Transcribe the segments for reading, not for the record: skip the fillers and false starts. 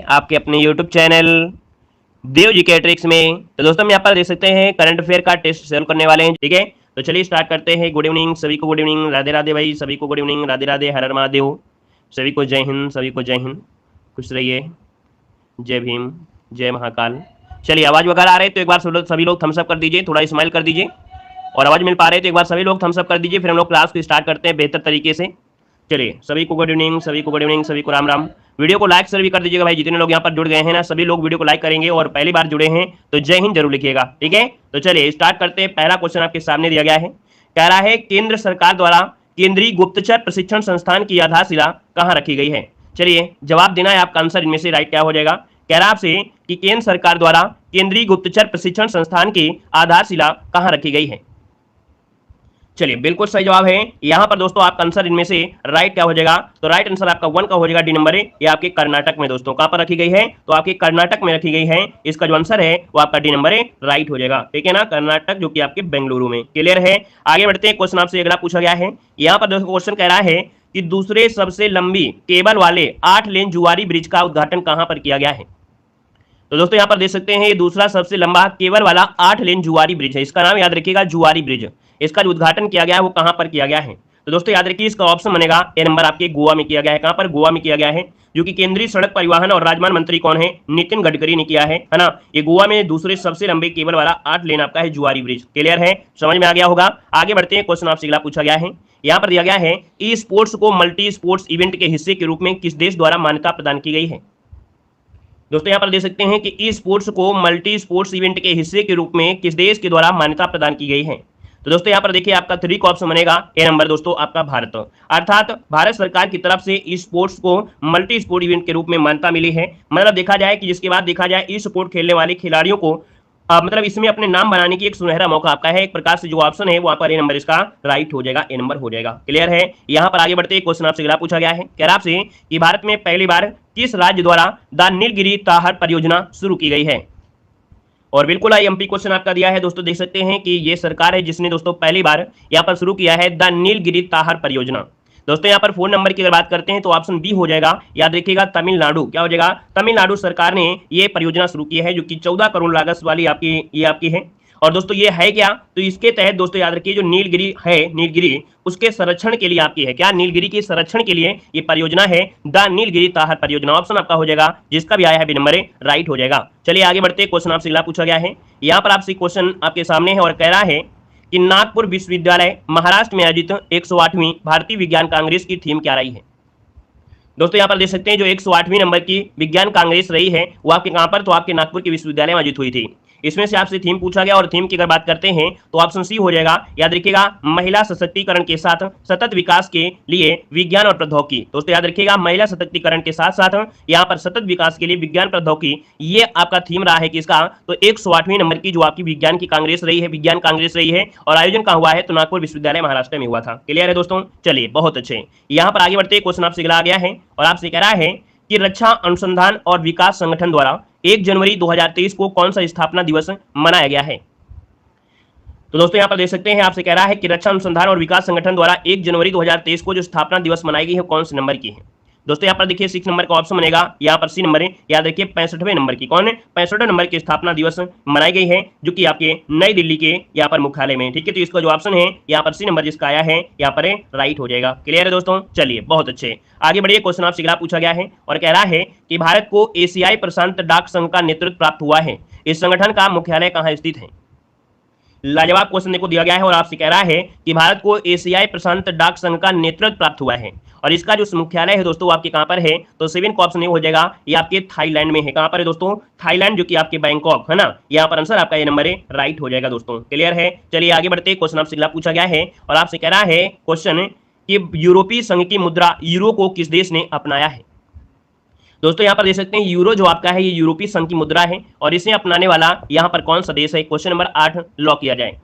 आपके अपने YouTube channel Dev ji के ट्रिक्स में। तो दोस्तों हम यहाँ पर देख सकते हैं करंट अफेयर का टेस्ट सॉल्व करने वाले हैं, ठीक है। तो चलिए स्टार्ट करते हैं। गुड इवनिंग सभी को, गुड इवनिंग, राधे राधे भाई सभी को, गुड इवनिंग, राधे राधे, हर हर महादेव, सभी को जय हिंद, सभी को जय हिंद, खुश रहिए, जय भीम, जय महाकाल। चलिए आवाज वगैरह आ रहे हैं तो एक बार सभी लोग थम्स अप कर दीजिए, थोड़ा स्माइल कर दीजिए, और आवाज मिल पा रहे हैं तो एक बार सभी लोग थम्स अप कर दीजिए, फिर हम लोग क्लास को स्टार्ट करते हैं बेहतर तरीके से। चलिए सभी को गुड इवनिंग, सभी को गुड इवनिंग, सभी को राम राम। वीडियो को लाइक शेयर भी कर दीजिएगा भाई, जितने लोग यहाँ पर जुड़ गए हैं ना सभी लोग वीडियो को लाइक करेंगे, और पहली बार जुड़े हैं तो जय हिंद जरूर लिखिएगा, ठीक है। तो चलिए स्टार्ट करते हैं। पहला क्वेश्चन आपके सामने दिया गया है, कह रहा है केंद्र सरकार द्वारा केंद्रीय गुप्तचर प्रशिक्षण संस्थान की आधारशिला कहाँ रखी गई है। चलिए जवाब देना है, आपका आंसर इनमें से राइट क्या हो जाएगा। कह रहा आपसे कि केंद्र सरकार द्वारा केंद्रीय गुप्तचर प्रशिक्षण संस्थान की आधारशिला कहाँ रखी गई है। चलिए बिल्कुल सही जवाब है यहां पर दोस्तों, आपका आंसर इनमें से राइट क्या हो जाएगा। तो राइट आंसर आपका 1 का हो जाएगा, डी नंबर है। ये आपके कर्नाटक में दोस्तों कहां पर रखी गई है, तो आपके कर्नाटक में रखी गई है। इसका जो आंसर है वो आपका डी नंबर है, राइट हो जाएगा, ठीक है ना। कर्नाटक जो कि आपके बेंगलुरु में। क्लियर है। आगे बढ़ते हैं। क्वेश्चन आपसे अगला पूछा गया है, यहाँ पर दोस्तों क्वेश्चन कह रहा है कि दूसरे सबसे लंबी केबल वाले 8 लेन जुआरी ब्रिज का उद्घाटन कहां पर किया गया है। तो दोस्तों यहाँ पर देख सकते हैं ये दूसरा सबसे लंबा केबल वाला 8 लेन जुआरी ब्रिज है, इसका नाम याद रखिएगा जुआरी ब्रिज। इसका जो उद्घाटन किया गया है वो कहां पर किया गया है। तो दोस्तों याद रखिए इसका ऑप्शन बनेगा ए नंबर, आपके गोवा में किया गया है। कहां पर, गोवा में किया गया है, जो कि केंद्रीय सड़क परिवहन और राजमार्ग मंत्री कौन है, नितिन गडकरी ने किया है ना। ये गोवा में दूसरे सबसे लंबे केबल वाला 8 लेन आपका है जुआरी ब्रिज। क्लियर है, समझ में आ गया होगा। आगे बढ़ते हैं। क्वेश्चन आपसे अगला पूछा गया है, यहाँ पर दिया गया है ई स्पोर्ट्स को मल्टी स्पोर्ट्स इवेंट के हिस्से के रूप में किस देश द्वारा मान्यता प्रदान की गई है। दोस्तों यहाँ पर देख सकते हैं कि ई स्पोर्ट्स को मल्टी स्पोर्ट्स इवेंट के हिस्से के रूप में किस देश के द्वारा मान्यता प्रदान की गई है। तो दोस्तों यहाँ पर देखिए आपका 3 का ऑप्शन बनेगा ए नंबर दोस्तों, आपका भारत। अर्थात भारत सरकार की तरफ से ई स्पोर्ट्स को मल्टी स्पोर्ट इवेंट के रूप में मान्यता मिली है। मतलब देखा जाए कि जिसके बाद देखा जाए ई स्पोर्ट खेलने वाले खिलाड़ियों को मतलब इसमें अपने नाम बनाने की एक सुनहरा मौका आपका है। एक प्रकार से जो ऑप्शन है वहां पर ए नंबर इसका राइट हो जाएगा, ए नंबर हो जाएगा। क्लियर है। यहाँ पर आगे बढ़ते क्वेश्चन आपसे अगला पूछा गया है, कह रहा आपसे कि भारत में पहली बार किस राज्य द्वारा द नीलगिरी ताहर परियोजना शुरू की गई है। और बिल्कुल आईएमपी क्वेश्चन आपका दिया है दोस्तों, देख सकते हैं कि ये सरकार है जिसने दोस्तों पहली बार यहाँ पर शुरू किया है द नीलगिरी ताहर परियोजना। दोस्तों यहाँ पर फोन नंबर की अगर बात करते हैं तो ऑप्शन बी हो जाएगा, याद रखिएगा तमिलनाडु। क्या हो जाएगा, तमिलनाडु सरकार ने ये परियोजना शुरू की है, जो कि 14 करोड़ लागत वाली आपकी है। और दोस्तों ये है क्या, तो इसके तहत दोस्तों याद रखिए जो नीलगिरी है, नीलगिरी उसके संरक्षण के लिए आपकी है। क्या, नीलगिरी के संरक्षण के लिए ये परियोजना है द नीलगिरी ताहर परियोजना। ऑप्शन आपका हो जाएगा जिसका भी आया है बी नंबर राइट हो जाएगा। चलिए आगे बढ़ते, क्वेश्चन आपसे अगला पूछा गया है, यहाँ पर आपसे क्वेश्चन आपके सामने है और कह रहा है कि नागपुर विश्वविद्यालय महाराष्ट्र में आयोजित 108वीं भारतीय विज्ञान कांग्रेस की थीम क्या रही है। दोस्तों यहाँ पर देख सकते हैं जो 108वीं नंबर की विज्ञान कांग्रेस रही है वो आपके कहां पर, तो आपके नागपुर के विश्वविद्यालय में आयोजित हुई थी। इसमें से आपसे थीम पूछा गया और थीम की अगर बात करते हैं तो ऑप्शन सी हो जाएगा, याद रखिएगा महिला सशक्तिकरण के साथ सतत विकास के लिए विज्ञान और प्रौद्योगिकी। दोस्तों याद रखिएगा महिला सशक्तिकरण के साथ साथ यहाँ पर सतत विकास के लिए विज्ञान प्रौद्योगिकी, ये आपका थीम रहा है किसका, तो 108वीं नंबर की जो आपकी विज्ञान की कांग्रेस रही है, विज्ञान कांग्रेस रही है, और आयोजन कहाँ हुआ है, तो नागपुर विश्वविद्यालय महाराष्ट्र में हुआ था। क्लियर है दोस्तों। चलिए बहुत अच्छे। यहाँ पर आगे बढ़ते क्वेश्चन आपसे अगला आ गया है और आपसे कह रहा है कि रक्षा अनुसंधान और विकास संगठन द्वारा 1 जनवरी 2023 को कौन सा स्थापना दिवस मनाया गया है। तो दोस्तों यहाँ पर देख सकते हैं आपसे कह रहा है कि रक्षा अनुसंधान और विकास संगठन द्वारा 1 जनवरी 2023 को जो स्थापना दिवस मनाई गई है कौन से नंबर की है। दोस्तों यहाँ पर देखिए 6 नंबर का ऑप्शन बनेगा, यहाँ पर सी नंबर है, याद रखिए 65वें नंबर की, कौन है 65वें नंबर की स्थापना दिवस मनाई गई है, जो कि आपके नई दिल्ली के यहाँ पर मुख्यालय में। ठीक है, तो इसका जो ऑप्शन है यहाँ पर सी नंबर जिसका आया है यहाँ पर राइट हो जाएगा। क्लियर है दोस्तों। चलिए बहुत अच्छे, आगे बढ़िए। क्वेश्चन आपसे अगला पूछा गया है और कह रहा है कि भारत को एशियाई प्रशांत डाक संघ का नेतृत्व प्राप्त हुआ है, इस संगठन का मुख्यालय कहाँ स्थित है। लाजवाब क्वेश्चन देखो दिया गया है और आपसे कह रहा है कि भारत को एशियाई प्रशांत डाक संघ का नेतृत्व प्राप्त हुआ है, और इसका जो मुख्यालय है दोस्तों आपके कहां पर है, तो 7 का ऑप्शन ये हो जाएगा, ये आपके थाईलैंड में है। कहां पर है दोस्तों, थाईलैंड, जो कि आपके बैंकॉक है ना। यहाँ पर आंसर आपका ये नंबर है राइट हो जाएगा दोस्तों। क्लियर है। चलिए आगे बढ़ते, क्वेश्चन आपसे अगला पूछा गया है और आपसे कह रहा है क्वेश्चन कि यूरोपीय संघ की मुद्रा यूरो को किस देश ने अपनाया है। दोस्तों यहाँ पर देख सकते हैं यूरो जो आपका है ये यूरोपीय संघ की मुद्रा है, और इसे अपनाने वाला यहाँ पर कौन सा देश है। क्वेश्चन नंबर 8 लॉक किया जाए।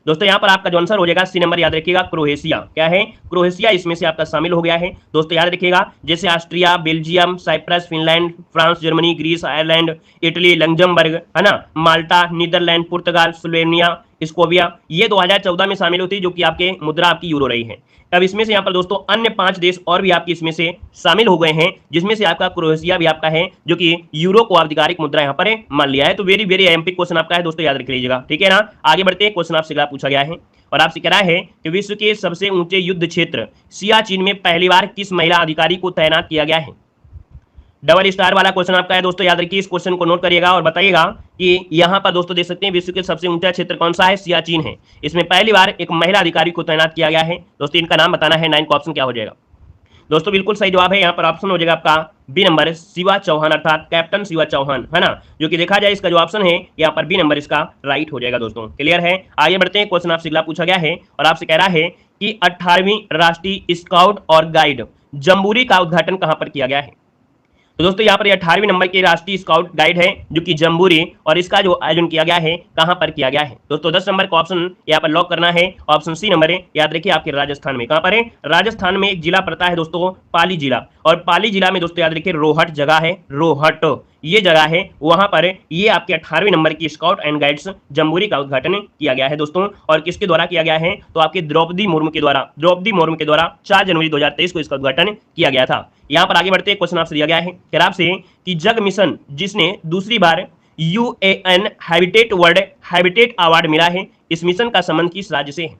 दोस्तों यहाँ पर आपका जो आंसर हो जाएगा सी नंबर, याद रखिएगा क्रोएशिया। क्या है, क्रोएशिया इसमें से आपका शामिल हो गया है। दोस्तों याद रखिएगा जैसे Austria, Belgium, Cyprus, Finland, France, Germany, Greece, Ireland, Italy, Luxembourg है ना, माल्टा, नीदरलैंड, पुर्तगाल, स्लोवेनिया, स्लोविया, ये 2014 में शामिल होती है, जो कि आपके मुद्रा आपकी यूरो रही है। तब इसमें से यहाँ पर दोस्तों अन्य 5 देश और भी आपके इसमें से शामिल हो गए हैं, जिसमें से आपका क्रोएशिया भी आपका है, जो कि यूरो को आधिकारिक मुद्रा यहाँ पर मान लिया है। तो वेरी वेरी एमपी क्वेश्चन आपका है दोस्तों, याद रख लीजिएगा, ठीक है ना। आगे बढ़ते हैं, क्वेश्चन आपसे अगला पूछा गया है और आपसे कह रहा है कि विश्व के सबसे ऊंचे युद्ध क्षेत्र सियाचिन में पहली बार किस महिला अधिकारी को तैनात किया गया है। डबल स्टार वाला क्वेश्चन आपका है दोस्तों, याद रखिए, इस क्वेश्चन को नोट करिएगा और बताइएगा कि यहां पर दोस्तों देख सकते हैं विश्व के सबसे ऊंचा क्षेत्र कौन सा है, सियाचिन है। इसमें पहली बार एक महिला अधिकारी को तैनात किया गया है दोस्तों, इनका नाम बताना है। 9 का ऑप्शन क्या हो जाएगा दोस्तों, बिल्कुल सही जवाब है यहाँ पर ऑप्शन हो जाएगा आपका बी नंबर, शिवा चौहान, अर्थात कैप्टन शिवा चौहान, है ना। जो कि देखा जाए इसका जो ऑप्शन है यहाँ पर बी नंबर इसका राइट हो जाएगा दोस्तों, क्लियर है। आगे बढ़ते हैं, क्वेश्चन आपसे अगला पूछा गया है और आपसे कह रहा है कि 18वीं राष्ट्रीय स्काउट और गाइड जम्बूरी का उद्घाटन कहां पर किया गया है। तो दोस्तों यहाँ पर 18वीं नंबर की राष्ट्रीय स्काउट गाइड है जो कि जम्बूरी, और इसका जो आयोजन किया गया है कहां पर किया गया है दोस्तों। 10 नंबर का ऑप्शन यहाँ पर लॉक करना है, ऑप्शन सी नंबर है, याद रखिए आपके राजस्थान में। कहां पर है, राजस्थान में एक जिला पड़ता है दोस्तों पाली जिला, और पाली जिला में दोस्तों याद रखिए रोहट जगह है, रोहट ये जगह है, वहां पर ये आपके 18वीं नंबर की स्काउट एंड गाइड्स जम्बूरी का उद्घाटन किया गया है दोस्तों। और किसके द्वारा किया गया है, तो आपके द्रौपदी मुर्मू के द्वारा, 4 जनवरी 2023 को इसका उद्घाटन किया गया था। यहां पर आगे बढ़ते हैं, क्वेश्चन आपसे दिया गया है फिर आपसे कि जग मिशन जिसने दूसरी बार UN Habitat World Habitat award मिला है, इस मिशन का संबंध किस राज्य से है।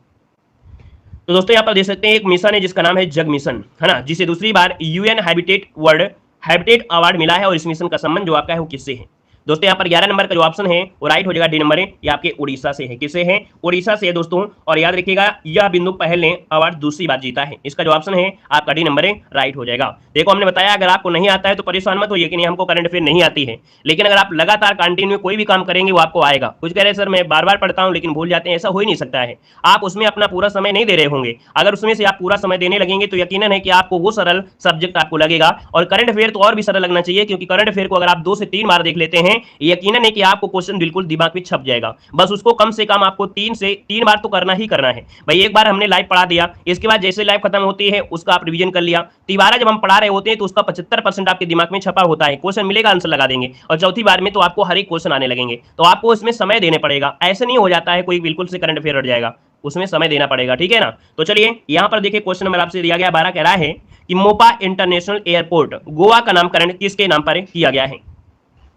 तो दोस्तों यहाँ पर देख सकते हैं एक मिशन है जिसका नाम है जग मिशन, है ना, जिसे दूसरी बार UN Habitat World Habitat award मिला है, और इस मिशन का संबंध जो आपका है वो किससे है दोस्तों। यहाँ पर 11 नंबर का जो ऑप्शन है वो राइट हो जाएगा, डी नंबर है, ये आपके उड़ीसा से है। किससे है, उड़ीसा से है दोस्तों। और याद रखिएगा यह बिंदु पहल ने अवार्ड दूसरी बार जीता है, इसका जो ऑप्शन है आपका डी नंबर है, राइट हो जाएगा। देखो हमने बताया अगर आपको नहीं आता है तो परेशान मत होइए कि नहीं हमको करंट अफेयर नहीं आती है, लेकिन अगर आप लगातार कंटिन्यू कोई भी काम करेंगे वो आपको आएगा। कुछ कह रहे सर मैं बार बार पढ़ता हूँ लेकिन भूल जाते हैं, ऐसा हो ही नहीं सकता है। आप उसमें अपना पूरा समय नहीं दे रहे होंगे, अगर उसमें से आप पूरा समय देने लगेंगे तो यकीनन है कि आपको वो सरल सब्जेक्ट आपको लगेगा। और करंट अफेयर तो और भी सरल लगना चाहिए, क्योंकि करंट अफेयर को अगर आप 2 से 3 बार देख लेते हैं यकीनन कि आपको क्वेश्चन बिल्कुल दिमाग में छप जाएगा। बस उसको कम से कम आपको 3 बार तो करना ही करना है भाई। एक बार हमने लाइव पढ़ा दिया, इसके बाद जैसे लाइव खत्म होती है उसका आप रिवीजन कर लिया, तिबारा जब हम पढ़ा रहे होते हैं तो उसका 75% आपके दिमाग में छपा होता है, क्वेश्चन मिलेगा आंसर लगा देंगे, और चौथी बार में तो आपको हर एक क्वेश्चन आने लगेंगे। तो आपको इसमें समय देने पड़ेगा, ऐसे नहीं हो जाता है कोई बिल्कुल से करंट अफेयर हट जाएगा, उसमें समय देना पड़ेगा, ठीक है ना। तो चलिए यहां पर देखिए क्वेश्चन नंबर आपसे दिया गया 12 कह रहा है कि मोपा इंटरनेशनल एयरपोर्ट गोवा का नामकरण किसके नाम पर किया गया है।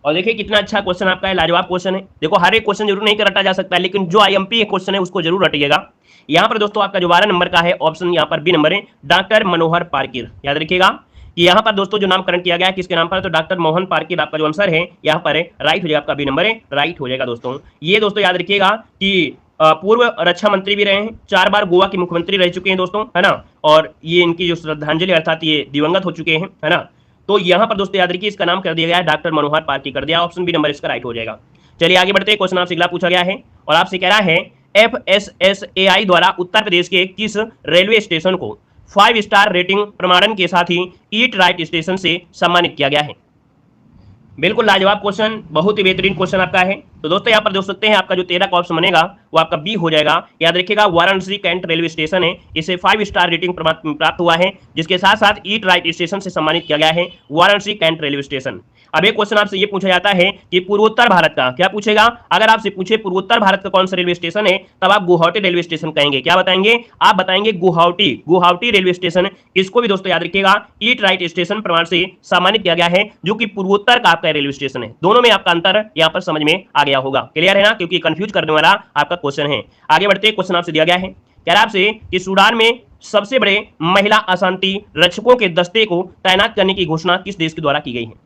और देखिए कितना अच्छा क्वेश्चन आपका है, लाजवाब क्वेश्चन है। देखो हर एक क्वेश्चन जरूर नहीं रटा जा सकता है, लेकिन जो आईएमपी क्वेश्चन है उसको जरूर रटिएगा। यहाँ पर दोस्तों आपका जो 12 नंबर का है ऑप्शन यहाँ पर बी नंबर है, डॉक्टर मनोहर पार्किर। याद रखिएगा कि यहाँ पर दोस्तों जो नामकरण किया गया है किसके नाम पर, तो डॉक्टर मोहन पार्किर आपका जो आंसर है यहाँ पर राइट हो जाएगा, आपका बी नंबर है, राइट हो जाएगा दोस्तों। ये दोस्तों याद रखिएगा कि पूर्व रक्षा मंत्री भी रहे हैं, 4 बार गोवा के मुख्यमंत्री रह चुके हैं दोस्तों, है ना। और ये इनकी जो श्रद्धांजलि अर्थात ये दिवंगत हो चुके हैं, है ना। तो यहां पर दोस्तों याद रखिए इसका नाम कर दिया गया है डॉक्टर मनोहर पार्किर कर दिया, ऑप्शन बी नंबर इसका राइट हो जाएगा। चलिए आगे बढ़ते हैं, क्वेश्चन आपसे अगला पूछा गया है और आपसे कह रहा है FSSAI द्वारा उत्तर प्रदेश के किस रेलवे स्टेशन को 5 स्टार रेटिंग प्रमाणन के साथ ही ईट राइट स्टेशन से सम्मानित किया गया है। बिल्कुल लाजवाब क्वेश्चन, बहुत ही बेहतरीन क्वेश्चन आपका है। तो दोस्तों यहाँ पर देख सकते हैं आपका जो 13 का ऑप्शन बनेगा वो आपका बी हो जाएगा। याद रखिएगा वाराणसी कैंट रेलवे स्टेशन है, इसे 5 स्टार रेटिंग प्राप्त हुआ है, जिसके साथ साथ ईट राइट स्टेशन से सम्मानित किया गया है वाराणसी कैंट रेलवे स्टेशन। अब एक क्वेश्चन आपसे ये पूछा जाता है कि पूर्वोत्तर भारत का क्या पूछेगा, अगर आपसे पूछे पूर्वोत्तर भारत का कौन सा रेलवे स्टेशन है तब आप गुवाहाटी रेलवे स्टेशन कहेंगे। क्या बताएंगे, आप बताएंगे गुवाहाटी रेलवे स्टेशन। इसको भी दोस्तों याद रखिएगा ईट राइट स्टेशन प्रमाण से सम्मानित किया गया है, जो कि पूर्वोत्तर का आपका रेलवे स्टेशन है। दोनों में आपका अंतर यहाँ पर समझ में आ गया होगा, क्लियर है ना, क्योंकि कंफ्यूज करने वाला आपका क्वेश्चन है। आगे बढ़ते क्वेश्चन आपसे दिया गया है, कह रहा आपसे कि सूडान में सबसे बड़े महिला अशांति रक्षकों के दस्ते को तैनात करने की घोषणा किस देश के द्वारा की गई है।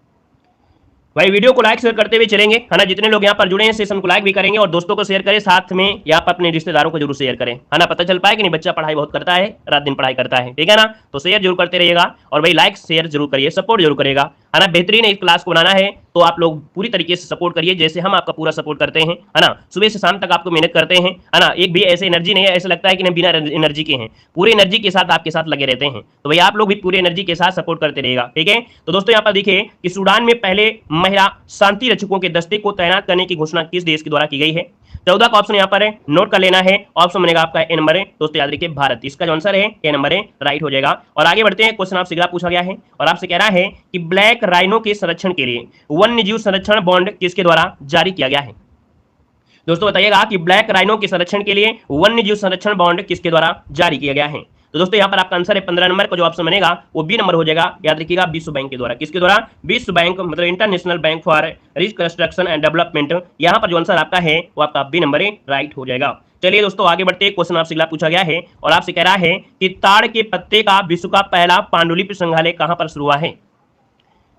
भाई वीडियो को लाइक शेयर करते हुए चलेंगे, है ना। जितने लोग यहाँ पर जुड़े हैं सेशन को लाइक भी करेंगे और दोस्तों को शेयर करें, साथ में यहाँ पर अपने रिश्तेदारों को जरूर शेयर करें, है ना। पता चल पाए कि नहीं बच्चा पढ़ाई बहुत करता है, रात दिन पढ़ाई करता है, ठीक है ना। तो शेयर जरूर करते रहिएगा और भाई लाइक शेयर जरूर करिए, सपोर्ट जरूर करेगा, है ना। बेहतरीन इस क्लास को बनाना है तो आप लोग पूरी तरीके से सपोर्ट करिए, जैसे हम आपका पूरा सपोर्ट करते हैं, है ना। सुबह से शाम तक आपको मेहनत करते हैं, है ना। एक भी ऐसे एनर्जी नहीं है, ऐसा लगता है कि नहीं बिना एनर्जी के हैं, पूरी एनर्जी के साथ आपके साथ लगे रहते हैं। तो भाई आप लोग भी पूरी एनर्जी के साथ सपोर्ट करते रहेगा, ठीक है। तो दोस्तों यहाँ पर देखिए कि सूडान में पहले महिला शांति रक्षकों के दस्ते को तैनात करने की घोषणा किस देश के द्वारा की गई है। 14 का ऑप्शन यहाँ पर है, नोट कर लेना है, ऑप्शन बनेगा आपका ए नंबर है दोस्तों, याद रखिए भारत, इसका जो आंसर है ए नंबर है, राइट हो जाएगा। और आगे बढ़ते हैं, क्वेश्चन आपसे अगला पूछा गया है और आपसे कह रहा है कि ब्लैक राइनो के संरक्षण के लिए वन्य जीव संरक्षण बॉन्ड किसके द्वारा जारी किया गया है। दोस्तों बताइएगा कि ब्लैक राइनो के संरक्षण के लिए वन्य जीव संरक्षण बॉन्ड किसके द्वारा जारी किया गया है। तो दोस्तों यहाँ पर आपका आंसर है 15 नंबर का जो ऑप्शन बनेगा वो बी नंबर हो जाएगा। याद रखिएगा विश्व बैंक के द्वारा, किसके द्वारा? विश्व बैंक मतलब international bank for reconstruction and development. यहाँ पर जो आंसर आपका है वो आपका बी नंबर राइट हो जाएगा। चलिए दोस्तों आगे बढ़ते हैं। क्वेश्चन आपसे अगला पूछा गया है और आपसे कह रहा है कि ताड़ के पत्ते का विश्व का पहला पांडुलिपि संग्रहालय कहां पर शुरू हुआ है?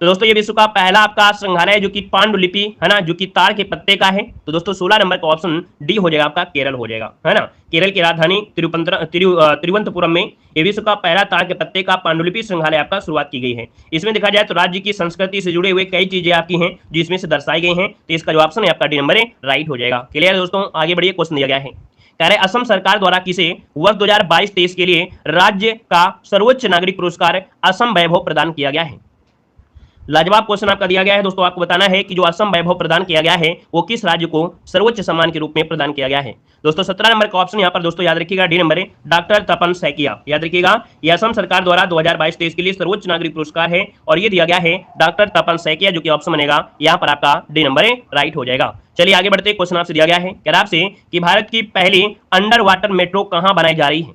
तो दोस्तों ये विश्व का पहला आपका संग्रहालय जो कि पांडुलिपि है ना, जो कि ताड़ के पत्ते का है। तो दोस्तों 16 नंबर का ऑप्शन डी हो जाएगा आपका, केरल हो जाएगा, है ना। केरल की राजधानी तिरुवनंतपुरम में ये विश्व का पहला ताड़ के पत्ते का पांडुलिपि संग्रहालय आपका शुरुआत की गई है। इसमें देखा जाए तो राज्य की संस्कृति से जुड़े हुए कई चीजें आपकी हैं जो इसमें से दर्शाई गई हैं। तो इसका जो ऑप्शन है आपका डी नंबर राइट हो जाएगा। क्लियर है दोस्तों? आगे बढ़िए, क्वेश्चन दिया गया है, कह रहे असम सरकार द्वारा किसे वर्ष 2022-23 के लिए राज्य का सर्वोच्च नागरिक पुरस्कार असम वैभव प्रदान किया गया है? लाजवाब क्वेश्चन आपका दिया गया है दोस्तों। आपको बताना है कि जो असम वैभव प्रदान किया गया है वो किस राज्य को सर्वोच्च सम्मान के रूप में प्रदान किया गया है। दोस्तों 17 नंबर का ऑप्शन यहाँ पर दोस्तों याद रखिएगा, डी नंबर है, डॉक्टर तपन सैकिया। याद रखिएगा यह असम सरकार द्वारा 2022-23 के लिए सर्वोच्च नागरिक पुरस्कार है और ये दिया गया है डॉक्टर तपन सैकिया, जो कि ऑप्शन बनेगा यहाँ पर आपका डी नंबर राइट हो जाएगा। चलिए आगे बढ़ते, क्वेश्चन आपसे दिया गया है, कह रहा आपसे कि भारत की पहली अंडर वाटर मेट्रो कहां बनाई जा रही है?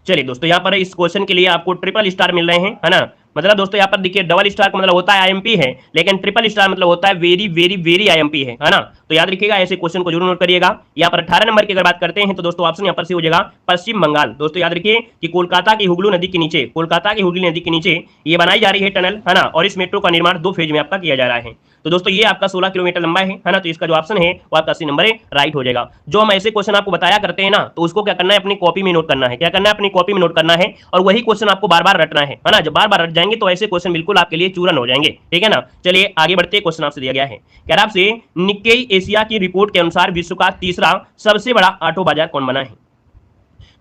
चलिए दोस्तों यहाँ पर इस क्वेश्चन के लिए आपको ट्रिपल स्टार मिल रहे हैं, है ना। मतलब दोस्तों यहाँ पर देखिए डबल स्टार का मतलब होता है आईएमपी है, लेकिन ट्रिपल स्टार मतलब होता है वेरी वेरी वेरी आईएमपी है ना। तो याद रखिएगा ऐसे क्वेश्चन को जरूर नोट करिएगा। यहाँ पर 18 नंबर की अगर बात करते हैं तो दोस्तों ऑप्शन यहाँ पर से हो जाएगा पश्चिम बंगाल। दोस्तों याद रखिए कि कोलकाता की हुगली नदी के नीचे, कोलकाता की हुगली नदी के नीचे ये बनाई जा रही है टनल, है ना, और इस मेट्रो का निर्माण 2 फेज में आपका किया जा रहा है। तो दोस्तों ये आपका 16 किलोमीटर लंबा है ना। तो इसका जो ऑप्शन है वो आपका सी नंबर राइट हो जाएगा। जो हम ऐसे क्वेश्चन आपको बताया करते हैं ना, तो उसको क्या करना है, अपनी कॉपी में नोट करना है। क्या करना है, अपनी कॉपी में नोट करना है और वही क्वेश्चन आपको बार बार रटना है ना। जब बार बार रट जाएंगे तो ऐसे क्वेश्चन बिल्कुल आपके लिए चूरन हो जाएंगे, ठीक है ना। चलिए आगे बढ़ते, क्वेश्चन आपसे दिया गया है, कह रहा आपसे निक्केई एशिया की रिपोर्ट के अनुसार विश्व का तीसरा सबसे बड़ा ऑटो बाजार कौन बना है?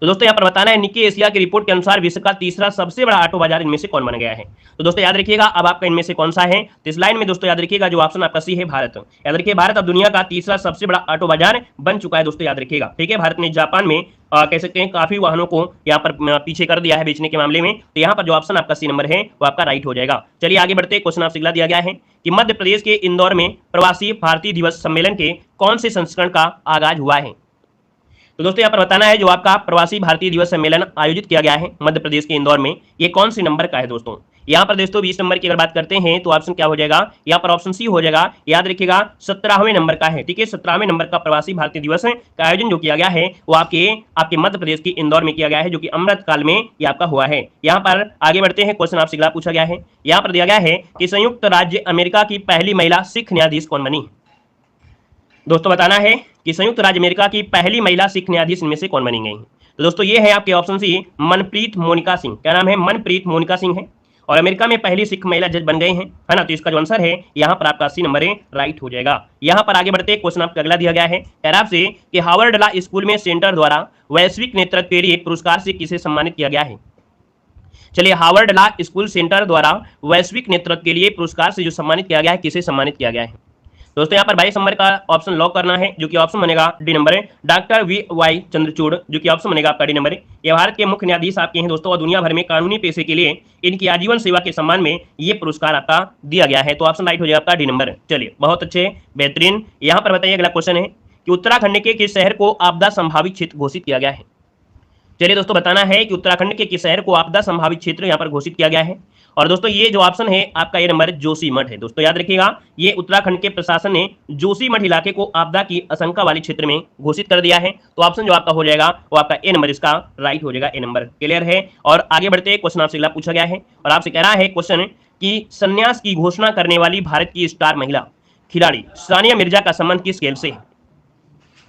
तो दोस्तों यहाँ पर बताना है निक्की एशिया की रिपोर्ट के अनुसार विश्व का तीसरा सबसे बड़ा ऑटो बाजार इनमें से कौन बन गया है। तो दोस्तों याद रखिएगा अब आपका इनमें से कौन सा है। तो इस लाइन में दोस्तों याद रखिएगा जो ऑप्शन आपका सी है भारत। याद रखिए भारत अब दुनिया का तीसरा सबसे बड़ा ऑटो बाजार बन चुका है दोस्तों, याद रखिएगा, ठीक है। भारत ने जापान में कह सकते हैं काफी वाहनों को यहाँ पर पीछे कर दिया है बेचने के मामले में। तो यहाँ पर जो ऑप्शन आपका सी नंबर है वो आपका राइट हो जाएगा। चलिए आगे बढ़ते, क्वेश्चन आपसे अगला दिया गया है कि मध्य प्रदेश के इंदौर में प्रवासी भारतीय दिवस सम्मेलन के कौन से संस्करण का आगाज हुआ है? तो दोस्तों यहाँ पर बताना है जो आपका प्रवासी भारतीय दिवस सम्मेलन आयोजित किया गया है मध्य प्रदेश के इंदौर में, ये कौन से नंबर का है दोस्तों? यहाँ पर दोस्तों 20 नंबर की अगर बात करते हैं तो ऑप्शन क्या हो जाएगा, यहाँ पर ऑप्शन सी हो जाएगा। याद रखिएगा 17वें नंबर का है, ठीक है। 17वें नंबर का प्रवासी भारतीय दिवस का आयोजन जो किया गया है वो आपके मध्य प्रदेश के इंदौर में किया गया है, जो कि अमृत काल में ये आपका हुआ है। यहाँ पर आगे बढ़ते हैं, क्वेश्चन आपसे अगला पूछा गया है, यहाँ पर दिया गया है कि संयुक्त राज्य अमेरिका की पहली महिला सिख न्यायाधीश कौन बनी? दोस्तों बताना है कि संयुक्त राज्य अमेरिका की पहली महिला सिख न्यायाधीश इनमें से कौन बनी गई? तो दोस्तों ये है आपके ऑप्शन सी मनप्रीत मोनिका सिंह। क्या नाम है? मनप्रीत मोनिका सिंह है और अमेरिका में पहली सिख महिला जज बन गए हैं, है ना। तो इसका जो आंसर है यहाँ पर आपका सी नंबर राइट हो जाएगा। यहाँ पर आगे बढ़ते, क्वेश्चन आपका अगला दिया गया है, कह रहा आपसे कि हार्वर्ड लॉ स्कूल में सेंटर द्वारा वैश्विक नेतृत्व के लिए पुरस्कार से किसे सम्मानित किया गया है? चलिए हार्वर्ड लॉ स्कूल सेंटर द्वारा वैश्विक नेतृत्व के लिए पुरस्कार से जो सम्मानित किया गया है, किसे सम्मानित किया गया है? दोस्तों यहाँ पर 22 नंबर का ऑप्शन लॉक करना है, जो कि ऑप्शन बनेगा डी नंबर है, डॉक्टर वी.वाई. चंद्रचूड़, जो कि ऑप्शन बनेगा आपका डी नंबर है। ये भारत के मुख्य न्यायाधीश आपके हैं दोस्तों और दुनिया भर में कानूनी पेशे के लिए इनकी आजीवन सेवा के सम्मान में ये पुरस्कार आपका दिया गया है। तो ऑप्शन राइट हो जाएगा आपका डी नंबर। चलिए बहुत अच्छे, बेहतरीन। यहाँ पर बताइए अगला क्वेश्चन है कि उत्तराखंड के किस शहर को आपदा संभावित क्षेत्र घोषित किया गया है? चलिए दोस्तों बताना है कि उत्तराखंड के किस शहर को आपदा संभावित क्षेत्र यहाँ पर घोषित किया गया है। और दोस्तों ये जो ऑप्शन है आपका ये नंबर जोशीमठ है। दोस्तों याद रखिएगा ये उत्तराखंड के प्रशासन ने जोशीमठ इलाके को आपदा की आशंका वाले क्षेत्र में घोषित कर दिया है। तो ऑप्शन जो आपका हो जाएगा वो आपका ए नंबर इसका राइट हो जाएगा, ए नंबर। क्लियर है? और आगे बढ़ते, क्वेश्चन आपसे अगला पूछा गया है और आपसे कह रहा है क्वेश्चन कि संन्यास की घोषणा करने वाली भारत की स्टार महिला खिलाड़ी सानिया मिर्जा का संबंध किस खेल से है?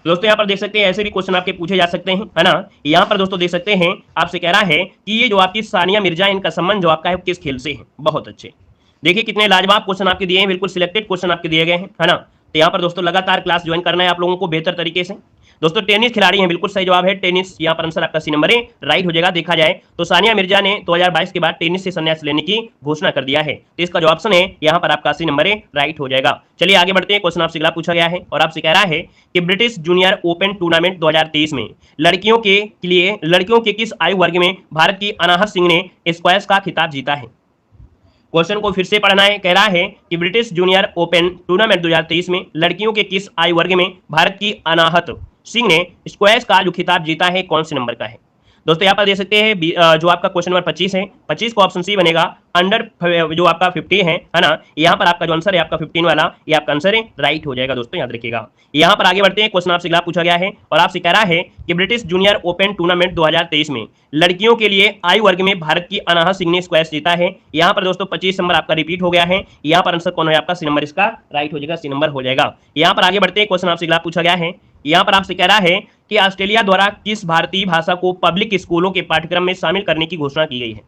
दोस्तों यहाँ पर देख सकते हैं ऐसे भी क्वेश्चन आपके पूछे जा सकते हैं, है ना। यहाँ पर दोस्तों देख सकते हैं आपसे कह रहा है कि ये जो आपकी सानिया मिर्जा इनका संबंध जो आपका है किस खेल से है। बहुत अच्छे, देखिए कितने लाजवाब क्वेश्चन आपके दिए हैं, बिल्कुल सिलेक्टेड क्वेश्चन आपके दिए गए हैं, है ना। तो यहाँ पर दोस्तों लगातार क्लास ज्वाइन करना है आप लोगों को बेहतर तरीके से। दोस्तों टेनिस खिलाड़ी हैं, बिल्कुल सही जवाब है टेनिस। यहाँ पर आंसर आपका सी नंबर राइट हो जाएगा। देखा जाए तो सानिया मिर्जा ने 2022 के बाद टेनिस से संन्यास लेने की घोषणा कर दिया है। तो इसका जो ऑप्शन है यहाँ पर आपका सी नंबर राइट हो जाएगा। चलिए आगे बढ़ते हैं, क्वेश्चन आपसे अगला पूछा गया है और आपसे कह रहा है कि ब्रिटिश जूनियर ओपन टूर्नामेंट 2023 में लड़कियों के किस आयु वर्ग में भारत की अनाहत सिंह ने स्क्वैश का खिताब जीता है? क्वेश्चन को फिर से पढ़ना है। कह रहा है कि ब्रिटिश जूनियर ओपन टूर्नामेंट 2023 में लड़कियों के किस आयु वर्ग में भारत की अनाहत सिंह ने स्क्वैश का जो खिताब जीता है कौन से नंबर का है? दोस्तों यहाँ पर देख सकते हैं जो आपका क्वेश्चन नंबर 25 है, 25 का ऑप्शन सी बनेगा। अंडर जो आपका 50 है ना, यहाँ पर आपका जो आंसर है आपका 15 वाला, ये आपका आंसर है, राइट हो जाएगा दोस्तों, याद रखिएगा। यहाँ पर आगे बढ़ते हैं, क्वेश्चन आपसे अगला पूछा गया है और आपसे कह रहा है कि ब्रिटिश जूनियर ओपन टूर्नामेंट 2023 में लड़कियों के लिए आयु वर्ग में भारत की अनाहत सिंह ने स्क्वैश जीता है। यहाँ पर दोस्तों 25 नंबर आपका रिपीट हो गया है। यहाँ पर आंसर कौन है आपका, सी नंबर इसका राइट हो जाएगा, सी नंबर हो जाएगा। यहाँ पर आगे बढ़ते हैं, क्वेश्चन आपसे अगला पूछा गया है। यहाँ पर आपसे कह रहा है कि ऑस्ट्रेलिया द्वारा किस भारतीय भाषा को पब्लिक स्कूलों के पाठ्यक्रम में शामिल करने की घोषणा की गई है।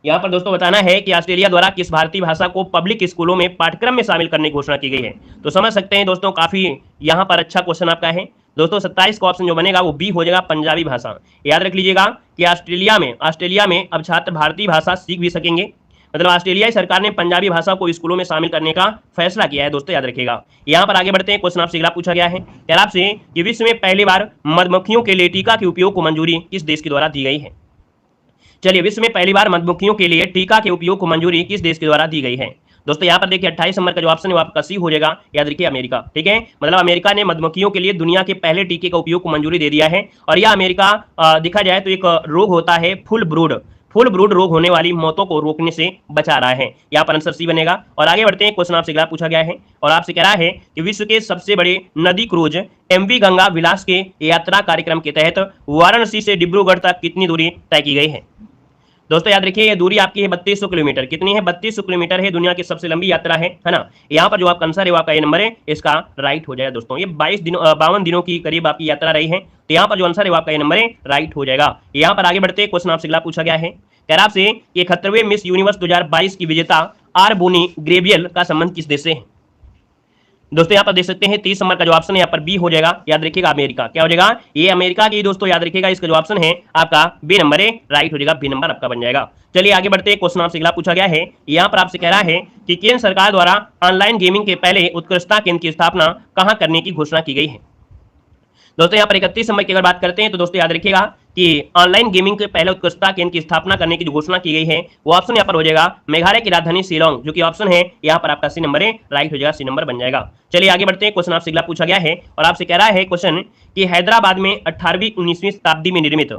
यहाँ पर दोस्तों बताना है कि ऑस्ट्रेलिया द्वारा किस भारतीय भाषा को पब्लिक स्कूलों में पाठ्यक्रम में शामिल करने की घोषणा की गई है। तो समझ सकते हैं दोस्तों, काफी यहाँ पर अच्छा क्वेश्चन आपका है दोस्तों। 27 का ऑप्शन जो बनेगा वो बी हो जाएगा, पंजाबी भाषा। याद रख लीजिएगा कि ऑस्ट्रेलिया में अब छात्र भारतीय भाषा सीख भी सकेंगे। मतलब ऑस्ट्रेलियाई सरकार ने पंजाबी भाषा को स्कूलों में शामिल करने का फैसला किया है दोस्तों, याद रखिएगा। यहाँ पर आगे बढ़ते हैं, क्वेश्चन आपसे अगला पूछा गया है यार आपसे कि विश्व में पहली बार मधुमक्खियों के लिए टीका के उपयोग को मंजूरी किस देश के द्वारा दी गई है। चलिए, विश्व में पहली बार मधुमक्खियों के लिए टीका के उपयोग को मंजूरी किस देश के द्वारा दी गई है। दोस्तों यहाँ पर देखिए 28 नंबर का जो ऑप्शन है वो आपका सी हो जाएगा, याद रखिए अमेरिका। ठीक है, मतलब अमेरिका ने मधुमक्खियों के लिए दुनिया के पहले टीके का उपयोग को मंजूरी दे दिया है। और यह अमेरिका देखा जाए तो एक रोग होता है फुल ब्रूड रोग होने वाली मौतों को रोकने से बचा रहा है। यहाँ पर आंसर सी बनेगा। और आगे बढ़ते हैं, क्वेश्चन आपसे अगला पूछा गया है और आपसे कह रहा है कि विश्व के सबसे बड़े नदी क्रूज एमवी गंगा विलास के यात्रा कार्यक्रम के तहत वाराणसी से डिब्रूगढ़ तक कितनी दूरी तय की गई है। दोस्तों याद रखिए ये दूरी आपकी है 3200 किलोमीटर। कितनी है, 3200 किलोमीटर है, दुनिया की सबसे लंबी यात्रा है ना। यहाँ पर जो आपका आंसर है वो आपका ये नंबर है, इसका राइट हो जाएगा दोस्तों। ये 52 दिनों की करीब आपकी यात्रा रही है, तो यहाँ पर जो आंसर है वो आपका ये नंबर है, राइट हो जाएगा। यहाँ पर आगे बढ़ते हैं, क्वेश्चन आपसे अगला पूछा गया है कह रहा आपसे कि 71वें मिस यूनिवर्स 2022 की विजेता आर बोनी ग्रेबियल का संबंध किस देश से है। दोस्तों यहाँ पर देख सकते हैं 30 नंबर का जो ऑप्शन है यहाँ पर बी हो जाएगा, याद रखिएगा अमेरिका। क्या हो जाएगा, ये अमेरिका की दोस्तों, याद रखिएगा इसका जो ऑप्शन है आपका बी नंबर है, राइट हो जाएगा, बी नंबर आपका बन जाएगा। चलिए आगे बढ़ते हैं, क्वेश्चन आपसे अगला पूछा गया है। यहाँ पर आपसे कह रहा है कि केंद्र सरकार द्वारा ऑनलाइन गेमिंग के पहले उत्कृष्टता केंद्र की स्थापना कहाँ करने की घोषणा की गई है। दोस्तों यहाँ पर 31 नंबर की अगर बात करते हैं तो दोस्तों याद रखिएगा कि ऑनलाइन गेमिंग के पहले उत्कृष्टता केंद्र की स्थापना करने की जो घोषणा की गई है वो ऑप्शन यहाँ पर हो जाएगा मेघालय की राजधानी शिलोंग, जो कि ऑप्शन है यहाँ पर आपका सी नंबर है, राइट हो जाएगा, सी नंबर बन जाएगा। चलिए आगे बढ़ते हैं, क्वेश्चन आपसे अगला पूछा गया है और आपसे कह रहा है क्वेश्चन कि हैदराबाद में 18वीं 19वीं शताब्दी में निर्मित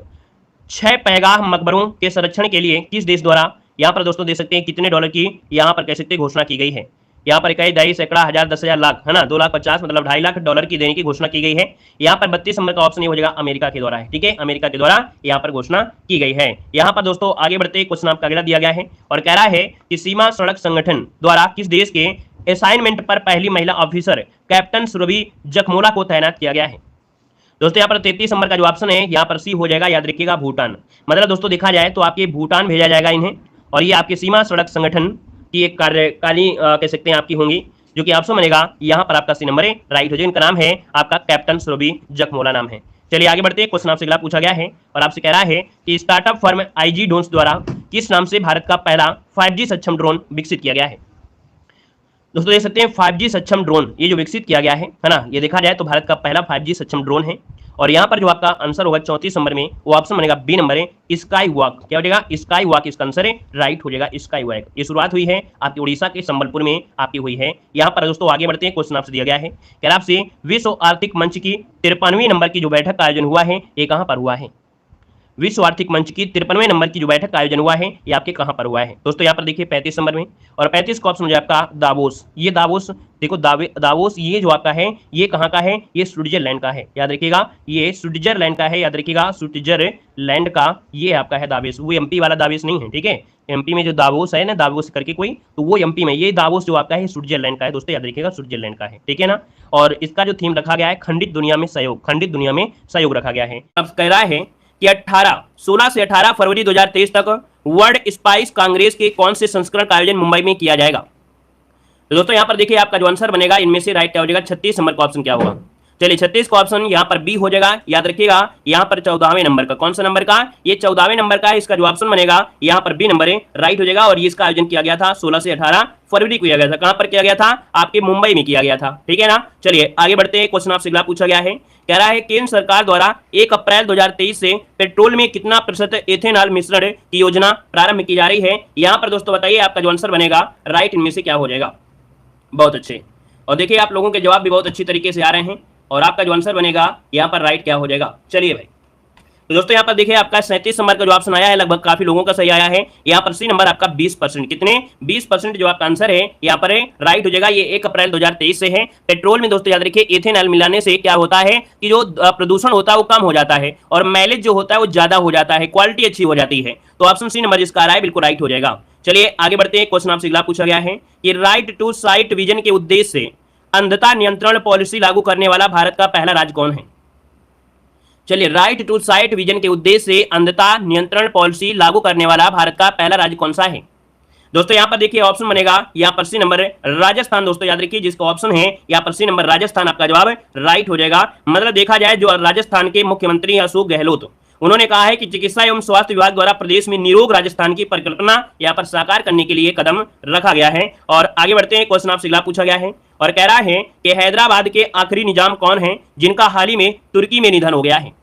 6 पैगाह मकबरों के संरक्षण के लिए किस देश द्वारा, यहाँ पर दोस्तों देख सकते हैं कितने डॉलर की यहाँ पर कह सकते हैं घोषणा की गई है। यहाँ पर इकाई, दहाई, सैकड़ा, हजार, 10,000, लाख है ना, 2,50,000 मतलब 2.5 लाख डॉलर की देने की घोषणा की गई है। यहाँ पर 32 नंबर का ऑप्शन ये हो जाएगा, अमेरिका के द्वारा है। ठीक है, अमेरिका के द्वारा यहाँ पर घोषणा की गई है। यहाँ पर दोस्तों आगे बढ़ते क्वेश्चन आपका अगला दिया गया है और कह रहा है कि सीमा सड़क संगठन द्वारा किस देश के असाइनमेंट पर पहली महिला ऑफिसर कैप्टन सुरभि जखमोला को तैनात किया गया है। दोस्तों यहाँ पर 33 नंबर का जो ऑप्शन है यहाँ पर सी हो जाएगा, याद रखिएगा भूटान। मतलब दोस्तों देखा जाए तो आपके भूटान भेजा जाएगा इन्हें, और ये आपके सीमा सड़क संगठन की एक कार्यकाली कह सकते हैं आपकी होंगी, जो कि ऑप्शन बनेगा यहाँ पर आपका सी नंबर है, राइट हो जाएगा। इनका नाम है आपका कैप्टन सुरभि जखमोला नाम है। चलिए आगे बढ़ते हैं, क्वेश्चन आपसे अगला पूछा गया है और आपसे कह रहा है कि स्टार्टअप फर्म आईजी ड्रोन्स द्वारा किस नाम से भारत का पहला 5G सक्षम ड्रोन विकसित किया गया है। दोस्तों देख सकते हैं 5G सक्षम ड्रोन ये जो विकसित किया गया है ना, ये देखा जाए तो भारत का पहला 5G सक्षम ड्रोन है। और यहाँ पर जो आपका आंसर होगा 34 नंबर में वो ऑप्शन बनेगा बी नंबर है, स्काई वॉक। क्या हो जाएगा, स्काई वॉक इसका आंसर है, राइट हो जाएगा, स्काई वॉक। ये शुरुआत हुई है आपकी उड़ीसा के संबलपुर में आपकी हुई है। यहाँ पर दोस्तों आगे बढ़ते हैं, क्वेश्चन आपसे दिया गया है कि आपसे विश्व आर्थिक मंच की 53वीं नंबर की जो बैठक का आयोजन हुआ है ये कहाँ पर हुआ है। विश्व आर्थिक मंच की 53वें नंबर की जो बैठक का आयोजन हुआ है ये आपके कहां पर हुआ है। दोस्तों यहाँ पर देखिए 35 नंबर में, और 35 का ऑप्शन हो जाए आपका दावोस। ये दावोस देखो, दावोस ये जो आपका है ये कहां का है, ये स्विट्जरलैंड का है, याद रखिएगा, ये स्विट्जरलैंड का है, याद रखिएगा, स्विट्जरलैंड का ये आपका है दावोस। वो एमपी वाला दावोस नहीं है, ठीक है, एमपी में जो दावोस है ना, दावोस करके कोई, तो वो एमपी में, ये दावोस जो आपका है स्विट्जरलैंड का है दोस्तों, याद रखिएगा, स्विट्जरलैंड का है, ठीक है ना। और इसका जो थीम रखा गया है खंडित दुनिया में सहयोग, खंडित दुनिया में सहयोग रखा गया है। अब कह रहा है कि 16 से 18 फरवरी 2023 तक वर्ल्ड स्पाइस कांग्रेस के कौन से संस्करण का आयोजन मुंबई में किया जाएगा। तो दोस्तों यहाँ पर देखिए आपका जो आंसर बनेगा इनमें से राइट क्या हो जाएगा, 36 नंबर का ऑप्शन क्या होगा। चलिए 36 का ऑप्शन यहाँ पर बी हो जाएगा, याद रखिएगा, यहाँ पर 14वें नंबर का, कौन सा नंबर का, ये 14वें नंबर का है, इसका जो ऑप्शन बनेगा यहाँ पर बी नंबर है, राइट हो जाएगा। और ये इसका आयोजन किया गया था 16 से 18 फरवरी को किया गया था। कहां पर किया गया था, आपके मुंबई में किया गया था, ठीक है ना। चलिए आगे बढ़ते हैं, क्वेश्चन आपसे अगला पूछा गया है, कह रहा है केंद्र सरकार द्वारा 1 अप्रैल 2023 से पेट्रोल में कितना प्रतिशत एथेनॉल मिश्रण की योजना प्रारंभ की जा रही है। यहाँ पर दोस्तों बताइए आपका जो आंसर बनेगा राइट इनमें से क्या हो जाएगा। बहुत अच्छे, और देखिए आप लोगों के जवाब भी बहुत अच्छी तरीके से आ रहे हैं, और आपका जो आंसर बनेगा यहाँ पर राइट क्या हो जाएगा। चलिए भाई तो दोस्तों यहाँ पर देखिए आपका 37 नंबर का जो ऑप्शन आया है लगभग काफी लोगों का सही आया है। यहाँ पर सी नंबर आपका 20%, कितने 20% जो आपका आंसर है यहाँ पर राइट हो जाएगा। ये 1 अप्रैल 2023 से है। पेट्रोल में दोस्तों याद रखिए इथेनॉल मिलाने से क्या होता है कि जो प्रदूषण होता है वो कम हो जाता है और माइलेज जो होता है वो ज्यादा हो जाता है, क्वालिटी अच्छी हो जाती है। तो ऑप्शन सी नंबर जिसका आ रहा है बिल्कुल राइट हो जाएगा। चलिए आगे बढ़ते हैं। क्वेश्चन आपसे अगला पूछा गया है कि राइट टू साइट विजन के उद्देश्य से अंधता नियंत्रण पॉलिसी लागू करने वाला भारत का पहला राज्य कौन है? चलिए, राइट टू साइट विजन के उद्देश्य से अंधता नियंत्रण पॉलिसी लागू करने वाला भारत का पहला राज्य कौन सा है? दोस्तों यहाँ पर देखिए ऑप्शन बनेगा यहाँ पर सी नंबर राजस्थान। दोस्तों याद रखिए जिसका ऑप्शन है यहाँ पर सी नंबर राजस्थान, आपका जवाब राइट हो जाएगा। मतलब देखा जाए जो राजस्थान के मुख्यमंत्री अशोक गहलोत, उन्होंने कहा है कि चिकित्सा एवं स्वास्थ्य विभाग द्वारा प्रदेश में निरोग राजस्थान की परिकल्पना यहाँ पर साकार करने के लिए कदम रखा गया है। और आगे बढ़ते हैं। क्वेश्चन आपसे अगला पूछा गया है और कह रहा है कि हैदराबाद के आखिरी निजाम कौन है जिनका हाल ही में तुर्की में निधन हो गया है?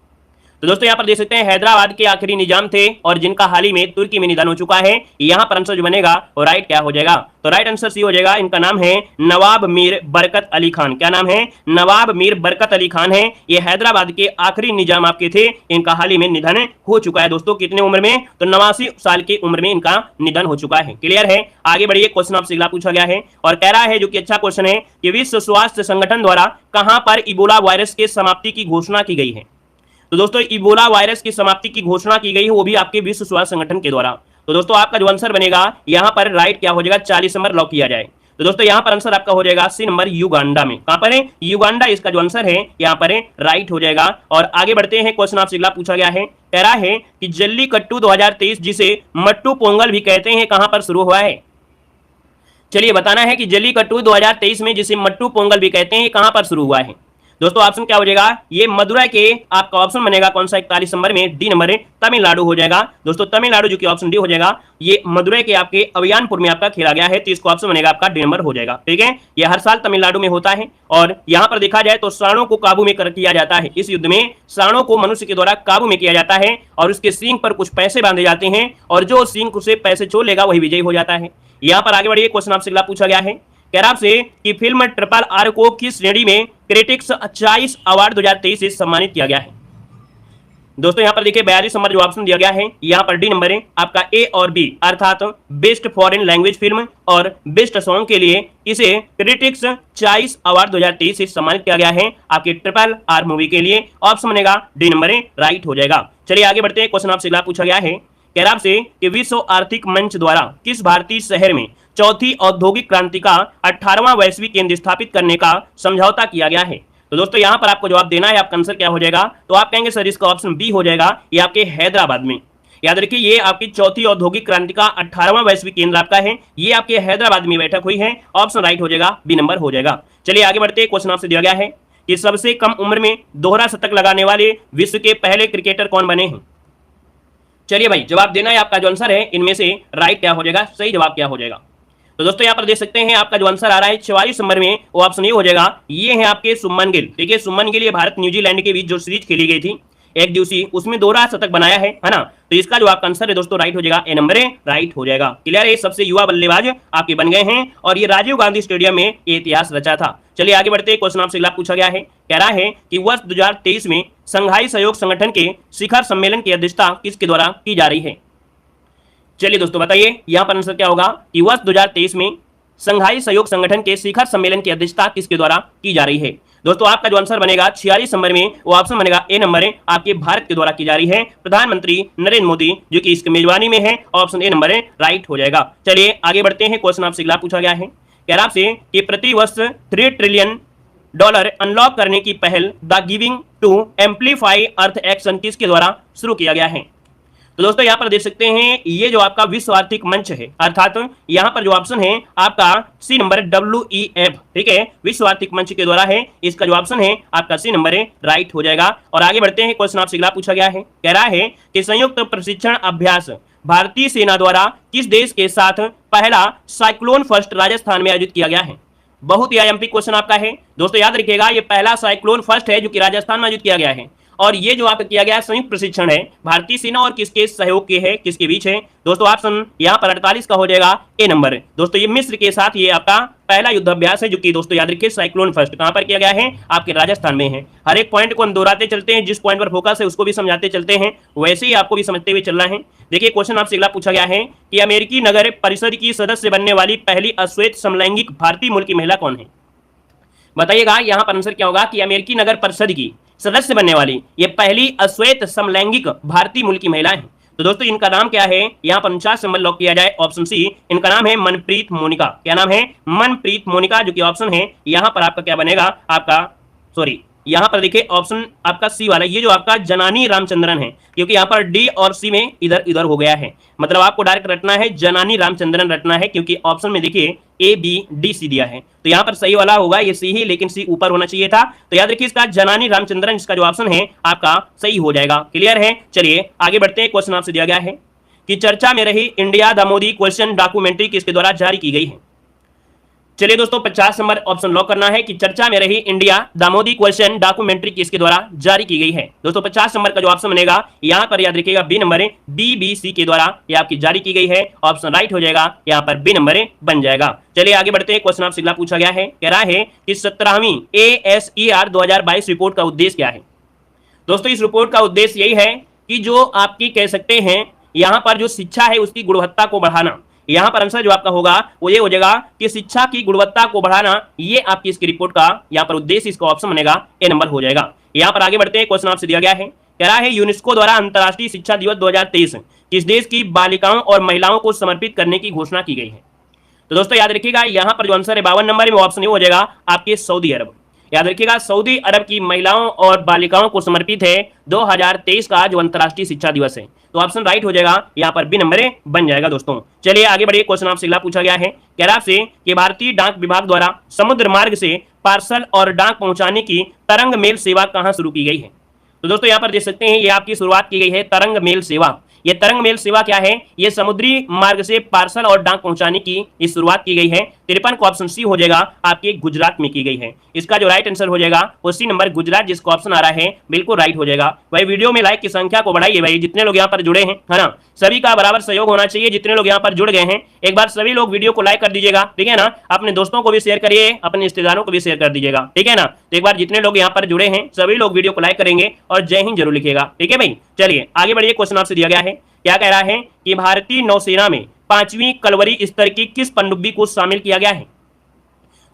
तो दोस्तों यहाँ पर देख सकते हैं हैदराबाद के आखिरी निजाम थे और जिनका हाल ही में तुर्की में निधन हो चुका है। यहाँ पर आंसर जो बनेगा वो राइट क्या हो जाएगा? तो राइट आंसर सी हो जाएगा। इनका नाम है नवाब मीर बरकत अली खान। क्या नाम है? नवाब मीर बरकत अली खान है। ये हैदराबाद के आखिरी निजाम आपके थे। इनका हाल ही में निधन हो चुका है दोस्तों। कितने उम्र में? तो 89 साल की उम्र में इनका निधन हो चुका है। क्लियर है? आगे बढ़िए। क्वेश्चन आपसे अगला पूछा गया है और कह रहा है जो कि अच्छा क्वेश्चन है कि विश्व स्वास्थ्य संगठन द्वारा कहां पर इबोला वायरस के समाप्ति की घोषणा की गई है? तो दोस्तों इबोला वायरस की समाप्ति की घोषणा की गई है वो भी आपके विश्व स्वास्थ्य संगठन के द्वारा। तो दोस्तों आपका जो आंसर बनेगा यहाँ पर राइट क्या हो जाएगा? 40 नंबर लॉक किया जाए। तो दोस्तों यहाँ पर आंसर आपका हो जाएगा सी नंबर युगांडा में। कहां पर है? युगांडा इसका जो आंसर है यहाँ पर राइट हो जाएगा। और आगे बढ़ते हैं। क्वेश्चन आपसे अगला पूछा गया है, कह रहा है कि जल्लीकट्टू 2023 जिसे मट्टू पोंगल भी कहते हैं कहां पर शुरू हुआ है? चलिए बताना है कि जल्लीकट्टू 2023 में जिसे मट्टू पोंगल भी कहते हैं कहां पर शुरू हुआ है? दोस्तों ऑप्शन क्या हो जाएगा? ये मदुरै के आपका ऑप्शन बनेगा कौन सा? 41 नंबर में डी नंबर तमिलनाडु हो जाएगा। दोस्तों तमिलनाडु जो कि ऑप्शन डी हो जाएगा। ये मदुरै के आपके अभियानपुर में आपका खेला गया है। तो इसको ऑप्शन बनेगा आपका डी नंबर हो जाएगा। ठीक है, ये हर साल तमिलनाडु में होता है और यहाँ पर देखा जाए तो सांडों को काबू में किया जाता है। इस युद्ध में सांडों को मनुष्य के द्वारा काबू में किया जाता है और उसके सींग पर कुछ पैसे बांधे जाते हैं और जो सींग उसे पैसे छोड़ लेगा वही विजयी हो जाता है। यहाँ पर आगे बढ़िए। क्वेश्चन आपसे अगला पूछा गया है, कह रहा आपसे कि फिल्म ट्रिपल आर को किस श्रेणी में क्रिटिक्स चॉइस अवार्ड 2023 से सम्मानित किया गया है? दोस्तों यहाँ पर देखिए 42 नंबर जो ऑप्शन दिया गया है यहाँ पर डी नंबर है आपका ए और बी, अर्थात बेस्ट फॉरेन लैंग्वेज फिल्म और बेस्ट सॉन्ग के लिए इसे क्रिटिक्स चॉइस अवार्ड 2023 से सम्मानित किया गया है आपके ट्रिपल आर मूवी के लिए। ऑप्शन बनेगा डी नंबर राइट हो जाएगा। चलिए आगे बढ़ते हैं। क्वेश्चन आपसे अगला पूछा गया है, कह रहा आपसे कि विश्व आर्थिक मंच द्वारा किस भारतीय शहर में चौथी औद्योगिक क्रांति का 18वां वैश्विक केंद्र स्थापित करने का समझौता किया गया है? तो दोस्तों यहां पर आपको जवाब देना है। आपका आंसर क्या हो जाएगा? तो आप कहेंगे सर इसका ऑप्शन बी हो जाएगा। ये आपके हैदराबाद में। याद रखिए ये आपकी चौथी औद्योगिक क्रांति का 18वां वैश्विक केंद्र आपका है। ये आपके हैदराबाद में बैठक हुई है। ऑप्शन राइट हो जाएगा, बी नंबर हो जाएगा। चलिए आगे बढ़ते। क्वेश्चन आपसे दिया गया है कि सबसे कम उम्र में दोहरा शतक लगाने वाले विश्व के पहले क्रिकेटर कौन बने हैं? चलिए भाई जवाब देना है। आपका जो आंसर है इनमें से राइट क्या हो जाएगा? सही जवाब क्या हो जाएगा? तो दोस्तों यहाँ पर देख सकते हैं आपका जो आंसर आ रहा है 44 नंबर में वो ऑप्शन ये हो जाएगा। ये है आपके सुमन गिल। ठीक है, सुमन गिल ये भारत न्यूजीलैंड के बीच जो सीरीज खेली गई थी एक दिवसीय, उसमें दोहरा शतक बनाया है ना। तो इसका जो आपका आंसर है दोस्तों राइट हो जाएगा, ए नंबर राइट हो जाएगा। क्लियर है? सबसे युवा बल्लेबाज आपके बन गए हैं और ये राजीव गांधी स्टेडियम में ये इतिहास रचा था। चलिए आगे बढ़ते। क्वेश्चन आपसे अगला पूछा गया है, कह रहा है कि वर्ष 2023 में संघाई सहयोग संगठन के शिखर सम्मेलन की अध्यक्षता किसके द्वारा की जा रही है? चलिए दोस्तों बताइए यहाँ पर आंसर क्या होगा कि वर्ष 2023 में संघाई सहयोग संगठन के शिखर सम्मेलन की अध्यक्षता किसके द्वारा की जा रही है? दोस्तों आपका जो आंसर बनेगा 46 नंबर में वो ऑप्शन बनेगा ए नंबर आपके भारत के द्वारा की जा रही है। प्रधानमंत्री नरेंद्र मोदी जो कि इसकी मेजबानी में है। ऑप्शन ए नंबर राइट हो जाएगा। चलिए आगे बढ़ते हैं। क्वेश्चन आपसे अगला पूछा गया है, कह रहा आपसे कि प्रति वर्ष $3 ट्रिलियन अनलॉक करने की पहल the giving to amplify Earth action किसके द्वारा शुरू किया गया है? तो दोस्तों यहाँ पर देख सकते हैं ये जो आपका विश्व आर्थिक मंच है, अर्थात यहाँ पर जो ऑप्शन है आपका सी नंबर WEF। ठीक है, विश्व आर्थिक मंच के द्वारा है। इसका जो ऑप्शन है आपका सी नंबर राइट हो जाएगा। और आगे बढ़ते हैं। क्वेश्चन आपसे अगला पूछा गया है, कह रहा है कि संयुक्त प्रशिक्षण अभ्यास भारतीय सेना द्वारा किस देश के साथ पहला साइक्लोन फर्स्ट राजस्थान में आयोजित किया गया है? बहुत ही आईएमपी क्वेश्चन आपका है दोस्तों। याद रखिएगा ये पहला साइक्लोन फर्स्ट है जो कि राजस्थान में आयोजित किया गया है और ये जो आपका किया गया संयुक्त प्रशिक्षण है भारतीय सेना और किसके सहयोग के है, किसके बीच है दोस्तों? ऑप्शन यहाँ पर 48 का हो जाएगा ए नंबर। दोस्तों ये मिस्र के साथ ये आपका पहला युद्धाभ्यास है, जो कि दोस्तों याद रखिए साइक्लोन फर्स्ट कहां पर किया गया है? आपके राजस्थान में है। हर एक पॉइंट को हम दोहराते चलते हैं, जिस पॉइंट पर फोकस है उसको भी समझाते चलते हैं, वैसे ही आपको भी समझते हुए चलना है। देखिए क्वेश्चन आपसे अगला पूछा गया है कि अमेरिकी नगर परिषद की सदस्य बनने वाली पहली अश्वेत समलैंगिक भारतीय मूल की महिला कौन है? बताइएगा यहाँ पर आंसर क्या होगा कि अमेरिकी नगर परिषद की सदस्य बनने वाली ये पहली अश्वेत समलैंगिक भारतीय मूल की महिला है। तो दोस्तों इनका नाम क्या है? यहाँ पर 49 नंबर लॉक किया जाए, ऑप्शन सी। इनका नाम है मनप्रीत मोनिका। क्या नाम है? मनप्रीत मोनिका, जो कि ऑप्शन है यहाँ पर आपका क्या बनेगा? आपका सॉरी यहाँ पर देखिए ऑप्शन आपका सी वाला, ये जो आपका जनानी रामचंद्रन है, क्योंकि यहाँ पर डी और सी में इधर इधर हो गया है, मतलब आपको डायरेक्ट रटना है जनानी रामचंद्रन रटना है, क्योंकि ऑप्शन में देखिए ए बी डी सी दिया है, तो यहाँ पर सही वाला होगा ये सी ही, लेकिन सी ऊपर होना चाहिए था। तो याद रखिए इसका जनानी रामचंद्रन, इसका जो ऑप्शन है आपका सही हो जाएगा। क्लियर है? चलिए आगे बढ़ते हैं। क्वेश्चन आपसे दिया गया है कि चर्चा में रही India the Modi question documentary किसके द्वारा जारी की गई है? चलिए दोस्तों 50 नंबर ऑप्शन लॉक करना है कि चर्चा में रही India the Modi question documentary किसके द्वारा जारी की गई है? दोस्तों 50 नंबर का जो ऑप्शन बनेगा यहाँ पर याद रखिएगा बी नंबर है, BBC के द्वारा ये आपकी जारी की गई है। ऑप्शन राइट हो जाएगा, यहाँ पर बी नंबर बन जाएगा। चलिए आगे बढ़ते हैं। क्वेश्चन आपसे अगला पूछा गया है, कह रहा है कि 17वीं ASER 2022 रिपोर्ट का उद्देश्य क्या है? दोस्तों इस रिपोर्ट का उद्देश्य यही है कि जो आपकी कह सकते हैं यहाँ पर जो शिक्षा है उसकी गुणवत्ता को बढ़ाना। यहाँ पर आंसर जो आपका होगा वो ये हो जाएगा कि शिक्षा की गुणवत्ता को बढ़ाना, ये आपकी इसकी रिपोर्ट का यहाँ पर उद्देश्य, इसका ऑप्शन बनेगा ए नंबर हो जाएगा। यहाँ पर आगे बढ़ते हैं। क्वेश्चन आपसे दिया गया है, कह रहा है यूनेस्को द्वारा अंतर्राष्ट्रीय शिक्षा दिवस 2023 किस देश की बालिकाओं और महिलाओं को समर्पित करने की घोषणा की गई है? तो दोस्तों याद रखिएगा यहाँ पर जो आंसर है 52 नंबर में, ऑप्शन ये हो जाएगा आपके सऊदी अरब। याद रखिएगा सऊदी अरब की महिलाओं और बालिकाओं को समर्पित है 2023 का जो अंतर्राष्ट्रीय शिक्षा दिवस है, तो ऑप्शन राइट हो जाएगा, यहाँ पर बी नंबर बन जाएगा। दोस्तों चलिए आगे बढ़िए। क्वेश्चन आपसे अगला पूछा गया है, कह रहा है कि भारतीय डाक विभाग द्वारा समुद्र मार्ग से पार्सल और डाक पहुंचाने की तरंग मेल सेवा कहां शुरू की गई है? तो दोस्तों यहाँ पर देख सकते हैं ये आपकी शुरुआत की गई है तरंग मेल सेवा। ये तरंग मेल सेवा क्या है? ये समुद्री मार्ग से पार्सल और डाक पहुंचाने की इस शुरुआत की गई है। 53 को ऑप्शन सी हो जाएगा, आपके गुजरात में की गई है। इसका जो राइट आंसर हो जाएगा वो सी नंबर गुजरात, जिसका ऑप्शन आ रहा है बिल्कुल राइट हो जाएगा। भाई वीडियो में लाइक की संख्या को बढ़ाइए भाई, जितने लोग यहाँ पर जुड़े हैं, है ना, सभी का बराबर सहयोग होना चाहिए। जितने लोग यहाँ पर जुड़ गए हैं एक बार सभी लोग वीडियो को लाइक कर दीजिएगा, ठीक है ना। अपने दोस्तों को भी शेयर करिए, अपने रिश्तेदारों को भी शेयर कर दीजिएगा, ठीक है ना। तो एक बार जितने लोग यहाँ पर जुड़े हैं सभी लोग वीडियो को लाइक करेंगे और जय हिंद जरूर लिखिएगा, ठीक है भाई। चलिए आगे बढ़िए। क्वेश्चन आपसे दिया गया है, क्या कह रहा है कि भारतीय नौसेना में 5वीं कलवरी स्तर की किस पनडुब्बी को शामिल किया गया है?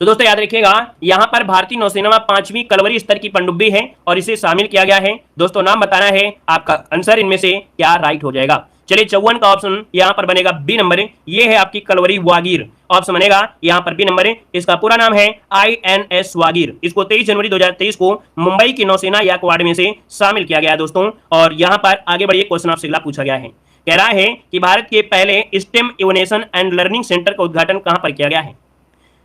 तो दोस्तों याद रखिएगा यहाँ पर भारतीय नौसेना में 5वीं कलवरी स्तर की पनडुब्बी है और इसे शामिल किया गया है। दोस्तों नाम बताना है, आपका आंसर इनमें से क्या राइट हो जाएगा। चलिए 54 का ऑप्शन यहाँ पर बनेगा बी नंबर, ये है आपकी कलवरी वागीर, ऑप्शन बनेगा यहाँ पर बी नंबर। इसका पूरा नाम है INS वागीर। इसको 23 जनवरी 2023 को मुंबई की नौसेना याकवाड़ में से शामिल किया गया है दोस्तों। और यहाँ पर आगे बढ़िए। क्वेश्चन आपसे अगला पूछा गया है, कह रहा है कि भारत के पहले stem innovation and learning centre का उद्घाटन कहां पर किया गया है?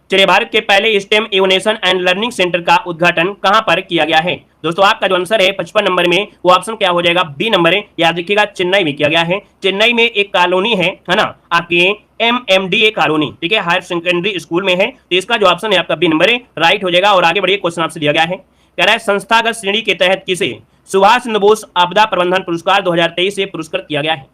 चलिए भारत के पहले stem innovation and learning centre का उद्घाटन कहां पर किया गया है? दोस्तों आपका जो आंसर है 55 नंबर में, वो ऑप्शन क्या हो जाएगा? B number. याद रखिएगा चेन्नई में किया गया है। चेन्नई में एक कॉलोनी है ना, आपकी MMDA कॉलोनी, ठीक है, हायर सेकेंडरी स्कूल में है। तो इसका जो ऑप्शन है आपका बी नंबर राइट हो जाएगा। और आगे बढ़िए। क्वेश्चन आपसे दिया गया है, कह रहा है संस्थागत श्रेणी के तहत किसे सुभाष चंद्र बोस आपदा प्रबंधन पुरस्कार 2023 से पुरस्कृत किया गया है?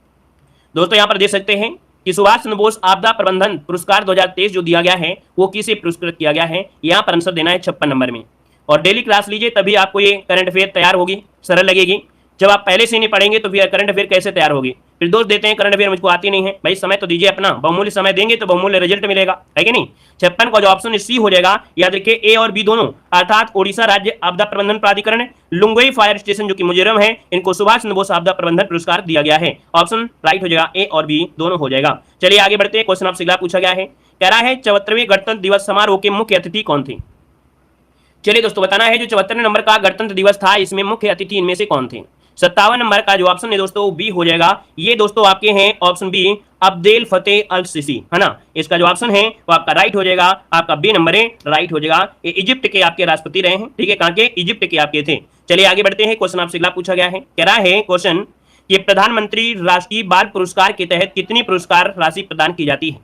दोस्तों यहाँ पर देख सकते हैं कि सुभाष चंद्र बोस आपदा प्रबंधन पुरस्कार 2023 जो दिया गया है वो किसे पुरस्कृत किया गया है? यहाँ पर आंसर देना है 56 नंबर में। और डेली क्लास लीजिए तभी आपको ये करंट अफेयर तैयार होगी, सरल लगेगी। जब आप पहले से नहीं पढ़ेंगे तो फिर करंट अफेयर कैसे तैयार होगी? फिर दोस्त देते हैं करंट अफेयर मुझको आती नहीं है। भाई समय तो दीजिए अपना, बहुमूल्य समय देंगे तो बहुमूल्य रिजल्ट मिलेगा, है कि नहीं। 56 का जो ऑप्शन सी हो जाएगा। याद रखिए ए और बी दोनों, अर्थात ओडिशा राज्य आपदा प्रबंधन प्राधिकरण, लुंगई फायर स्टेशन जो कि मिजोरम है, इनको सुभाष चंद्र बोस आपदा प्रबंधन पुरस्कार दिया गया है। ऑप्शन राइट हो जाएगा, ए और बी दोनों हो जाएगा। चलिए आगे बढ़ते हैं। क्वेश्चन आपसे अगला पूछा गया है, कह रहा है 74वें गणतंत्र दिवस समारोह के मुख्य अतिथि कौन थे? चलिए दोस्तों बताना है जो 74वें नंबर का गणतंत्र दिवस था इसमें मुख्य अतिथि इनमें से कौन थे? 57 नंबर का जो ऑप्शन है दोस्तों बी हो जाएगा। ये दोस्तों आपके हैं ऑप्शन बी, अब्देल फतेह अल सीसी, है ना। इसका जो ऑप्शन है वो आपका राइट हो जाएगा, आपका बी नंबर राइट हो जाएगा। ये इजिप्ट के आपके राष्ट्रपति रहे हैं, ठीक है, कहां के? इजिप्ट के आपके थे। चलिए आगे बढ़ते हैं। क्वेश्चन आपसे अगला पूछा गया है, कह रहा है क्वेश्चन कि प्रधानमंत्री राष्ट्रीय बाल पुरस्कार के तहत कितनी पुरस्कार राशि प्रदान की जाती है?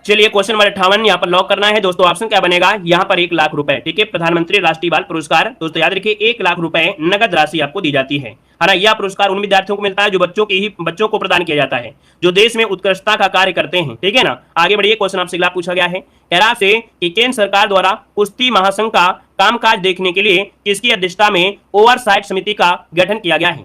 चलिए क्वेश्चन नंबर 58 यहाँ पर लॉक करना है दोस्तों। ऑप्शन क्या बनेगा यहाँ पर 1 लाख रुपए। ठीक है, प्रधानमंत्री राष्ट्रीय बाल पुरस्कार दोस्तों याद रखिए 1 लाख रुपए नगद राशि आपको दी जाती है ना। यह पुरस्कार उन विद्यार्थियों को मिलता है जो बच्चों को प्रदान किया जाता है जो देश में उत्कृष्टता का कार्य करते हैं। ठीक है ना, आगे बढ़िए। क्वेश्चन आपसे अगला पूछा गया है, कह रहा से कि केंद्र सरकार द्वारा कुश्ती महासंघ का कामकाज देखने के लिए किसकी अध्यक्षता में ओवरसाइट समिति का गठन किया गया है।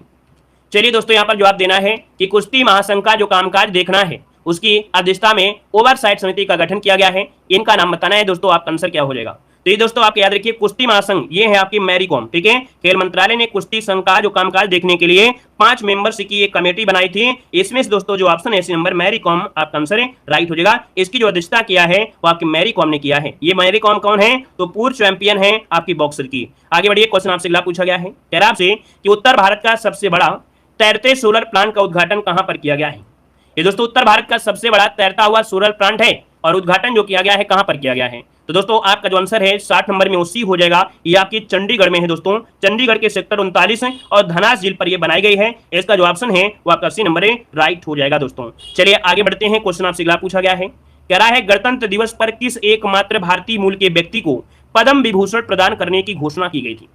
चलिए दोस्तों यहाँ पर जवाब देना है कि कुश्ती महासंघ का जो कामकाज देखना है उसकी अध्यक्षता में ओवरसाइट समिति का गठन किया गया है। इनका नाम बताना है दोस्तों, आपका आंसर क्या हो जाएगा। तो ये दोस्तों आप याद रखिए कुश्ती महासंघ ये है आपकी मैरी कॉम। ठीक है, खेल मंत्रालय ने कुश्ती संघ का जो कामकाज देखने के लिए 5 मेंबर्स की एक कमेटी बनाई थी। इसमें से दोस्तों जो ऑप्शन है इसी नंबर मैरी कॉम आपका आंसर है, राइट हो जाएगा। इसकी जो अध्यक्षता किया है वो आपकी मैरी कॉम ने किया है। ये मैरी कॉम कौन है, तो पूर्व चैंपियन है आपकी बॉक्सर की। आगे बढ़िए। क्वेश्चन आपसे अगला पूछा गया है, कह रहा आपसे कि उत्तर भारत का सबसे बड़ा तैरते सोलर प्लांट का उद्घाटन कहां पर किया गया है। ये दोस्तों उत्तर भारत का सबसे बड़ा तैरता हुआ सोलर प्लांट है और उद्घाटन जो किया गया है कहां पर किया गया है। तो दोस्तों आपका जो आंसर है 60 नंबर में उसी हो जाएगा। ये आपकी चंडीगढ़ में है दोस्तों, चंडीगढ़ के सेक्टर 39 और धनास झील पर ये बनाई गई है। इसका जो ऑप्शन है वो आपका 80 नंबर है, राइट हो जाएगा दोस्तों। चलिए आगे बढ़ते हैं। क्वेश्चन आपसे अगला पूछा गया है, कह रहा है गणतंत्र दिवस पर किस एकमात्र भारतीय मूल के व्यक्ति को पद्म विभूषण प्रदान करने की घोषणा की गई थी।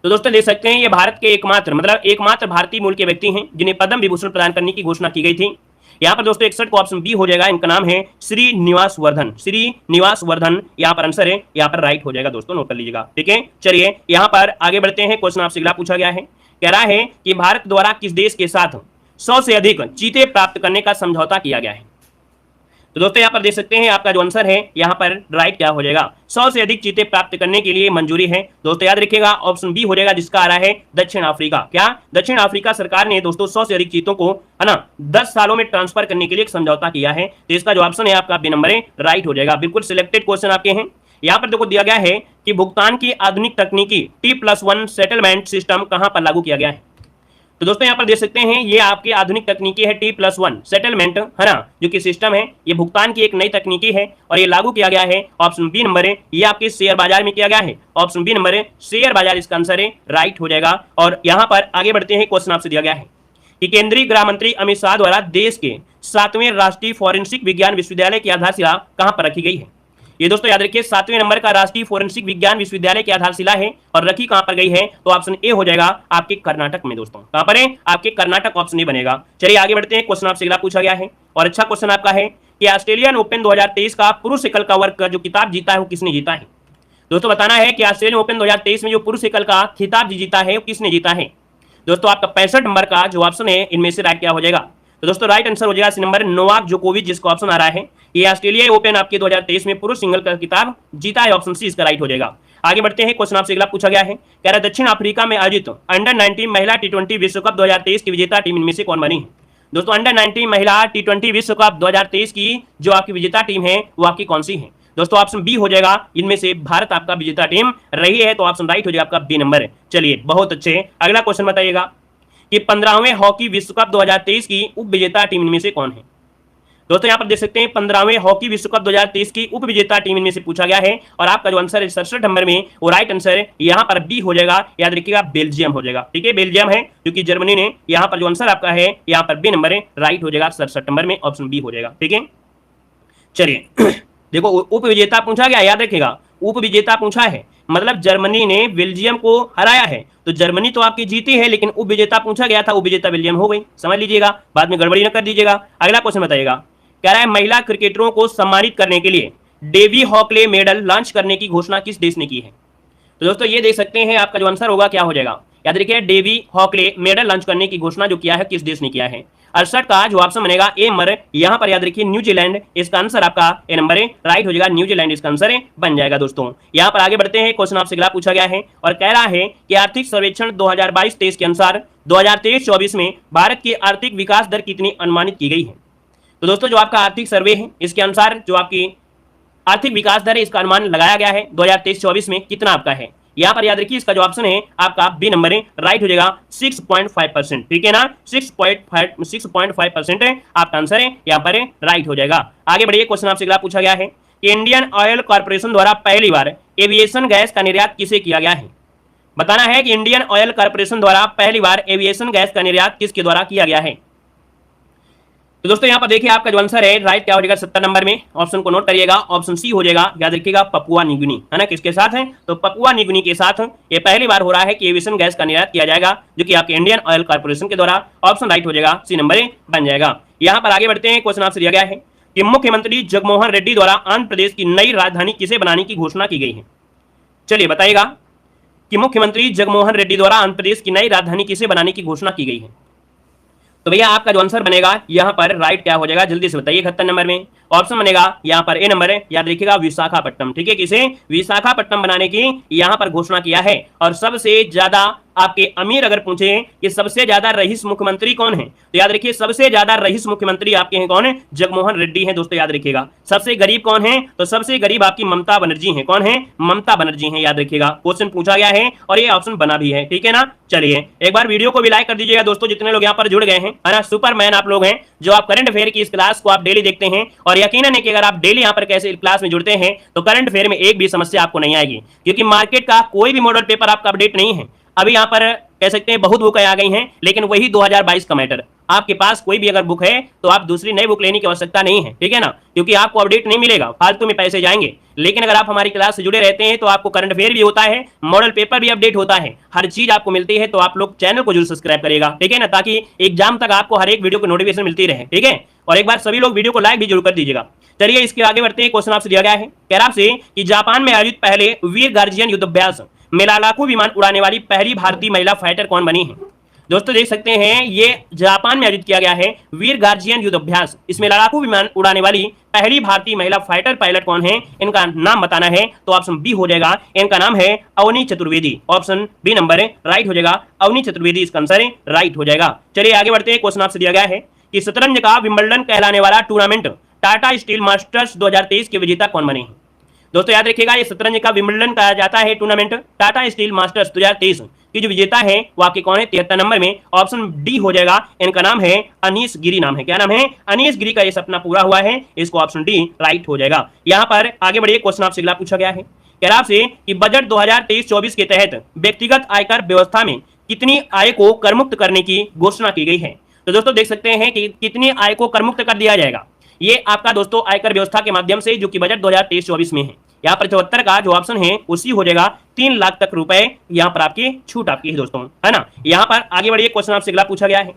तो दोस्तों देख सकते हैं ये भारत के एकमात्र भारतीय मूल के व्यक्ति हैं जिन्हें पद्म विभूषण प्रदान करने की घोषणा की गई थी। यहाँ पर दोस्तों 61 को ऑप्शन बी हो जाएगा। इनका नाम है श्रीनिवास वर्धन। श्रीनिवास वर्धन यहाँ पर आंसर है, यहाँ पर राइट हो जाएगा दोस्तों, नोट कर लीजिएगा। ठीक है, चलिए यहाँ पर आगे बढ़ते हैं। क्वेश्चन आपसे अगला पूछा गया है, कह रहा है कि भारत द्वारा किस देश के साथ 100 से अधिक चीते प्राप्त करने का समझौता किया गया है। तो दोस्तों यहाँ पर देख सकते हैं आपका जो आंसर है यहाँ पर राइट क्या हो जाएगा, 100 से अधिक चीते प्राप्त करने के लिए मंजूरी है। दोस्तों याद रखिएगा ऑप्शन बी हो जाएगा जिसका आ रहा है दक्षिण अफ्रीका। क्या दक्षिण अफ्रीका सरकार ने दोस्तों 100 से अधिक चीतों को है ना 10 सालों में ट्रांसफर करने के लिए एक समझौता किया है। तो इसका जो ऑप्शन है आपका बी नंबर है, राइट हो जाएगा। बिल्कुल सिलेक्टेड क्वेश्चन आपके हैं। यहाँ पर देखो दिया गया है कि भुगतान की आधुनिक तकनीकी T+1 सेटलमेंट सिस्टम कहां पर लागू किया गया है। तो दोस्तों यहाँ पर देख सकते हैं ये आपकी आधुनिक तकनीकी है T+1 सेटलमेंट है ना, जो कि सिस्टम है ये भुगतान की एक नई तकनीकी है और ये लागू किया गया है। ऑप्शन बी नंबर है, ये आपके शेयर बाजार में किया गया है। ऑप्शन बी नंबर है, शेयर बाजार इसका आंसर है, राइट हो जाएगा। और यहाँ पर आगे बढ़ते हैं। क्वेश्चन आपसे दिया गया है कि केंद्रीय गृह मंत्री अमित शाह द्वारा देश के 7वें राष्ट्रीय फॉरेंसिक विज्ञान विश्वविद्यालय की आधारशिला कहां पर रखी गई है। ये दोस्तों याद रखिए 7वें नंबर का राष्ट्रीय फोरेंसिक विज्ञान विश्वविद्यालय की आधारशिला है और रखी कहां पर गई है, तो ऑप्शन ए हो जाएगा आपके कर्नाटक में। दोस्तों कहां पर है, आपके कर्नाटक, ऑप्शन ए बनेगा। चलिए आगे बढ़ते हैं। क्वेश्चन आपसे अगला पूछा गया है और अच्छा क्वेश्चन आपका है कि ऑस्ट्रेलियन ओपन 2023 का पुरुष एकल का वर्ग का जो खिताब जीता है वो किसने जीता है। दोस्तों बताना है कि ऑस्ट्रेलियन ओपन 2023 में जो पुरुष एकल का खिताब जीता है वो किसने जीता है। दोस्तों आपका 65 नंबर का जो ऑप्शन है इनमें से राइट क्या हो जाएगा, तो दोस्तों राइट आंसर हो जाएगा सी नंबर नोवाक जोकोविच, जिसका ऑप्शन आ रहा है। ये ऑस्ट्रेलिया ओपन आपके 2023 में पुरुष सिंगल का खिताब जीता है, ऑप्शन सी इसका राइट हो जाएगा। आगे बढ़ते हैं। क्वेश्चन आपसे अगला पूछा गया है, कह रहा है दक्षिण अफ्रीका में आयोजित अंडर 19 महिला T20 विश्व कप 2023 की विजेता टीम इनमें से कौन बनी है। दोस्तों अंडर 19 महिला T20 विश्व कप 2023 की जो आपकी विजेता टीम है वो आपकी कौन सी है। दोस्तों ऑप्शन बी हो जाएगा, इनमें से भारत आपका विजेता टीम रही है, तो ऑप्शन राइट हो जाएगा आपका बी नंबर है। चलिए बहुत अच्छे। अगला क्वेश्चन बताइएगा कि 15वें हॉकी विश्व कप 2023 की उप विजेता टीम इनमें से कौन है। दोस्तों यहाँ पर देख सकते हैं 15वें हॉकी विश्व कप 2023 की उप विजेता टीम इनमें से पूछा गया है और आपका जो आंसर है 67 नंबर में वो राइट आंसर है, यहाँ पर बी हो जाएगा। याद रखिएगा बेल्जियम हो जाएगा। ठीक है, बेल्जियम है क्योंकि जर्मनी ने यहाँ पर जो आंसर आपका है यहाँ पर बी नंबर है, राइट हो जाएगा 67 नंबर में, ऑप्शन बी हो जाएगा। ठीक है, चलिए देखो उप विजेता पूछा गया, याद रखिएगा उप विजेता पूछा है मतलब जर्मनी ने बेल्जियम को हराया है, तो जर्मनी तो आपकी जीती है लेकिन उप विजेता पूछा गया था, उप विजेता बेल्जियम हो गई, समझ लीजिएगा, बाद में गड़बड़ी न कर दीजिएगा। अगला क्वेश्चन बताइएगा, कह रहा है महिला क्रिकेटरों को सम्मानित करने के लिए डेवी हॉकले मेडल लॉन्च करने की घोषणा किस देश ने की है। तो दोस्तों ये देख सकते हैं आपका जो आंसर होगा क्या हो जाएगा, याद रखिए डेवी हॉकले मेडल लॉन्च करने की घोषणा जो किया है किस देश ने किया है। 68 का जो ऑप्शन बनेगा ए नंबर, यहाँ पर याद रखिए न्यूजीलैंड, इसका आंसर आपका ए नंबर है, राइट हो जाएगा, न्यूजीलैंड इसका आंसर है, बन जाएगा। दोस्तों यहाँ पर आगे बढ़ते हैं। क्वेश्चन आपसे अगला पूछा गया है और कह रहा है कि आर्थिक सर्वेक्षण 2022-23 के अनुसार 2023-24 में भारत की आर्थिक विकास दर कितनी अनुमानित की गई है। तो दोस्तों जो आपका आर्थिक सर्वे है इसके अनुसार जो आपकी आर्थिक विकास दर है इसका अनुमान लगाया गया है 2023-24 में कितना आपका है। यहाँ पर याद रखिए इसका जो ऑप्शन है आपका बी नंबर है, राइट हो जाएगा 6.5%। ठीक है ना, 6.5% है आपका आंसर है, यहाँ पर है, राइट हो जाएगा। आगे बढ़िए। क्वेश्चन आपसे अगला पूछा गया है कि इंडियन ऑयल कॉर्पोरेशन द्वारा पहली बार एविएशन गैस का निर्यात किसे किया गया है। बताना है कि इंडियन ऑयल कॉर्पोरेशन द्वारा पहली बार एविएशन गैस का निर्यात किसके द्वारा किया गया है। तो दोस्तों यहाँ पर देखिए आपका जो आंसर है राइट क्या हो जाएगा 70 नंबर में, ऑप्शन को नोट करिएगा, ऑप्शन सी हो जाएगा, याद रखिएगा पपुआ न्यूगिनी, है ना। किसके साथ है? तो पपुआ न्यूगिनी के साथ ये पहली बार हो रहा है कि एविएशन गैस का निर्यात किया जाएगा, जो कि आपके इंडियन ऑयल कॉर्पोरेशन के द्वारा। ऑप्शन राइट हो जाएगा, सी नंबर बन जाएगा। यहाँ पर आगे बढ़ते हैं, क्वेश्चन आपसे दिया गया है कि मुख्यमंत्री जगनमोहन रेड्डी द्वारा आंध्र प्रदेश की नई राजधानी किसे बनाने की घोषणा की गई है? चलिए बताइएगा कि मुख्यमंत्री जगनमोहन रेड्डी द्वारा आंध्र प्रदेश की नई राजधानी किसे बनाने की घोषणा की गई है? तो भैया आपका जो आंसर बनेगा यहाँ पर राइट क्या हो जाएगा, जल्दी से बताइए। 71 नंबर में ऑप्शन बनेगा यहाँ पर ए नंबर है, याद रखिएगा विशाखापट्टनम। ठीक है, किसे? विशाखापट्टनम बनाने की यहाँ पर घोषणा किया है। और सबसे ज्यादा आपके अमीर अगर पूछे कि सबसे ज्यादा रईस मुख्यमंत्री कौन है, तो याद रखिए सबसे ज्यादा रईस मुख्यमंत्री आपके हैं कौन है? जगनमोहन रेड्डी हैं दोस्तों, याद रखिएगा। सबसे गरीब कौन है? तो सबसे गरीब आपकी ममता बनर्जी है। कौन है? ममता बनर्जी है, याद रखिएगा। क्वेश्चन पूछा गया है और ये ऑप्शन बना भी है, ठीक है ना। चलिए एक बार वीडियो को भी लाइक कर दीजिएगा दोस्तों, जितने लोग यहाँ पर जुड़ गए हैं, है ना। सुपरमैन आप लोग हैं जो आप करंट अफेयर की इस क्लास को आप डेली देखते हैं, और यकीनन है कि अगर आप डेली यहाँ पर कैसे क्लास में जुड़ते हैं तो करंट अफेयर में एक भी समस्या आपको नहीं आएगी, क्योंकि मार्केट का कोई भी मॉडल पेपर आपका अपडेट नहीं है। अभी यहाँ पर कह सकते हैं बहुत बुक आ गई हैं, लेकिन वही 2022 का मैटर। आपके पास कोई भी अगर बुक है तो आप दूसरी नई बुक लेने की आवश्यकता नहीं है, ठीक है ना, क्योंकि आपको अपडेट नहीं मिलेगा, फालतू में पैसे जाएंगे। लेकिन अगर आप हमारी क्लास से जुड़े रहते हैं तो आपको करंट अफेयर भी होता है, मॉडल पेपर भी अपडेट होता है, हर चीज आपको मिलती है। तो आप लोग चैनल को जरूर सब्सक्राइब करिएगा, ठीक है ना, ताकि एग्जाम तक आपको हर एक वीडियो को नोटिफिकेशन मिलती रहे, ठीक है। और एक बार सभी लोग वीडियो को लाइक भी जरूर कर दीजिएगा। चलिए इसके आगे बढ़ते हैं। क्वेश्चन आपसे दिया गया है, कह रहा आपसे कि जापान में आयोजित पहले वीर गार्जियन युद्धाभ्यास में लड़ाकू विमान उड़ाने वाली पहली भारतीय महिला फाइटर कौन बनी है? दोस्तों देख सकते हैं ये जापान में आयोजित किया गया है वीर गार्जियन युद्धाभ्यास। इसमें लड़ाकू विमान उड़ाने वाली पहली भारतीय महिला फाइटर पायलट कौन है, इनका नाम बताना है। तो ऑप्शन बी हो जाएगा, इनका नाम है Avani Chaturvedi. Option B number right हो जाएगा, अवनी चतुर्वेदी इसका आंसर राइट हो जाएगा। चलिए आगे बढ़ते हैं। क्वेश्चन आपसे दिया गया है कि शतरंज का विंबलडन कहलाने वाला टूर्नामेंट टाटा स्टील मास्टर्स 2023 के विजेता कौन बने हैं? दोस्तों याद रखिएगा ये शतरंज का विंबलडन कहा जाता है टूर्नामेंट टाटा स्टील मास्टर्स 2023 की जो विजेता है वो आपके कौन है? 73 नंबर में ऑप्शन डी हो जाएगा, इनका नाम है अनीश गिरी नाम है। क्या नाम है? अनीश गिरी का ये सपना पूरा हुआ है, इसको ऑप्शन डी राइट हो जाएगा। यहाँ पर आगे बढ़िए, क्वेश्चन आपसे अगला पूछा गया है, कह रहा आपसे कि बजट 2023-24 के तहत व्यक्तिगत आयकर व्यवस्था में कितनी आय को करमुक्त करने की घोषणा की गई है? तो दोस्तों देख सकते हैं कि कितनी आय को करमुक्त कर दिया जाएगा। ये आपका दोस्तों आयकर व्यवस्था के माध्यम से, जो कि बजट 2023-24 में है। यहाँ पर 74 का जो ऑप्शन है उसी हो जाएगा, 3 लाख तक रुपए यहाँ पर आपकी छूट आपकी है दोस्तों, है ना। यहाँ पर आगे बढ़िए, क्वेश्चन आपसे अगला पूछा गया है,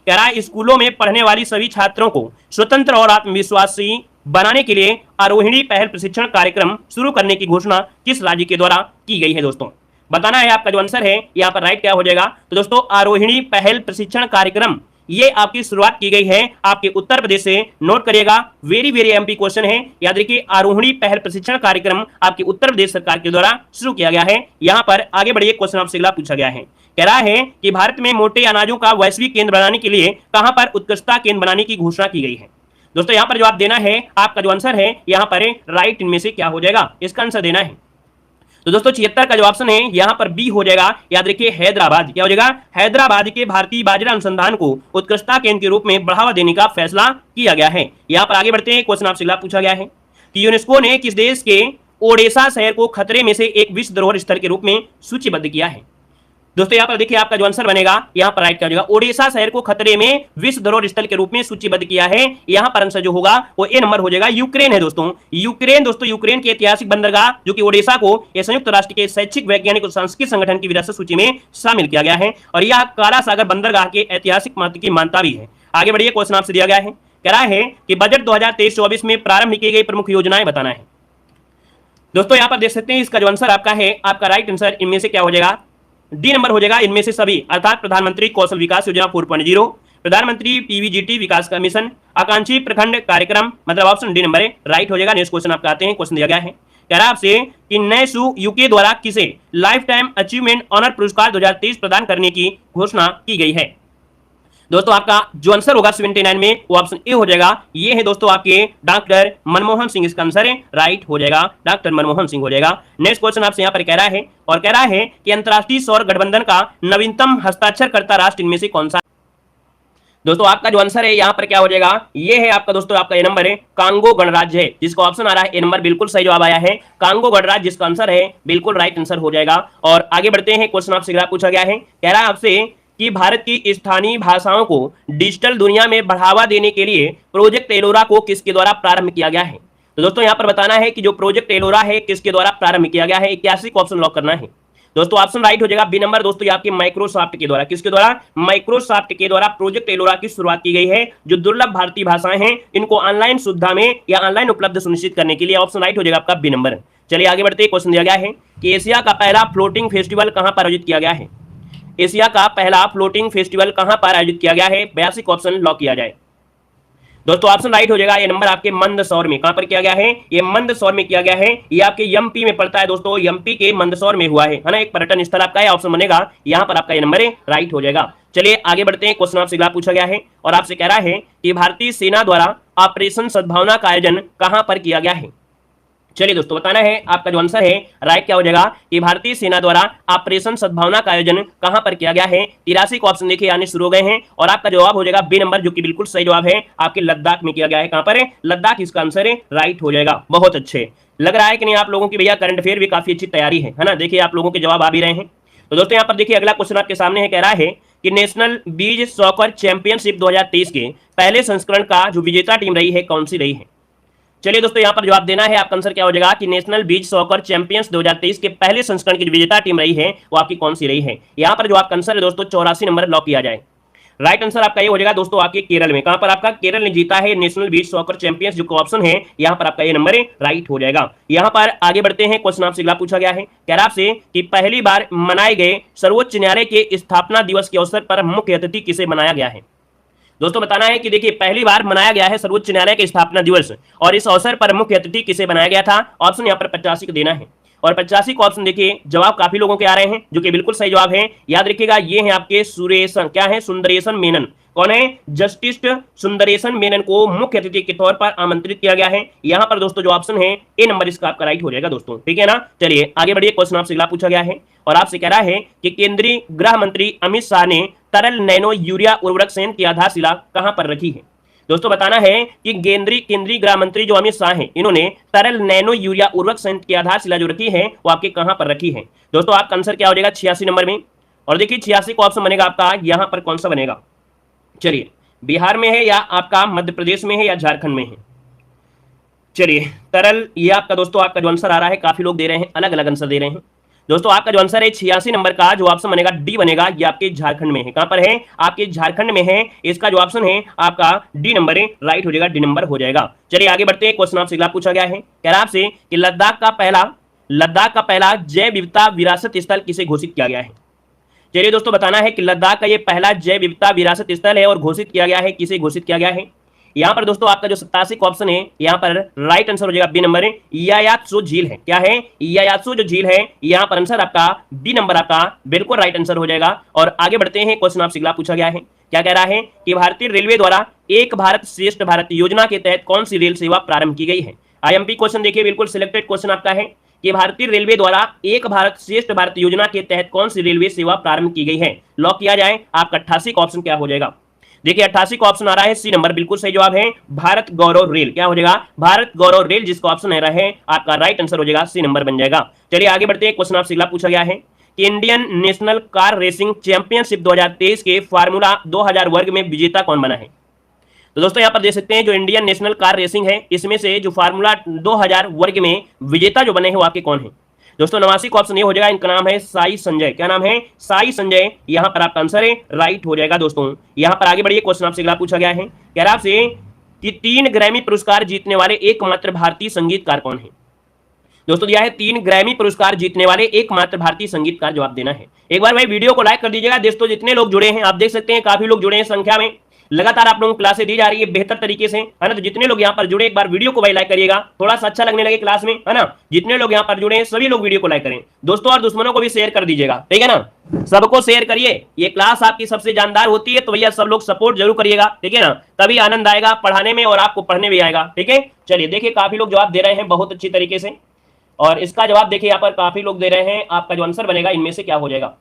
कह रहा है स्कूलों में पढ़ने वाली सभी छात्रों को स्वतंत्र और आत्मविश्वासी बनाने के लिए आरोहिणी पहल प्रशिक्षण कार्यक्रम शुरू करने की घोषणा किस राज्य के द्वारा की गई है? दोस्तों बताना है आपका जो आंसर है यहाँ पर राइट क्या हो जाएगा। तो दोस्तों आरोहिणी पहल प्रशिक्षण कार्यक्रम ये आपकी शुरुआत की गई है आपके उत्तर प्रदेश से। नोट करिएगा, वेरी वेरी एमपी क्वेश्चन है, याद रखिए आरोहिणी पहल प्रशिक्षण कार्यक्रम आपकी उत्तर प्रदेश सरकार के द्वारा शुरू किया गया है। यहाँ पर आगे बढ़िए, क्वेश्चन आपसे अगला पूछा गया है, कह रहा है कि भारत में मोटे अनाजों का वैश्विक केंद्र बनाने के लिए कहां पर उत्कृष्टता केंद्र बनाने की घोषणा की गई है? दोस्तों यहाँ पर जवाब देना है, आपका जो आंसर है यहाँ पर राइट इनमें से क्या हो जाएगा, इसका आंसर देना है। तो दोस्तों 76 का जो ऑप्शन है यहाँ पर बी हो जाएगा, याद रखिए हैदराबाद। क्या हो जाएगा? हैदराबाद के भारतीय बाजरा अनुसंधान को उत्कृष्टता केंद्र के रूप में बढ़ावा देने का फैसला किया गया है। यहाँ पर आगे बढ़ते हैं। क्वेश्चन आपसे अगला पूछा गया है कि यूनेस्को ने किस देश के ओडिशा शहर को खतरे में से एक विश्व धरोहर स्थल के रूप में सूचीबद्ध किया है? दोस्तों यहाँ पर देखिए आपका जो आंसर बनेगा यहाँ पर राइट क्या हो जाएगा, ओडिशा शहर को खतरे में विश्व धरोहर स्थल के रूप में सूचीबद्ध किया है। यहाँ पर आंसर जो होगा वो ए नंबर हो जाएगा, यूक्रेन है दोस्तों। यूक्रेन दोस्तों, यूक्रेन के ऐतिहासिक बंदरगाह जो कि ओडिशा को यह संयुक्त राष्ट्र के शैक्षिक वैज्ञानिक और सांस्कृतिक संगठन की विरासत सूची में शामिल किया गया है, और यह काला सागर बंदरगाह के ऐतिहासिक महत्व की मान्यता भी है। आगे बढ़िए, क्वेश्चन आपसे दिया गया है, कह रहा है कि बजट 2023-24 में प्रारंभ की गई प्रमुख योजनाएं बताना है। दोस्तों यहाँ पर देख सकते हैं इसका जो आंसर आपका है, आपका राइट आंसर इनमें से क्या हो जाएगा, डी नंबर हो जाएगा, इनमें से सभी, अर्थात प्रधानमंत्री कौशल विकास योजना 4.0, प्रधानमंत्री पीवीजीटी विकास का मिशन, आकांक्षी प्रखंड कार्यक्रम, मतलब ऑप्शन डी नंबर राइट हो जाएगा। नेक्स्ट क्वेश्चन आपका आते हैं। क्वेश्चन दिया गया है, कह रहा आपसे कि नैसू यूके द्वारा किसे लाइफ टाइम अचीवमेंट ऑनर पुरस्कार 2023 प्रदान करने की घोषणा की गई है? दोस्तों आपका जो आंसर होगा 79 में वो ऑप्शन ए हो जाएगा। ये है दोस्तों आपके डॉक्टर मनमोहन सिंह, इसका आंसर है राइट हो जाएगा, डॉक्टर मनमोहन सिंह हो जाएगा। नेक्स्ट क्वेश्चन आपसे यहाँ पर कह रहा है, और कह रहा है कि अंतरराष्ट्रीय सौर गठबंधन का नवीनतम हस्ताक्षरकर्ता राष्ट्र इनमें से कौन सा? दोस्तों आपका जो आंसर है यहाँ पर क्या हो जाएगा, ये है आपका दोस्तों, आपका ये नंबर है कांगो गणराज्य है, जिसका ऑप्शन आ रहा है ए नंबर, बिल्कुल सही जवाब आया है, कांगो गणराज्य जिसका आंसर है बिल्कुल राइट आंसर हो जाएगा। और आगे बढ़ते हैं। क्वेश्चन आपसे पूछा गया है, कह रहा है आपसे कि भारत की स्थानीय भाषाओं को डिजिटल दुनिया में बढ़ावा देने के लिए प्रोजेक्ट एलोरा को किसके द्वारा प्रारंभ किया गया है? तो दोस्तों यहां पर बताना है कि जो प्रोजेक्ट एलोरा है किसके द्वारा प्रारंभ किया गया है। 81 को ऑप्शन लॉक करना है दोस्तों। ऑप्शन राइट हो जाएगा बी नंबर दोस्तों, ये आपके माइक्रोसॉफ्ट के द्वारा, किसके द्वारा? माइक्रोसॉफ्ट के द्वारा प्रोजेक्ट एलोरा की शुरुआत की गई है। जो दुर्लभ भारतीय भाषाएं हैं इनको ऑनलाइन सुविधा में या ऑनलाइन उपलब्ध सुनिश्चित करने के लिए। ऑप्शन राइट हो जाएगा आपका बी नंबर। चलिए आगे बढ़ते, क्वेश्चन दिया गया है कि एशिया का पहला फ्लोटिंग फेस्टिवल कहां पर आयोजित किया गया है? एशिया का पहला फ्लोटिंग फेस्टिवल कहां पर आयोजित किया गया है? 82 को ऑप्शन लॉक किया जाए दोस्तों। ऑप्शन राइट हो जाएगा, ये नंबर आपके मंदसौर में, कहां पर किया गया है? ये मंदसौर में किया गया है। ये आपके एमपी में पड़ता है दोस्तों, एमपी के मंदसौर में हुआ है ना। एक पर्यटन स्थल आपका है, ऑप्शन बनेगा यहां पर आपका ये नंबर राइट हो जाएगा। चलिए आगे बढ़ते हैं, क्वेश्चन आपसे अगला पूछा गया है और आपसे कह रहा है कि भारतीय सेना द्वारा ऑपरेशन सद्भावना का आयोजन कहां पर किया गया है? चलिए दोस्तों बताना है आपका जो आंसर है राइट क्या हो जाएगा कि भारतीय सेना द्वारा ऑपरेशन सद्भावना का आयोजन कहां पर किया गया है। 83 को ऑप्शन देखिए आने शुरू हो गए हैं और आपका जवाब हो जाएगा बी नंबर, जो कि बिल्कुल सही जवाब है। आपके लद्दाख में किया गया है। कहां पर है? लद्दाख इसका आंसर है, राइट हो जाएगा। बहुत अच्छे लग रहा है कि नहीं आप लोगों की भैया करंट अफेयर भी काफी अच्छी तैयारी है ना। देखिए आप लोगों के जवाब आ भी रहे हैं। तो दोस्तों यहाँ पर देखिए अगला क्वेश्चन आपके सामने है, कह रहा है कि नेशनल बीच सॉकर चैंपियनशिप 2023 के पहले संस्करण का जो विजेता टीम रही है कौन सी रही है? चलिए दोस्तों यहाँ पर जवाब देना है। आपका आंसर क्या हो जाएगा कि नेशनल बीच सॉकर चैंपियंस 2023 के पहले संस्करण की जो विजेता टीम रही है वो आपकी कौन सी रही है? यहाँ पर जो आपका आंसर है दोस्तों 84 नंबर लॉक किया जाए। राइट आंसर आपका ये हो जाएगा दोस्तों आपके केरल में। कहां पर आपका केरल ने जीता है नेशनल बीच सॉकर चैंपियंस, जो ऑप्शन है यहाँ पर आपका ये नंबर राइट हो जाएगा। यहाँ पर आगे बढ़ते हैं, क्वेश्चन आपसे अगला पूछा गया है, कह रहा आपसे कि पहली बार मनाए गए सर्वोच्च न्यायालय के स्थापना दिवस के अवसर पर मुख्य अतिथि किसे बनाया गया है? दोस्तों बताना है कि देखिए पहली बार मनाया गया है सर्वोच्च न्यायालय के स्थापना दिवस और इस अवसर पर मुख्य अतिथि किसे बनाया गया था? ऑप्शन यहाँ पर 85 को देना है और 85 को ऑप्शन देखिए जवाब काफी लोगों के आ रहे हैं जो कि बिल्कुल सही जवाब है। याद रखिएगा ये है आपके सुरेशन, क्या है? सुंदरेशन मेनन। कौन है? जस्टिस सुंदरेशन मेनन को मुख्य अतिथि के तौर पर आमंत्रित किया गया है। यहाँ पर दोस्तों जो ऑप्शन है ए नंबर इसका आपका राइट हो जाएगा दोस्तों, ठीक है ना। चलिए आगे बढ़िए, क्वेश्चन आपसे अगला पूछा गया है और आपसे कह रहा है कि केंद्रीय गृह मंत्री अमित शाह ने तरल नैनो यूरिया उर्वरक संयंत्र की आधारशिला कहां पर रखी है? दोस्तों बताना है कि केंद्रीय गृह मंत्री जो अमित शाह हैं इन्होंने तरल नैनो यूरिया उर्वरक संयंत्र की आधारशिला जो रखी है वो आपके कहां पर रखी है? दोस्तों आपका आंसर क्या हो जाएगा 86 नंबर में और देखिए 86 को ऑप्शन बनेगा आपका यहां पर कौन सा बनेगा? चलिए बिहार में है या आपका मध्य प्रदेश में है या झारखंड में है? चलिए तरल, ये आपका दोस्तों आपका जो आंसर आ रहा है काफी लोग दे रहे हैं, अलग अलग आंसर दे रहे हैं दोस्तों। आपका जो आंसर है 86 नंबर का जो ऑप्शन बनेगा डी बनेगा, ये आपके झारखंड में है। कहां पर है? आपके झारखंड में है। इसका जो ऑप्शन है आपका डी नंबर है, राइट हो जाएगा, डी नंबर हो जाएगा। चलिए आगे बढ़ते हैं, क्वेश्चन आपसे अगला पूछा गया है, कह रहा आपसे कि लद्दाख का पहला जैव विविधता विरासत स्थल किसे घोषित किया गया है? चलिए दोस्तों बताना है कि लद्दाख का ये पहला जैव विविधता विरासत स्थल है और घोषित किया गया है, किसे घोषित किया गया है? यहाँ पर दोस्तों आपका जो 87 ऑप्शन है यहाँ पर राइट आंसर हो जाएगा बी नंबर, यायात्सू झील है। क्या है? यायात्सू जो झील है, यहाँ पर आंसर आपका बी नंबर आपका बिल्कुल राइट आंसर हो जाएगा। और आगे बढ़ते हैं, क्वेश्चन आपसे अगला पूछा गया है, क्या कह रहा है कि भारतीय रेलवे द्वारा एक भारत श्रेष्ठ भारत योजना के तहत कौन सी रेल सेवा प्रारंभ की गई है? आईएमपी क्वेश्चन देखिए, बिल्कुल सिलेक्टेड क्वेश्चन आपका है कि भारतीय रेलवे द्वारा एक भारत श्रेष्ठ भारत योजना के तहत कौन सी रेलवे सेवा प्रारंभ की गई है? लॉक किया जाए। आपका 88 का ऑप्शन क्या हो जाएगा? देखिए 88 का ऑप्शन आ रहा है सी नंबर, बिल्कुल सही जवाब है भारत गौरव रेल। क्या हो जाएगा? भारत गौरव रेल, जिसका ऑप्शन है रहा है आपका राइट आंसर हो जाएगा सी नंबर बन जाएगा। चलिए आगे बढ़ते हैं, क्वेश्चन आपसे अगला पूछा गया है कि Indian national car racing championship 2023 के फार्मूला 2000 वर्ग में विजेता कौन बना है? तो दोस्तों यहाँ पर देख सकते हैं जो इंडियन नेशनल कार रेसिंग है इसमें से जो फार्मूला 2000 वर्ग में विजेता जो बने हैं वो आपके कौन है? दोस्तों 89 का ऑप्शन ये हो जाएगा, इनका नाम है साई संजय। क्या नाम है? साई संजय। यहाँ पर आपका आंसर है राइट हो जाएगा दोस्तों। यहाँ पर आगे बढ़िए, क्वेश्चन आपसे अगला पूछा गया है, कह रहा आपसे कि 3 ग्रैमी पुरस्कार जीतने वाले एकमात्र भारतीय संगीतकार कौन है? दोस्तों दिया है 3 ग्रैमी पुरस्कार जीतने वाले एकमात्र भारतीय संगीतकार, जवाब देना है। एक बार भाई वीडियो को लाइक कर दीजिएगा दोस्तों, जितने लोग जुड़े हैं आप देख सकते हैं काफी लोग जुड़े हैं संख्या में, लगातार आप लोगों को क्लासें दी जा रही है बेहतर तरीके से, है ना। तो जितने लोग यहाँ पर जुड़े एक बार वीडियो को भाई लाइक करिएगा, थोड़ा सा अच्छा लगने लगे क्लास में, है ना। जितने लोग यहाँ पर जुड़े हैं सभी लोग वीडियो को लाइक करें दोस्तों, और दुश्मनों को भी शेयर कर दीजिएगा, ठीक है ना। सबको शेयर करिए, ये क्लास आपकी सबसे जानदार होती है, तो भैया सब लोग सपोर्ट जरूर करिएगा, ठीक है ना। तभी आनंद आएगा पढ़ाने में और आपको पढ़ने भी आएगा, ठीक है। चलिए देखिए काफी लोग जवाब दे रहे हैं बहुत अच्छी तरीके से, और इसका जवाब देखिए यहाँ पर काफी लोग दे रहे हैं। आपका जो आंसर बनेगा इनमें से क्या हो जाएगा?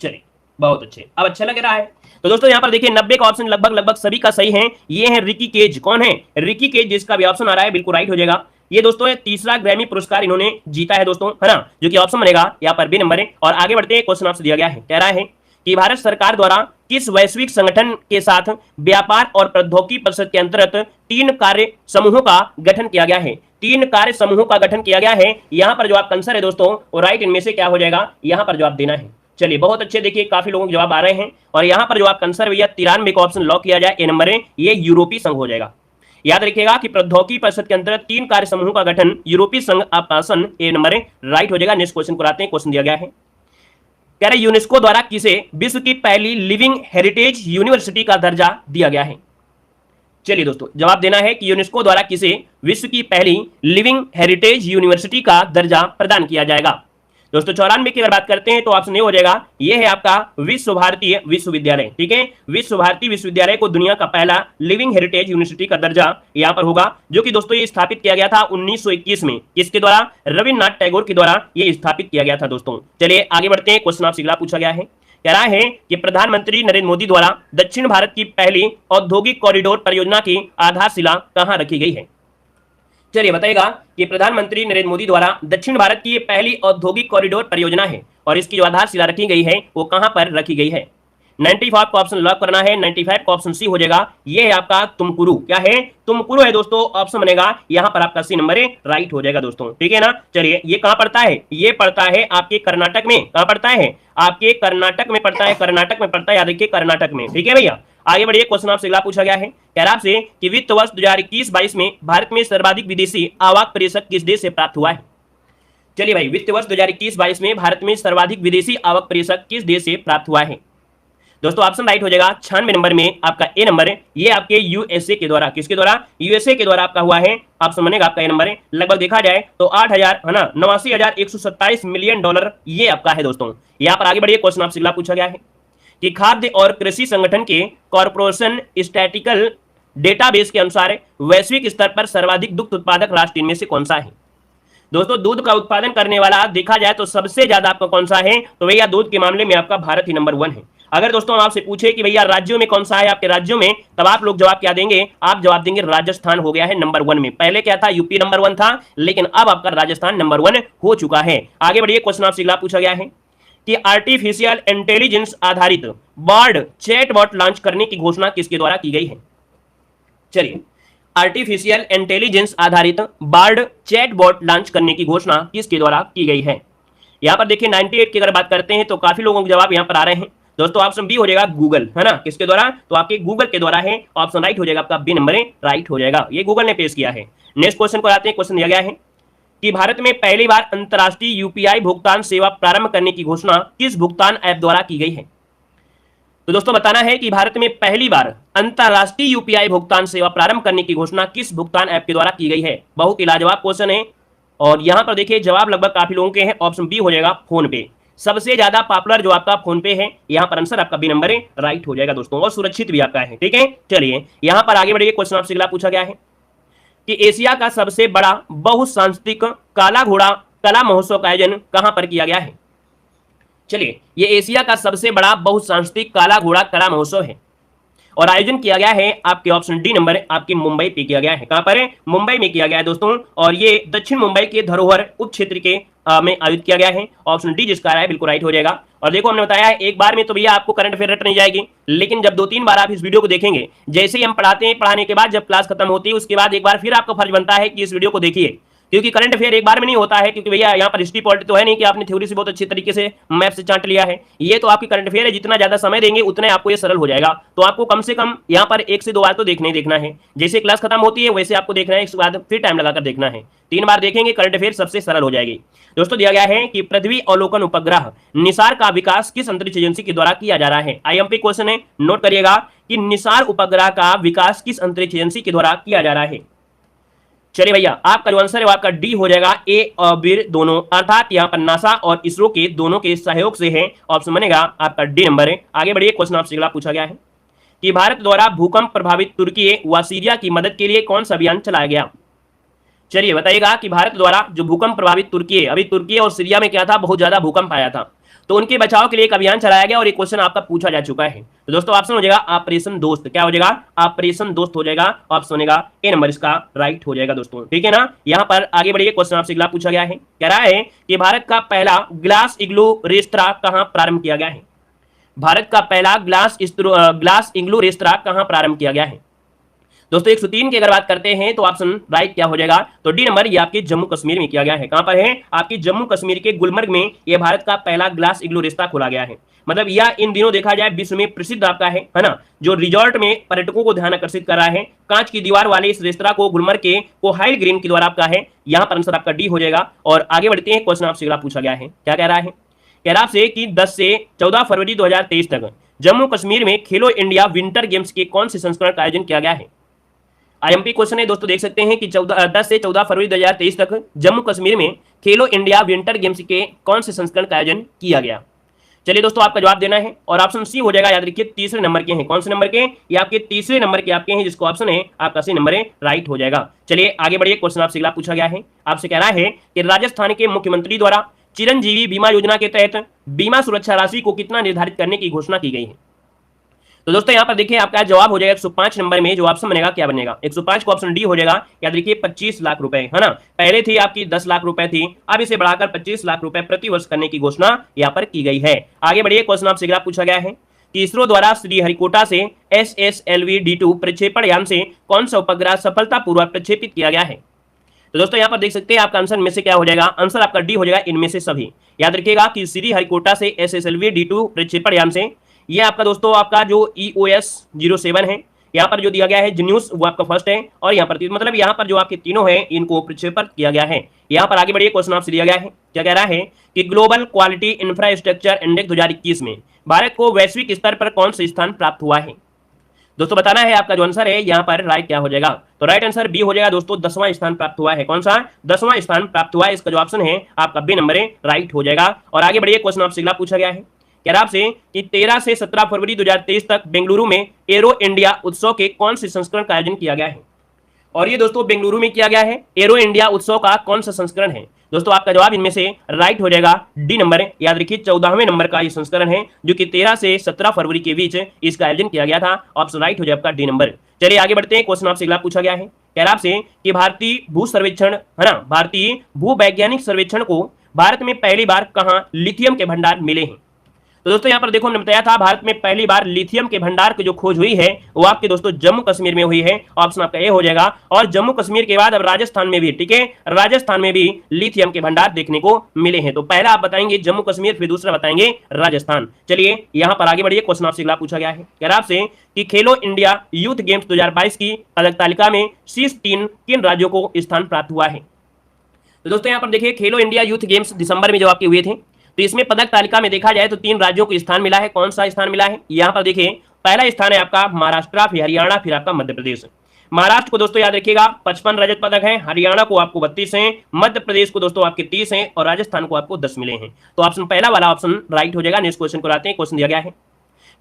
चलिए बहुत अच्छे, अब अच्छा लग रहा है। तो दोस्तों यहाँ पर देखिए 90 का ऑप्शन लगभग सभी का सही है। ये है रिकी केज। कौन है? रिकी केज, जिसका भी ऑप्शन आ रहा है बिल्कुल राइट हो जाएगा। ये दोस्तों तीसरा ग्रैमी पुरस्कार इन्होंने जीता है दोस्तों, है ना, जो कि ऑप्शन बनेगा यहाँ पर बी नंबर है। और आगे बढ़ते हैं, क्वेश्चन आपसे दिया गया है, कह रहा है कि भारत सरकार द्वारा किस वैश्विक संगठन के साथ व्यापार और प्रौद्योगिकी परिषद के अंतर्गत 3 कार्य समूहों का गठन किया गया है। 3 कार्य समूहों का गठन किया गया है। यहां पर जो आपका आंसर है दोस्तों वो राइट इनमें से क्या हो जाएगा, यहां पर जवाब देना है। चलिए बहुत अच्छे, देखिए काफी लोगों के जवाब आ रहे हैं और यहां पर जो आपका आंसर भैया 93 का ऑप्शन लॉक किया जाए, ए नंबर है, ये यूरोपीय संघ हो जाएगा। याद रखिएगा कि प्रौद्योगिकी परिषद के अंतर्गत 3 कार्य समूहों का गठन यूरोपीय संघ, आपका आसन ए नंबर है, राइट हो जाएगा। नेक्स्ट क्वेश्चन को आते हैं। क्वेश्चन दिया गया है, कह रहे यूनेस्को द्वारा किसे विश्व की पहली लिविंग हेरिटेज यूनिवर्सिटी का दर्जा दिया गया है। चलिए दोस्तों जवाब देना है कि यूनेस्को द्वारा किसे विश्व की पहली लिविंग हेरिटेज यूनिवर्सिटी का दर्जा प्रदान किया जाएगा। दोस्तों 94 की अगर बात करते हैं तो ऑप्शन ए हो जाएगा, ये है आपका विश्व भारती विश्वविद्यालय। ठीक है, विश्व भारती विश्वविद्यालय को दुनिया का पहला लिविंग हेरिटेज यूनिवर्सिटी का दर्जा यहां पर होगा, जो कि दोस्तों ये स्थापित किया गया था 1921 में। किसके द्वारा? रविन्द्रनाथ टैगोर के द्वारा ये स्थापित किया गया था। दोस्तों चलिए आगे बढ़ते हैं। क्वेश्चन आपसे अगला पूछा गया है, कह रहा है कि प्रधानमंत्री नरेंद्र मोदी द्वारा दक्षिण भारत की पहली औद्योगिक कॉरिडोर परियोजना की आधारशिला कहां रखी गई है। चलिए बताइएगा कि प्रधानमंत्री नरेंद्र मोदी द्वारा दक्षिण भारत की पहली औद्योगिक कॉरिडोर परियोजना है और इसकी जो आधारशिला रखी गई है वो कहां पर रखी गई है। 95 का ऑप्शन लॉक करना है। 95 का ऑप्शन सी हो जाएगा, ये है आपका तुमकुरु। क्या है? तुमकुरु है दोस्तों, ऑप्शन बनेगा यहां पर आपका सी नंबर है, राइट हो जाएगा दोस्तों। ठीक है ना। चलिए ये कहां पड़ता है? ये पड़ता है आपके कर्नाटक में। कहां पड़ता है? आपके कर्नाटक में पड़ता है। कर्नाटक में पड़ता है, याद रखिए कर्नाटक में। ठीक है भैया, आगे बढ़िए। क्वेश्चन आपसे अगला पूछा गया है, कह रहा आपसे कि वित्त वर्ष 2021-22 में भारत में सर्वाधिक विदेशी आवाक प्रतिशत किस देश से प्राप्त हुआ है। चलिए भाई, वित्त वर्ष 2021-22 में भारत में सर्वाधिक विदेशी आवक प्रतिशत किस देश से प्राप्त हुआ है। दोस्तों ऑप्शन राइट हो जाएगा 96 नंबर में आपका ए नंबर है, ये आपके यूएसए के द्वारा। किसके द्वारा? यूएसए के द्वारा आपका हुआ है। ऑप्शन बनेगा आपका ए नंबर है। लगभग देखा जाए तो 8000 है ना, 89,127 मिलियन डॉलर ये आपका है दोस्तों। यहाँ पर आगे बढ़िए। क्वेश्चन आपसे अगला पूछा गया है कि खाद्य और कृषि संगठन के कॉर्पोरेशन स्टैटिकल डेटाबेस के अनुसार वैश्विक स्तर पर सर्वाधिक दुग्ध उत्पादक राष्ट्र इनमें से कौन सा है। दोस्तों दूध का उत्पादन करने वाला देखा जाए तो सबसे ज्यादा आपका कौन सा है, तो भैया दूध के मामले में आपका भारत ही नंबर 1 है। अगर दोस्तों आपसे पूछे कि भैया राज्यों में कौन सा है आपके राज्यों में, तब आप लोग जवाब क्या देंगे? आप जवाब देंगे राजस्थान हो गया है नंबर 1 में। पहले क्या था? यूपी नंबर 1 था, लेकिन अब आपका राजस्थान नंबर 1 हो चुका है। आगे बढ़िए। क्वेश्चन आपसे अगला पूछा गया है कि आर्टिफिशियल इंटेलिजेंस आधारित बार्ड चैटबॉट लॉन्च करने की घोषणा किसके द्वारा की गई है। चलिए, आर्टिफिशियल इंटेलिजेंस आधारित बार्ड चैटबॉट लॉन्च करने की घोषणा किसके द्वारा की गई है। यहां पर देखिए 98 की अगर बात करते हैं तो काफी लोगों के जवाब यहां पर आ रहे हैं। दोस्तों ऑप्शन बी हो जाएगा गूगल, है ना। किसके द्वारा? तो आपके गूगल के द्वारा है। ऑप्शन राइट हो जाएगा आपका बी नंबर है, राइट हो जाएगा। ये गूगल ने पेश किया है। नेक्स्ट क्वेश्चन को आते हैं। क्वेश्चन दिया गया है कि भारत में पहली बार अंतरराष्ट्रीय यूपीआई भुगतान सेवा प्रारंभ करने की घोषणा किस भुगतान ऐप द्वारा की गई है। तो दोस्तों बताना है कि भारत में पहली बार अंतरराष्ट्रीय यूपीआई भुगतान सेवा प्रारंभ करने की घोषणा किस भुगतान ऐप के द्वारा की गई है। बहुत ही लाजवाब क्वेश्चन है और यहां पर देखिए जवाब लगभग काफी लोगों के हैं। ऑप्शन बी हो जाएगा फोन पे। सबसे ज्यादा पॉपुलर जो आपका फोन पे है, यहां पर आंसर आपका बी नंबर है, राइट हो जाएगा दोस्तों, और सुरक्षित भी आपका है। ठीक है, चलिए यहां पर आगे बढ़िए। क्वेश्चन आपसे अगला पूछा गया है कि एशिया का सबसे बड़ा बहुसांस्कृतिक काला घोड़ा कला महोत्सव का आयोजन कहां पर किया गया है। चलिए, ये एशिया का सबसे बड़ा बहुसांस्कृतिक काला घोड़ा कला महोत्सव है और आयोजन किया गया है आपके ऑप्शन डी नंबर आपके मुंबई पे किया गया है। कहां पर है? मुंबई में किया गया है दोस्तों, और ये दक्षिण मुंबई के धरोहर उप क्षेत्र के में आयोजित किया गया है। ऑप्शन डी जिसका है बिल्कुल राइट हो जाएगा। और देखो हमने बताया है एक बार में तो भैया आपको करंट अफेयर रट नहीं जाएगी, लेकिन जब 2-3 बार आप इस वीडियो को देखेंगे, जैसे ही हम पढ़ाते हैं, पढ़ाने के बाद जब क्लास खत्म होती है उसके बाद एक बार फिर आपका फर्ज बनता है कि इस वीडियो को देखिए, क्योंकि करंट अफेयर एक बार में नहीं होता है। क्योंकि भैया यहाँ पर हिस्ट्री पॉलिटी तो है नहीं कि आपने थ्योरी से बहुत अच्छे तरीके से मैप से चाट लिया है। ये तो आपकी करंट अफेयर है, जितना ज्यादा समय देंगे उतने आपको ये सरल हो जाएगा। तो आपको कम से कम यहाँ पर 1 से 2 बार तो देखना ही देखना है। जैसे क्लास खत्म होती है वैसे आपको देखना है, इसके बाद फिर टाइम लगाकर देखना है। 3 बार देखेंगे करंट अफेयर सबसे सरल हो जाएगी। दोस्तों दिया गया है कि पृथ्वी अवलोकन उपग्रह निसार का विकास किस अंतरिक्ष एजेंसी के द्वारा किया जा रहा है। आईएमपी क्वेश्चन है, नोट करिएगा कि निसार उपग्रह का विकास किस अंतरिक्ष एजेंसी के द्वारा किया जा रहा है। चलिए भैया, आपका जो आंसर है वो आपका डी हो जाएगा, ए और बी दोनों, अर्थात यहाँ पर नासा और इसरो के दोनों के सहयोग से है। ऑप्शन बनेगा आपका डी नंबर है। आगे बढ़िए। क्वेश्चन आपसे अगला पूछा गया है कि भारत द्वारा भूकंप प्रभावित तुर्की व सीरिया की मदद के लिए कौन सा अभियान चलाया गया। चलिए बताइएगा कि भारत द्वारा जो भूकंप प्रभावित तुर्की है, अभी तुर्की और सीरिया में क्या था, बहुत ज्यादा भूकंप आया था, तो उनके बचाव के लिए एक अभियान चलाया गया और एक क्वेश्चन आपका पूछा जा चुका है। तो दोस्तों ऑप्शन हो जाएगा ऑपरेशन दोस्त। क्या हो जाएगा? ऑपरेशन दोस्त हो जाएगा। ऑप्शन बनेगा ए नंबर इसका राइट हो जाएगा दोस्तों। ठीक है ना। यहां पर आगे बढ़िए। क्वेश्चन आपसे अगला पूछा गया है, कह रहा है कि भारत का पहला ग्लास इग्लू रेस्तरां कहां प्रारंभ किया गया है। भारत का पहला ग्लास इग्लू रेस्तरां कहां प्रारंभ किया गया है? दोस्तों 103 की अगर बात करते हैं तो ऑप्शन राइट क्या हो जाएगा? तो डी नंबर, ये आपके जम्मू कश्मीर में किया गया है। कहां पर है? आपकी जम्मू कश्मीर के गुलमर्ग में यह भारत का पहला ग्लास इग्लू रेस्तरां खोला गया है। मतलब यह इन दिनों देखा जाए विश्व में प्रसिद्ध आपका है ना, जो रिजॉर्ट में पर्यटकों को ध्यान आकर्षित कर रहा है। कांच की दीवार वाले इस रेस्तरां को गुलमर्ग के कोहाइल ग्रीन के द्वारा आपका है। यहां पर आंसर आपका डी हो जाएगा। और आगे बढ़ते हैं, क्वेश्चन आपसे अगला पूछा गया है, क्या कह रहा है? कह रहा आपसे कि 10 से 14 फरवरी 2023 तक जम्मू कश्मीर में खेलो इंडिया विंटर गेम्स के कौन से संस्करण का आयोजन किया गया है? आईएमपी क्वेश्चन है दोस्तों, देख सकते हैं कि 10 से 14 फरवरी 2023 तक जम्मू कश्मीर में खेलो इंडिया विंटर गेम्स के कौन से संस्करण का आयोजन किया गया? चलिए दोस्तों, आपका जवाब देना है और ऑप्शन सी हो जाएगा। याद रखिए तीसरे नंबर के हैं। कौन से नंबर के? ये आपके तीसरे नंबर के आपके हैं, जिसको ऑप्शन है आपका सी नंबर है, राइट हो जाएगा। चलिए आगे बढ़िए, क्वेश्चन आपसे अगला पूछा गया है। आपसे कह रहा है कि राजस्थान के मुख्यमंत्री द्वारा चिरंजीवी बीमा योजना के तहत बीमा सुरक्षा राशि को कितना निर्धारित करने की घोषणा की गई है? तो दोस्तों यहाँ पर देखिए, आपका जवाब हो जाएगा 105 नंबर में जो ऑप्शन बनेगा, क्या बनेगा? 105 को ऑप्शन डी हो जाएगा। याद रखिए 25 लाख रुपए, है ना। पहले थी आपकी 10 लाख रुपए थी, अब इसे बढ़ाकर 25 लाख रुपए प्रति वर्ष करने की घोषणा यहाँ पर की गई है। आगे बढ़िए, क्वेश्चन आपसे अगला पूछा गया है कि इसरो द्वारा श्रीहरिकोटा से SSLV-D2 प्रक्षेपण यान से कौन सा उपग्रह सफलतापूर्वक प्रक्षेपित किया गया है? तो दोस्तों यहाँ पर देख सकते हैं आपका आंसर इनमें से क्या हो जाएगा? आंसर आपका डी हो जाएगा, इनमें से सभी। याद रखिएगा कि श्रीहरिकोटा से SSLV-D2 प्रक्षेपण यान से, ये आपका दोस्तों आपका जो EOS 07 है, यहाँ पर जो दिया गया है जन्यूस, वो आपका फर्स्ट है। और यहाँ पर मतलब यहाँ पर जो आपके तीनों हैं इनको प्रक्षेपण किया गया है। यहाँ पर आगे बढ़िए, क्वेश्चन आपसे दिया गया है, क्या कह रहा है कि ग्लोबल क्वालिटी इंफ्रास्ट्रक्चर इंडेक्स 2021 में भारत को वैश्विक स्तर पर कौन सा स्थान प्राप्त हुआ है? दोस्तों बताना है आपका जो आंसर है यहाँ पर राइट क्या हो जाएगा? तो राइट आंसर बी हो जाएगा दोस्तों, 10वां स्थान प्राप्त हुआ है। कौन सा? 10वां स्थान प्राप्त हुआ है। इसका जो ऑप्शन है आपका बी नंबर है, राइट हो जाएगा। और आगे बढ़िए, क्वेश्चन आपसे अगला पूछा गया है, कह रहा आपसे कि 13 से 17 फरवरी 2023 तक बेंगलुरु में एरो इंडिया उत्सव के कौन से संस्करण का आयोजन किया गया है? और ये दोस्तों बेंगलुरु में किया गया है एरो इंडिया उत्सव का कौन सा संस्करण है? दोस्तों आपका जवाब इनमें से राइट हो जाएगा, डी नंबर। याद रखिए 14वें नंबर का ये संस्करण है, जो कि 13 से 17 फरवरी के बीच इसका आयोजन किया गया था। ऑप्शन राइट हो जाए आपका डी नंबर। चलिए आगे बढ़ते हैं, क्वेश्चन आपसे अगला पूछा गया है, कह रहा आपसे कि भारतीय भू सर्वेक्षण, है ना, भारतीय भू वैज्ञानिक सर्वेक्षण को भारत में पहली बार कहां लिथियम के भंडार मिले हैं? तो दोस्तों यहाँ पर देखो, हमने बताया था भारत में पहली बार लिथियम के भंडार की जो खोज हुई है वो आपके दोस्तों जम्मू कश्मीर में हुई है। ऑप्शन आपका ए हो जाएगा। और जम्मू कश्मीर के बाद अब राजस्थान में भी, ठीक है, राजस्थान में भी लिथियम के भंडार देखने को मिले हैं। तो पहला आप बताएंगे जम्मू कश्मीर, फिर दूसरा बताएंगे राजस्थान। चलिए यहाँ पर आगे बढ़िए, क्वेश्चन आपसे अगला पूछा गया है, कह रहा आपसे कि खेलो इंडिया यूथ गेम्स 2022 की पदक तालिका में शीर्ष 3 किन राज्यों को स्थान प्राप्त हुआ है? तो दोस्तों यहाँ पर देखिए, खेलो इंडिया यूथ गेम्स दिसंबर में जो आपके हुए थे, तो इसमें पदक तालिका में देखा जाए तो 3 राज्यों को स्थान मिला है। कौन सा स्थान मिला है? यहाँ पर देखिए, पहला स्थान है आपका महाराष्ट्र, फिर हरियाणा, फिर आपका मध्य प्रदेश। महाराष्ट्र को दोस्तों याद रखिएगा 55 रजत पदक है, हरियाणा को आपको 32 हैं, मध्य प्रदेश को दोस्तों आपके 30 हैं और राजस्थान को आपको 10 मिले हैं। तो ऑप्शन पहला वाला ऑप्शन राइट हो जाएगा। नेक्स्ट क्वेश्चन को आते हैं। क्वेश्चन दिया गया है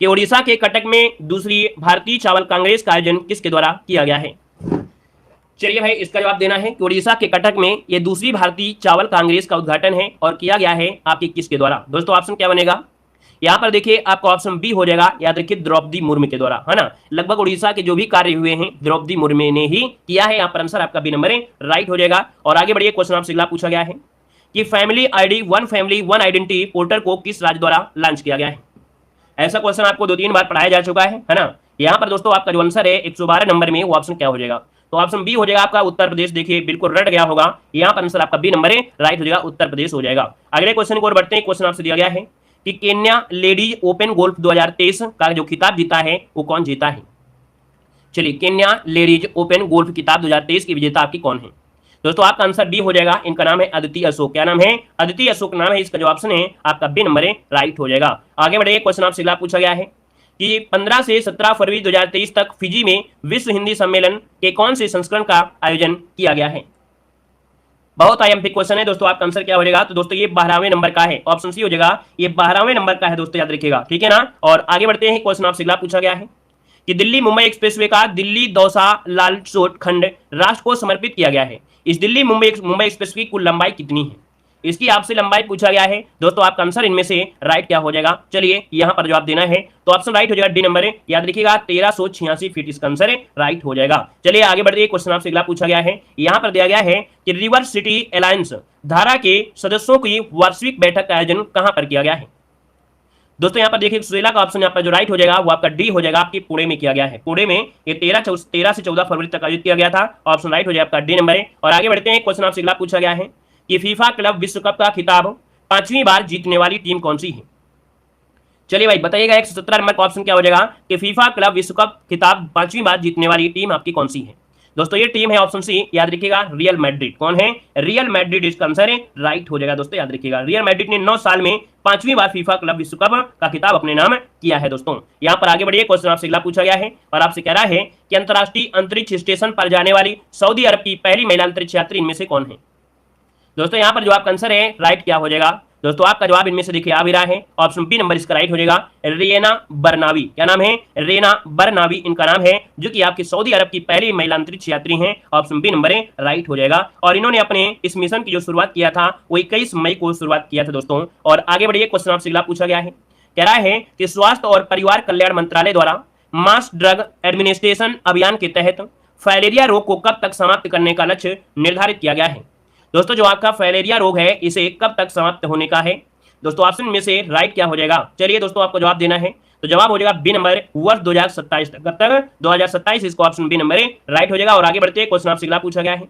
कि उड़ीसा के कटक में दूसरी भारतीय चावल कांग्रेस का आयोजन किसके द्वारा किया गया है? चलिए भाई, इसका जवाब देना है कि उड़ीसा के कटक में ये दूसरी भारतीय चावल कांग्रेस का उद्घाटन है और किया गया है आपके किसके द्वारा? दोस्तों ऑप्शन क्या बनेगा? यहाँ पर देखिए आपका ऑप्शन बी हो जाएगा। याद रखिए द्रौपदी मुर्मू के द्वारा, है ना। लगभग उड़ीसा के जो भी कार्य हुए हैं द्रौपदी मुर्मू ने ही किया है। यहाँ पर आंसर आपका बी नंबर है, राइट हो जाएगा। और आगे बढ़िए, क्वेश्चन आपसे अगला पूछा गया है कि family ID one family one identity portal को किस राज्य द्वारा लॉन्च किया गया है? ऐसा क्वेश्चन आपको 2-3 बार पढ़ाया जा चुका है ना। यहाँ पर दोस्तों आपका जो आंसर है 112 नंबर में, वो ऑप्शन क्या हो जाएगा? तो ऑप्शन बी हो जाएगा आपका उत्तर प्रदेश। देखिए बिल्कुल रट गया होगा, यहाँ पर आंसर आपका बी नंबर है, राइट हो जाएगा, उत्तर प्रदेश हो जाएगा। अगले क्वेश्चन को और बढ़ते हैं। क्वेश्चन आपसे दिया गया है कि केन्या लेडीज ओपन गोल्फ 2023 का जो खिताब जीता है वो कौन जीता है? चलिए, केन्या लेडीज ओपन गोल्फ खिताब 2023 की विजेता आपकी कौन है? दोस्तों आपका आंसर डी हो जाएगा। इनका नाम है अदिति अशोक। क्या नाम है? अदिति अशोक नाम है। इसका जो ऑप्शन है आपका बी नंबर है, राइट हो जाएगा। आगे बढ़िए, क्वेश्चन आपसे अगला पूछा गया है कि 15 से 17 फरवरी 2023 तक फिजी में विश्व हिंदी सम्मेलन के कौन से संस्करण का आयोजन किया गया है? बहुत आईएमपी क्वेश्चन है दोस्तों। आपका आंसर क्या हो जाएगा? तो दोस्तों ये 12वें नंबर का है, ऑप्शन सी हो जाएगा। ये 12वें नंबर का है दोस्तों, याद रखिएगा, ठीक है ना। और आगे बढ़ते हैं। क्वेश्चन आपसे अगला पूछा गया है कि दिल्ली मुंबई एक्सप्रेसवे का दिल्ली दौसा लालसोट खंड राष्ट्र को समर्पित किया गया है। इस दिल्ली मुंबई एक्सप्रेसवे की कुल लंबाई कितनी है? इसकी आपसे लंबाई पूछा गया है दोस्तों। आपका आंसर इनमें से राइट क्या हो जाएगा? चलिए यहाँ पर जवाब देना है, तो ऑप्शन राइट हो जाएगा, डी नंबर है। याद रखिएगा 1386 फीट इसका आंसर है, राइट हो जाएगा। चलिए आगे बढ़िए। क्वेश्चन आपसे अगला पूछा गया है, यहाँ पर दिया गया है कि रिवर सिटी अलायंस धारा के सदस्यों की वार्षिक बैठक का आयोजन कहां पर किया गया है? दोस्तों यहाँ पर देखिए वेनेजुएला का ऑप्शन यहाँ पर जो राइट हो जाएगा वो आपका डी हो जाएगा, आपकी पुणे में किया गया है। पुणे में ये 13 से 14 फरवरी तक आयोजित किया गया था। ऑप्शन राइट हो जाएगा आपका डी नंबर है। और आगे बढ़ते हैं, क्वेश्चन आपसे अगला पूछा गया है कि फीफा क्लब विश्व कप का खिताब 5वीं बार जीतने वाली टीम कौन सी है। चलिए भाई बताइएगा, 117 नंबर का ऑप्शन क्या हो जाएगा कि फीफा क्लब विश्व कप खिताब 5वीं बार जीतने वाली टीम आपकी कौन सी है। दोस्तों ये टीम है ऑप्शन सी, याद रखिएगा रियल मैड्रिड। कौन है? रियल मैड्रिड इसका आंसर है, राइट हो जाएगा दोस्तों, याद रखिएगा। रियल मैड्रिड ने 9 साल में 5वीं बार फीफा क्लब विश्व कप का खिताब अपने नाम किया है। दोस्तों यहाँ पर आगे बढ़िए, क्वेश्चन आपसे अगला पूछा गया है और आपसे कह रहा है कि अंतर्राष्ट्रीय अंतरिक्ष स्टेशन पर जाने वाली सऊदी अरब की पहली महिला अंतरिक्ष यात्री इनमें से कौन है। दोस्तों यहाँ पर जो आपका आंसर है राइट क्या हो जाएगा। दोस्तों आपका जवाब इनमें से देखिए आ भी रहा है, ऑप्शन बी नंबर इसका राइट हो जाएगा, रेना बरनावी। क्या नाम है? रेना बरनावी इनका नाम है, जो कि आपकी सऊदी अरब की पहली महिला अंतरिक्ष यात्री हैं। ऑप्शन बी नंबर है राइट हो जाएगा। और इन्होंने अपने इस मिशन की जो शुरुआत किया था वो 21 मई को शुरुआत किया था दोस्तों। और आगे बढ़िए, क्वेश्चन आपसे अगला पूछा गया है, कह रहा है कि स्वास्थ्य और परिवार कल्याण मंत्रालय द्वारा मास ड्रग एडमिनिस्ट्रेशन अभियान के तहत फाइलेरिया रोग को कब तक समाप्त करने का लक्ष्य निर्धारित किया गया है। दोस्तों जो आपका फाइलेरिया रोग है इसे कब तक समाप्त होने का है। दोस्तों ऑप्शन में से राइट क्या हो जाएगा। चलिए दोस्तों आपको जवाब देना है, तो जवाब हो जाएगा बी नंबर, वर्ष 2027 तक। कब तक? 2027, इसको ऑप्शन बी नंबर राइट हो जाएगा। और आगे बढ़ते हैं, क्वेश्चन आपसे अगला पूछा गया है,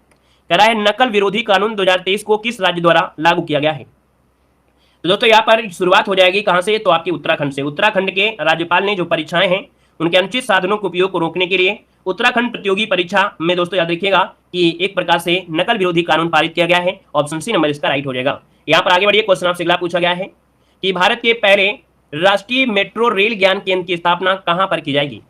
कह रहा है नकल विरोधी कानून 2023 को किस राज्य द्वारा लागू किया गया है। तो दोस्तों यहाँ पर शुरुआत हो जाएगी कहां से, तो आपकी उत्तराखंड से। उत्तराखंड के राज्यपाल ने जो परीक्षाएं हैं उनके अनुचित साधनों के उपयोग को रोकने के लिए उत्तराखंड प्रतियोगी परीक्षा में दोस्तों याद रखिएगा कि एक प्रकार से नकल विरोधी कानून पारित किया गया है। ऑप्शन सी नंबर इसका राइट हो जाएगा। यहाँ पर आगे बढ़िए, क्वेश्चन आपसे अगला पूछा गया है कि भारत के पहले राष्ट्रीय मेट्रो रेल ज्ञान केंद्र की स्थापना कहां पर की जाएगी।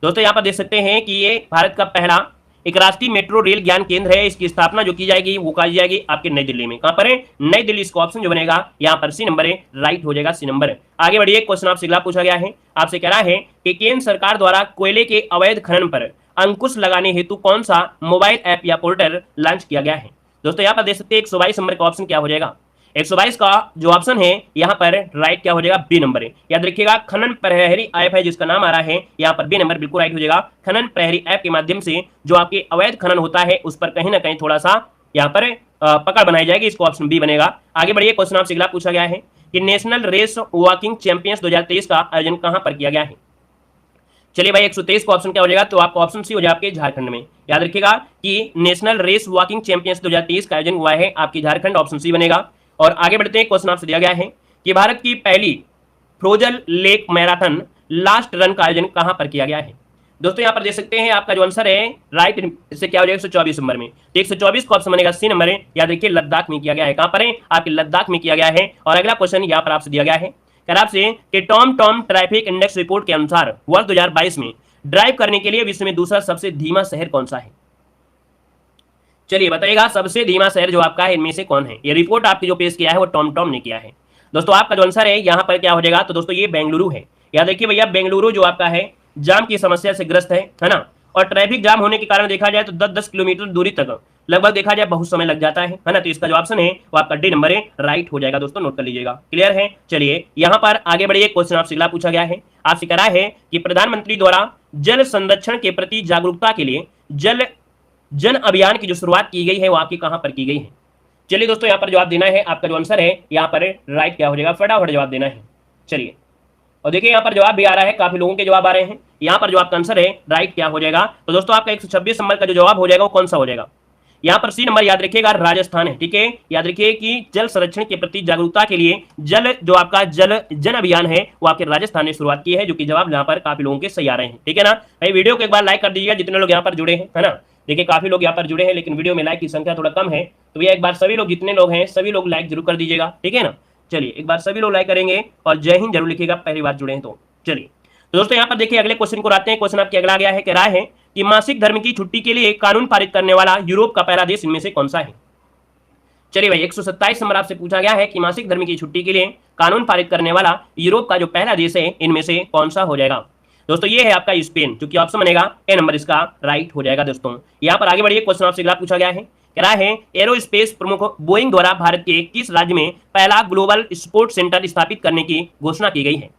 दोस्तों यहाँ पर देख सकते हैं कि ये भारत का पहला एक राष्ट्रीय मेट्रो रेल ज्ञान केंद्र है। इसकी स्थापना जो की जाएगी वो की जाएगी आपके नई दिल्ली में। कहां पर है? नई दिल्ली। इसका ऑप्शन जो बनेगा यहाँ पर सी नंबर है, राइट हो जाएगा, सी नंबर। आगे बढ़िए, क्वेश्चन आपसे अगला पूछा गया है, आपसे कह रहा है कि केंद्र सरकार द्वारा कोयले के अवैध खनन पर अंकुश लगाने हेतु कौन सा मोबाइल ऐप या पोर्टल लॉन्च किया गया है। दोस्तों यहाँ पर देख सकते हैं 122 नंबर का ऑप्शन क्या हो जाएगा। 122 का जो ऑप्शन है यहाँ पर राइट क्या हो जाएगा, बी नंबर है। याद रखिएगा खनन प्रहरी ऐप है जिसका नाम आ रहा है यहाँ पर बी नंबर बिल्कुल राइट हो जाएगा। खनन प्रहरी ऐप के माध्यम से जो आपके अवैध खनन होता है उस पर कहीं ना कहीं थोड़ा सा यहाँ पर पकड़ बनाई जाएगी। इसको ऑप्शन बी बनेगा। आगे बढ़िए, क्वेश्चन आपसे अगला पूछा गया है कि नेशनल रेस वॉकिंग चैंपियंस 2023 का आयोजन कहां पर किया गया है। चलिए भाई 123 का ऑप्शन क्या हो जाएगा, तो आपका ऑप्शन सी हो जाएगा आपके झारखंड में। याद रखिएगा कि नेशनल रेस वॉकिंग चैंपियंस 2023 का आयोजन हुआ है आपकी झारखंड, ऑप्शन सी बनेगा। और आगे बढ़ते हैं, क्वेश्चन आपसे दिया गया है कि भारत की पहली frozen lake marathon last run का आयोजन कहां पर किया गया है। दोस्तों यहाँ पर देख सकते हैं आपका जो आंसर है राइट इससे क्या हो जाएगा 124 नंबर में। तो 124 का ऑप्शन बनेगा सी नंबर है। याद रखिए लद्दाख में किया गया है। कहां पर है? आपके लद्दाख में किया गया है। और अगला क्वेश्चन यहाँ पर आपसे दिया गया है आपसे कि टॉम ट्रैफिक इंडेक्स रिपोर्ट के अनुसार वर्ष 2022 में ड्राइव करने के लिए विश्व में दूसरा सबसे धीमा शहर कौन सा है। चलिए बताइएगा सबसे धीमा शहर जो आपका है इनमें से कौन है। ये रिपोर्ट आपकी जो पेश किया है वो टॉम ने किया है। दोस्तों आपका जो आंसर है यहाँ पर क्या हो जाएगा, तो दोस्तों ये बेंगलुरु है। याद रखिए भैया बेंगलुरु जो आपका है जाम की समस्या से ग्रस्त है ना। और ट्रैफिक जाम होने के कारण देखा जाए तो 10-10 किलोमीटर दूरी तक लगभग देखा जाए बहुत समय लग जाता है ना। तो इसका जो ऑप्शन है वो आपका डी नंबर है, राइट हो जाएगा। दोस्तों नोट कर लीजिएगा, क्लियर है। चलिए यहाँ पर आगे बढ़िए, क्वेश्चन आपसे अगला पूछा गया है, आपसे कह रहा है कि प्रधानमंत्री द्वारा जल संरक्षण के प्रति जागरूकता के लिए जन अभियान की जो शुरुआत की गई है वो आपकी कहां पर की गई है। चलिए दोस्तों यहाँ पर जवाब देना है। आपका जो आंसर है यहाँ पर राइट क्या हो जाएगा, फटाफट जवाब देना है। चलिए और देखिए यहाँ पर जवाब भी आ रहा है, काफी लोगों के जवाब आ रहे हैं। यहाँ पर जो आपका आंसर है राइट क्या हो जाएगा, तो दोस्तों आपका 126 नंबर का जो जवाब हो जाएगा वो कौन सा हो जाएगा। यहाँ पर सी नंबर याद रखिएगा राजस्थान है। ठीक है, याद रखिए कि जल संरक्षण के प्रति जागरूकता के लिए जो आपका जन अभियान है वो आपके राजस्थान ने शुरुआत की है, जो कि जवाब यहाँ पर काफी लोगों के सही आ रहे हैं। ठीक है ना भाई, वीडियो को एक बार लाइक कर दीजिएगा जितने लोग यहाँ पर जुड़े हैं, है ना। देखिए काफी लोग यहाँ पर जुड़े हैं लेकिन वीडियो में लाइक की संख्या थोड़ा कम है, तो भैया एक बार सभी लोग जितने लोग हैं सभी लोग लाइक जरूर कर दीजिएगा। ठीक है ना, चलिए एक बार सभी लोग लाइक करेंगे और जय हिंद जरूर लिखिएगा पहली बार जुड़े हैं तो। चलिए तो दोस्तों यहाँ पर देखिए अगले क्वेश्चन को आते हैं। क्वेश्चन आपके अगला गया है, कह रहा है कि मासिक धर्म की छुट्टी के लिए कानून पारित करने वाला यूरोप का पहला देश इनमें से कौन सा है। चलिए भाई 127 नंबर आपसे पूछा गया है कि मासिक धर्म की छुट्टी के लिए कानून पारित करने वाला यूरोप का जो पहला देश है इनमें से कौन सा हो जाएगा। दोस्तों ये है आपका स्पेन, जो कि ऑप्शन बनेगा ए नंबर इसका राइट हो जाएगा। दोस्तों यहाँ पर आगे बढ़िए, क्वेश्चन आपसे अगला पूछा गया है, कह रहा है एरोस्पेस प्रमुख बोइंग द्वारा भारत के किस राज्य में पहला ग्लोबल स्पोर्ट सेंटर स्थापित करने की घोषणा की गई है।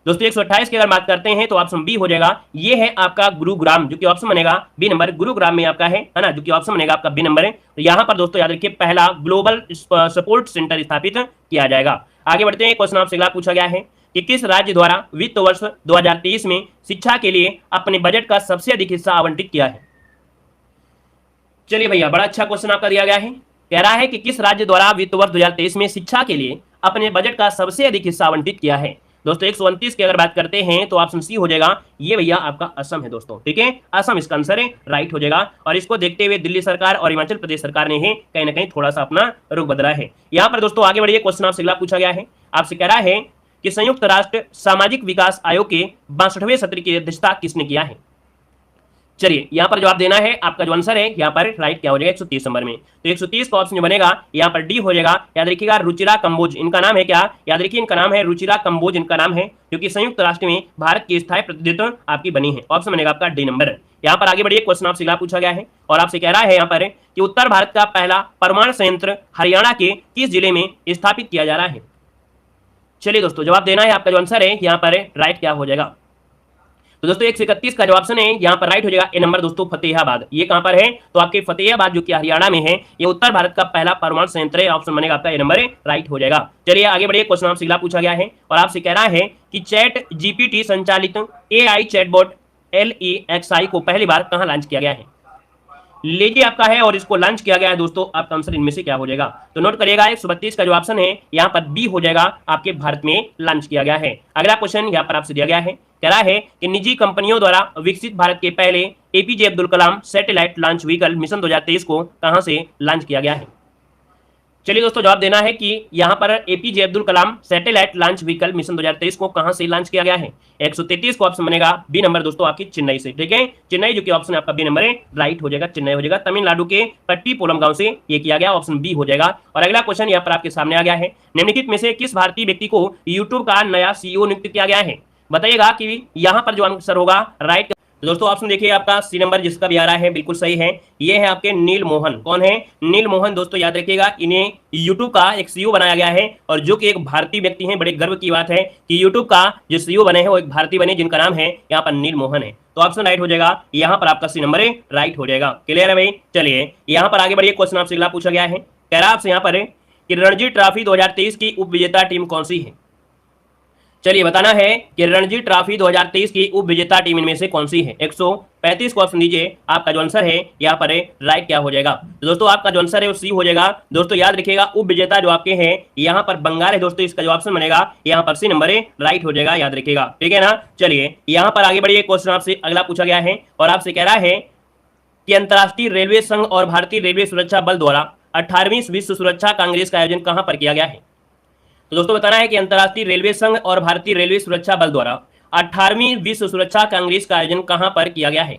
दोस्तों 128 की अगर बात करते हैं तो ऑप्शन बी हो जाएगा, ये है आपका गुरुग्राम, जो कि ऑप्शन बनेगा बी नंबर, गुरुग्राम में आपका है ना, जो कि ऑप्शन बनेगा आपका बी नंबर है। तो यहाँ पर दोस्तों याद रखिए पहला ग्लोबल सपोर्ट सेंटर स्थापित किया जाएगा। आगे बढ़ते हैं, क्वेश्चन आपसे अगला पूछा गया है कि किस राज्य द्वारा वित्त वर्ष 2023 में शिक्षा के लिए अपने बजट का सबसे अधिक हिस्सा आवंटित किया है। चलिए भैया, बड़ा अच्छा क्वेश्चन आपका दिया गया है। कह रहा है कि किस राज्य द्वारा वित्त वर्ष 2023 में शिक्षा के लिए अपने बजट का सबसे अधिक हिस्सा आवंटित किया है। दोस्तों 129 की अगर बात करते हैं तो ऑप्शन सी हो जाएगा, ये भैया आपका असम है दोस्तों। ठीक है, असम इसका आंसर है, राइट हो जाएगा। और इसको देखते हुए दिल्ली सरकार और हिमाचल प्रदेश सरकार ने ही कहीं ना कहीं थोड़ा सा अपना रुख बदला है। यहाँ पर दोस्तों आगे बढ़िए, क्वेश्चन आपसे अगला पूछा गया है। आपसे कह रहा है कि संयुक्त राष्ट्र सामाजिक विकास आयोग के 62वें सत्र की अध्यक्षता किसने किया है। चलिए यहाँ पर जवाब देना है, आपका जो आंसर है यहाँ पर राइट क्या हो जाएगा 130 नंबर में। तो 130 का ऑप्शन जो बनेगा यहाँ पर डी हो जाएगा। याद रखिएगा, रुचिरा कंबोज इनका नाम है। क्या याद रखिए, इनका नाम है रुचिरा कंबोज, इनका नाम है, क्योंकि संयुक्त राष्ट्र में भारत की स्थायी प्रतिनिधित्व आपकी बनी है। ऑप्शन बनेगा आपका डी नंबर। यहाँ पर आगे बढ़िए, क्वेश्चन आपसे पूछा गया है और आपसे कह रहा है यहाँ पर कि उत्तर भारत का पहला परमाणु संयंत्र हरियाणा के किस जिले में स्थापित किया जा रहा है। चलिए दोस्तों जवाब देना है, आपका जो आंसर है यहाँ पर राइट क्या हो जाएगा। तो दोस्तों 131 का जो ऑप्शन है यहाँ पर राइट हो जाएगा ए नंबर दोस्तों, फतेहाबाद। ये कहां पर है, तो आपके फतेहाबाद जो कि हरियाणा में है, ये उत्तर भारत का पहला परमाणु संयंत्र है। ऑप्शन बनेगा आपका ए नंबर राइट हो जाएगा। चलिए आगे बढ़िए, क्वेश्चन आपसे अगला पूछा गया है और आपसे कह रहा है कि चैट जीपीटी संचालित AI चैटबॉट LEXI को पहली बार कहां लॉन्च किया गया है। लीजिए आपका है और इसको लॉन्च किया गया है दोस्तों, आपका आंसर इनमें से क्या हो जाएगा। तो नोट करिएगा, 132 का जो ऑप्शन है यहाँ पर बी हो जाएगा, आपके भारत में लॉन्च किया गया है। अगला क्वेश्चन यहाँ पर आपसे दिया गया है, कह रहा है कि निजी कंपनियों द्वारा विकसित भारत के पहले APJ Abdul Kalam satellite launch vehicle mission 2023 को कहां से लॉन्च किया गया है। चलिए दोस्तों जवाब देना है कि यहाँ पर APJ Abdul Kalam satellite launch vehicle mission 2023 को कहां से लॉन्च किया गया है। 133 को ऑप्शन बनेगा बी नंबर दोस्तों, आपकी चेन्नई से। ठीक है, चेन्नई जो कि ऑप्शन आपका बी नंबर है, राइट हो जाएगा, चेन्नई हो जाएगा। तमिलनाडु के पट्टीपोलम गांव से ये किया गया, ऑप्शन बी हो जाएगा। और अगला क्वेश्चन यहाँ पर आपके सामने आ गया है, निम्नलिखित में से किस भारतीय व्यक्ति को यूट्यूब का नया CEO नियुक्त किया गया है। बताइएगा कि यहाँ पर जो आंसर होगा राइट। तो दोस्तों ऑप्शन देखिए, आपका सी नंबर जिसका भी आ रहा है बिल्कुल सही है, ये है आपके नील मोहन। कौन है, नील मोहन। दोस्तों याद रखिएगा, इन्हें यूट्यूब का एक CEO बनाया गया है और जो कि एक भारतीय व्यक्ति हैं। बड़े गर्व की बात है कि यूट्यूब का जो CEO बने हैं वो एक भारतीय बने, जिनका नाम है यहाँ पर नील मोहन है। तो ऑप्शन राइट हो जाएगा, यहाँ पर आपका सी नंबर राइट हो जाएगा। क्लियर है भाई। चलिए यहाँ पर आगे बढ़िए, क्वेश्चन आपसे अगला पूछा गया है, कह रहा आपसे यहाँ पर कि रणजी ट्रॉफी 2023 की उप विजेता टीम कौन सी है। चलिए बताना है कि रणजी ट्रॉफी 2023 की उप विजेता टीम इनमें से कौन सी है। 135 को ऑप्शन दीजिए, आपका जो आंसर है यहाँ पर राइट क्या हो जाएगा। तो दोस्तों आपका जो आंसर है वो सी हो जाएगा। दोस्तों याद रखिएगा, उप विजेता जो आपके हैं यहाँ पर बंगाल है दोस्तों, इसका जो ऑप्शन बनेगा यहाँ पर सी नंबर राइट हो जाएगा, याद रखिएगा। ठीक है ना। चलिए यहाँ पर आगे बढ़िए, क्वेश्चन आपसे अगला पूछा गया है और आपसे कह रहा है कि अंतर्राष्ट्रीय रेलवे संघ और भारतीय रेलवे सुरक्षा बल द्वारा 18वीं विश्व सुरक्षा कांग्रेस का आयोजन कहां पर किया गया है। तो दोस्तों बताना है कि अंतर्राष्ट्रीय रेलवे संघ और भारतीय रेलवे सुरक्षा बल द्वारा 18वीं विश्व सुरक्षा कांग्रेस का आयोजन कहां पर किया गया है।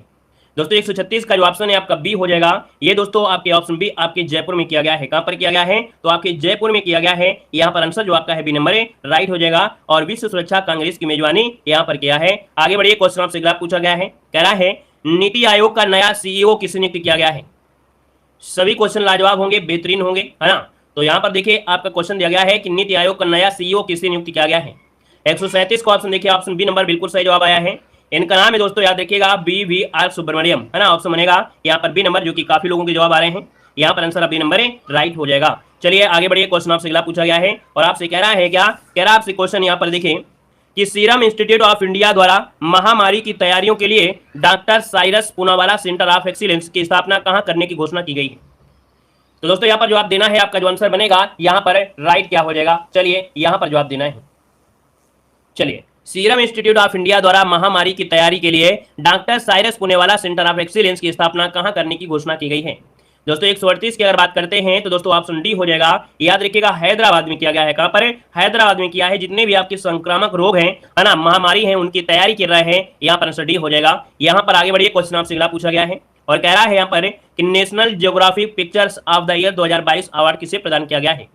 दोस्तों 136 का जो ऑप्शन है आपका बी हो जाएगा। ये दोस्तों आपके ऑप्शन बी आपके जयपुर में किया गया है। कहां पर किया गया है, तो आपके जयपुर में किया गया है। यहाँ पर आंसर जो आपका है बी नंबर राइट हो जाएगा और विश्व सुरक्षा कांग्रेस की मेजबानी यहाँ पर किया है। आगे बढ़िए, क्वेश्चन आपसे अगला पूछा गया है, कह रहा है नीति आयोग का नया CEO किसे नियुक्त किया गया है। सभी क्वेश्चन लाजवाब होंगे, बेहतरीन होंगे, है ना। तो यहाँ पर देखिए आपका क्वेश्चन दिया गया है कि नीति आयोग का नया CEO किसे नियुक्त किया गया है। 137 का ऑप्शन देखिए, ऑप्शन बी नंबर बिल्कुल सही जवाब आया है। इनका नाम है दोस्तों याद रखिएगा BVR सुब्रमण्यम, है ना। ऑप्शन बनेगा यहाँ पर बी नंबर, जो कि काफी लोगों के जवाब आ रहे हैं। यहाँ पर आंसर बी नंबर राइट हो जाएगा। चलिए आगे बढ़िए, क्वेश्चन आपसे अगला पूछा गया है और आपसे कह रहा है क्या, कह रहा आपसे क्वेश्चन यहाँ पर देखिए कि सीरम इंस्टीट्यूट ऑफ इंडिया द्वारा महामारी की तैयारियों के लिए doctor Cyrus Poonawalla centre of excellence की स्थापना कहां करने की घोषणा की गई है। तो दोस्तों यहाँ पर जवाब देना है, आपका जो आंसर बनेगा यहाँ पर राइट क्या हो जाएगा। चलिए यहाँ पर जवाब देना है। चलिए, सीरम इंस्टीट्यूट ऑफ इंडिया द्वारा महामारी की तैयारी के लिए doctor Cyrus Poonawalla centre of excellence की स्थापना कहां करने की घोषणा की गई है। दोस्तों 138 की अगर बात करते हैं तो दोस्तों ऑप्शन डी हो जाएगा। याद रखिएगा, हैदराबाद में किया गया है। कहां पर, हैदराबाद में किया है। जितने भी आपके संक्रामक रोग हैं, है ना, महामारी है, उनकी तैयारी कर रहे हैं। यहाँ पर आंसर डी हो जाएगा। यहाँ पर आगे बढ़िए, क्वेश्चन आपसे अगला पूछा गया है और कह रहा है यहाँ पर कि national geographic pictures of the year 2022 award किसे प्रदान किया गया है।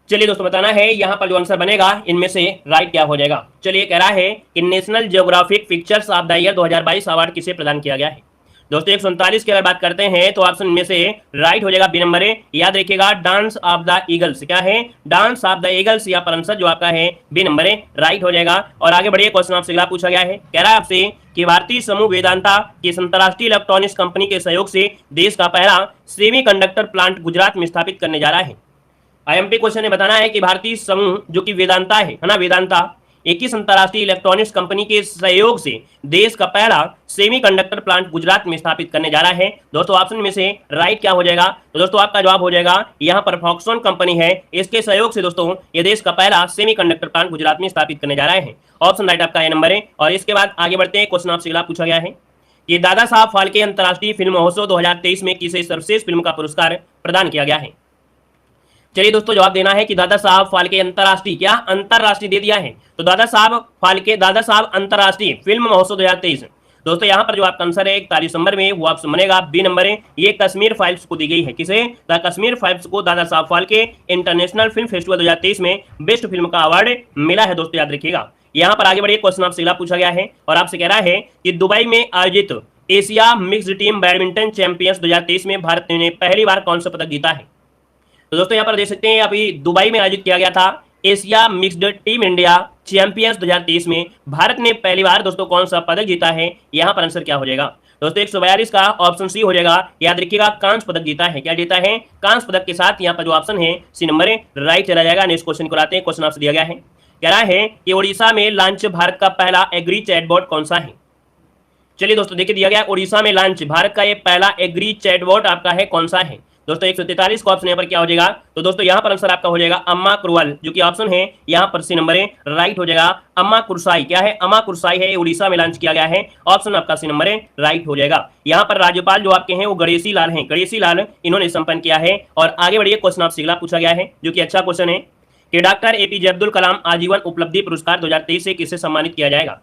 चलिए दोस्तों बताना है यहाँ पर जो आंसर बनेगा इनमें से राइट क्या हो जाएगा। चलिए कह रहा है कि national geographic pictures of the year 2022 award किसे प्रदान किया गया है। दोस्तों 139 की अगर बात करते हैं तो ऑप्शन में से राइट हो जाएगा बी नंबर। याद रखिएगा, डांस ऑफ द ईगल्स। क्या है, डांस ऑफ द ईगल्स। यहाँ पर आंसर जो आपका है बी नंबर राइट हो जाएगा। और आगे बढ़िए, क्वेश्चन आपसे अगला पूछा गया है, कह रहा है आपसे कि भारतीय समूह वेदांता की अंतरराष्ट्रीय इलेक्ट्रॉनिक्स कंपनी के सहयोग से देश का पहला सेमीकंडक्टर प्लांट गुजरात में स्थापित करने जा रहा है। आईएमपी क्वेश्चन ने बताना है कि भारतीय समूह जो कि वेदांता है ना, वेदांता 21 अंतरराष्ट्रीय इलेक्ट्रॉनिक्स कंपनी के सहयोग से देश का पहला सेमीकंडक्टर प्लांट गुजरात में स्थापित करने जा रहा है। दोस्तों ऑप्शन में से राइट क्या हो जाएगा? तो दोस्तों आपका जवाब हो जाएगा यहां पर फॉक्सकॉन कंपनी है, इसके सहयोग से दोस्तों ये देश का पहला सेमीकंडक्टर प्लांट गुजरात में स्थापित करने जा रहा है। ऑप्शन राइट आपका ए नंबर है। और इसके बाद आगे बढ़ते हैं, क्वेश्चन आपसे अगला पूछा गया है कि दादा साहब फाल्के अंतर्राष्ट्रीय फिल्म महोत्सव 2023 में किसे सर्वश्रेष्ठ फिल्म का पुरस्कार प्रदान किया गया है? चलिए दोस्तों जवाब देना है कि दादा साहब फाल्के अंतरराष्ट्रीय, क्या अंतरराष्ट्रीय दे दिया है, तो दादा साहब फाल्के दादा साहब अंतरराष्ट्रीय फिल्म महोत्सव 2023। दोस्तों यहाँ पर जो आपका आंसर है 41 दिसंबर में, वो आपसे बनेगा बी नंबर है। ये कश्मीर फाइल्स को दी गई है, किसे? द कश्मीर फाइल्स को Dada Saheb Phalke international film festival 2023 में बेस्ट फिल्म का अवार्ड मिला है। दोस्तों याद रखिएगा। यहाँ पर आगे बढ़िए, क्वेश्चन आपसे अगला पूछा गया है और आपसे कह रहा है कि दुबई में आयोजित Asia mixed team badminton champions 2023 में भारत ने पहली बार कौन सा पदक जीता है? तो दोस्तों यहाँ पर देख सकते हैं अभी दुबई में आयोजित किया गया था Asia mixed team India champions 2023 में भारत ने पहली बार दोस्तों कौन सा पदक जीता है? यहाँ पर आंसर क्या हो जाएगा? दोस्तों 142 का ऑप्शन सी हो जाएगा। याद रखिएगा कांस्य पदक जीता है। क्या जीता है? कांस्य पदक के साथ यहाँ पर जो ऑप्शन है सी नंबर है, राइट चला जाएगा। नेक्स्ट क्वेश्चन को लाते हैं। क्वेश्चन आपसे दिया गया है, कह रहा है कि उड़ीसा में लॉन्च भारत का पहला एग्री चैटबॉट कौन सा है? चलिए दोस्तों देखिए दिया गया उड़ीसा में लॉन्च भारत का ये पहला एग्री चैटबॉट आपका है, कौन सा है? दोस्तों 143 का ऑप्शन यहाँ पर क्या हो जाएगा? तो दोस्तों यहाँ पर आंसर आपका हो जाएगा अम्मा कुरवाल, जो कि ऑप्शन है यहाँ पर सी नंबर है, राइट हो जाएगा। अम्मा कुरसाई, क्या है? अम्मा कुरसाई है, उड़ीसा में लॉन्च किया गया है। ऑप्शन आपका सी नंबर है, राइट हो जाएगा। यहाँ पर राज्यपाल जो आपके हैं वो गणेशी लाल हैं, गणेशी लाल इन्होंने संपन्न किया है। और आगे बढ़िए, क्वेश्चन आपसे अगला पूछा गया है जो कि अच्छा क्वेश्चन है कि डॉक्टर एपीजे अब्दुल कलाम आजीवन उपलब्धि पुरस्कार 2023 से किसे सम्मानित किया जाएगा?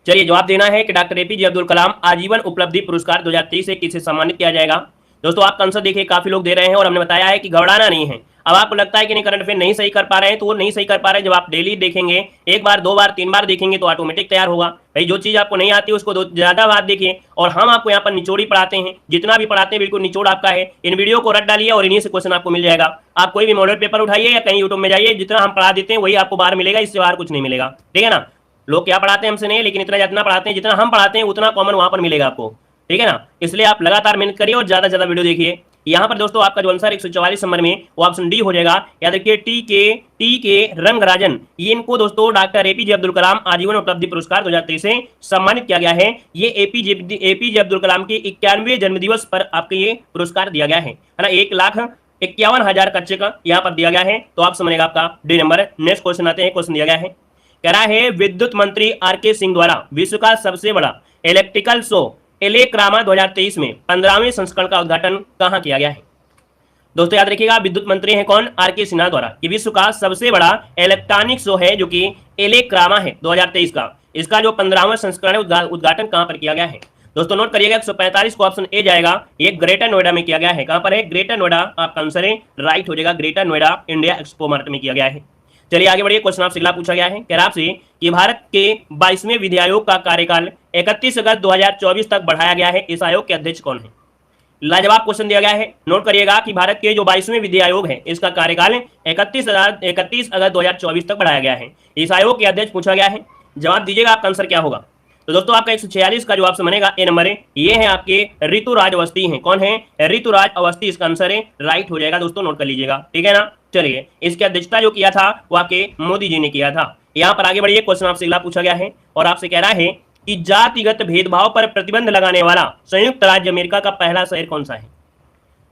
चलिए जवाब देना है कि डॉक्टर एपीजे अब्दुल कलाम आजीवन उपलब्धि पुरस्कार 2023 से किसे सम्मानित किया जाएगा। दोस्तों आपका आंसर देखिए काफी लोग दे रहे हैं और हमने बताया है कि घबराना नहीं है। अब आपको लगता है कि नहीं करंट अफेयर नहीं सही कर पा रहे हैं, तो वो नहीं सही कर पा रहे हैं। जब आप डेली देखेंगे, एक बार, दो बार, तीन बार देखेंगे तो ऑटोमेटिक तैयार होगा। भाई जो चीज आपको नहीं आती उसको ज्यादा बार देखिए, और हम आपको यहाँ पर निचोड़ ही पढ़ाते हैं। जितना भी पढ़ाते हैं बिल्कुल निचोड़ आपका है। इन वीडियो को रट डालिए और इन्हीं से क्वेश्चन आपको मिल जाएगा। आप कोई भी मॉडल पेपर उठाइए या कहीं यूट्यूब में जाइए, जितना हम पढ़ा देते हैं वही आपको बाहर मिलेगा, इससे बाहर कुछ नहीं मिलेगा। ठीक है ना? लोग क्या पढ़ाते हैं हमसे नहीं, लेकिन इतना जितना पढ़ाते हैं, जितना हम पढ़ाते हैं उतना कॉमन वहां पर मिलेगा आपको। ठीक है ना? इसलिए आप लगातार मेहनत करिए और ज्यादा से ज्यादा वीडियो देखिए। यहाँ पर दोस्तों आपका जो आंसर 144 नंबर में वो ऑप्शन डी हो जाएगा। याद रखिए टी के रंगराजन, ये इनको दोस्तों डॉक्टर एपीजे अब्दुल कलाम आजीवन उपलब्धि पुरस्कार 2023 से सम्मानित किया गया है। ये एपीजे अब्दुल कलाम के 91वें जन्मदिवस पर आपको ये पुरस्कार दिया गया है ना। 1,51,000 का चेक यहाँ पर दिया गया है। तो आप समझेगा आपका डी नंबर। नेक्स्ट क्वेश्चन आते हैं। क्वेश्चन दिया गया है, कह रहा है विद्युत मंत्री आरके सिंह द्वारा विश्व का सबसे बड़ा इलेक्ट्रिकल शो एलेक्रामा 2023 में 15वें संस्करण का उद्घाटन कहां किया गया है? दोस्तों याद रखिएगा विद्युत मंत्री हैं कौन? आरके सिन्हा द्वारा। ये विश्व का सबसे बड़ा इलेक्ट्रॉनिक शो है जो कि एलेक्रामा है 2023 का। इसका जो 15वां संस्करण है उद्घाटन कहां पर किया गया है? दोस्तों नोट करिएगा 145 को ऑप्शन ए जाएगा। ये ग्रेटर नोएडा में किया गया है। कहां पर है? ग्रेटर नोएडा आपका आंसर है, राइट हो जाएगा। Greater Noida India expo mart में किया गया है। चलिए आगे बढ़िए, क्वेश्चन आपसे अगला पूछा गया है, कह रहा आपसे कि भारत के 22वें विधि आयोग का कार्यकाल 31 अगस्त 2024 तक बढ़ाया गया है। इस आयोग के अध्यक्ष कौन है? लाजवाब क्वेश्चन दिया गया है। नोट करिएगा कि भारत के जो 22वें विधि आयोग है इसका कार्यकाल 31 अगस्त 2024 तक बढ़ाया गया है। इस आयोग के अध्यक्ष पूछा गया है। जवाब दीजिएगा, आपका आंसर क्या होगा? तो दोस्तों आपका 146 का जवाब से बनेगा ए नंबर है। ये है आपके ऋतुराज अवस्थी हैं। कौन है? ऋतुराज अवस्थी इसका आंसर है, राइट हो जाएगा। दोस्तों नोट कर लीजिएगा। ठीक है ना? चलिए इसकी अध्यक्षता जो किया था वो आपके मोदी जी ने किया था। यहाँ पर आगे बढ़िए, क्वेश्चन आपसे अगला पूछा गया है और आपसे कह रहा है कि जातिगत भेदभाव पर प्रतिबंध लगाने वाला संयुक्त राज्य अमेरिका का पहला शहर कौन सा है?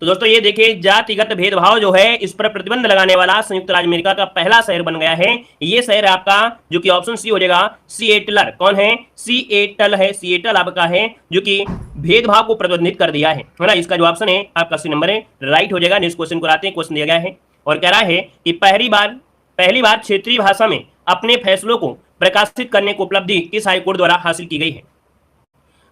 तो दोस्तों ये देखिए जातिगत भेदभाव जो है इस पर प्रतिबंध लगाने वाला संयुक्त राज्य अमेरिका का पहला शहर बन गया है। ये शहर आपका जो कि ऑप्शन सी हो जाएगा, सिएटल। कौन है? सिएटल है। सिएटल आपका है जो कि भेदभाव को प्रतिबंधित कर दिया है ना। इसका जो ऑप्शन है आपका सी नंबर है, राइट हो जाएगा। नेक्स्ट क्वेश्चन को आते हैं। क्वेश्चन दिया गया है और कह रहा है कि पहली बार क्षेत्रीय भाषा में अपने फैसलों को प्रकाशित करने की उपलब्धि किस हाईकोर्ट द्वारा हासिल की गई है?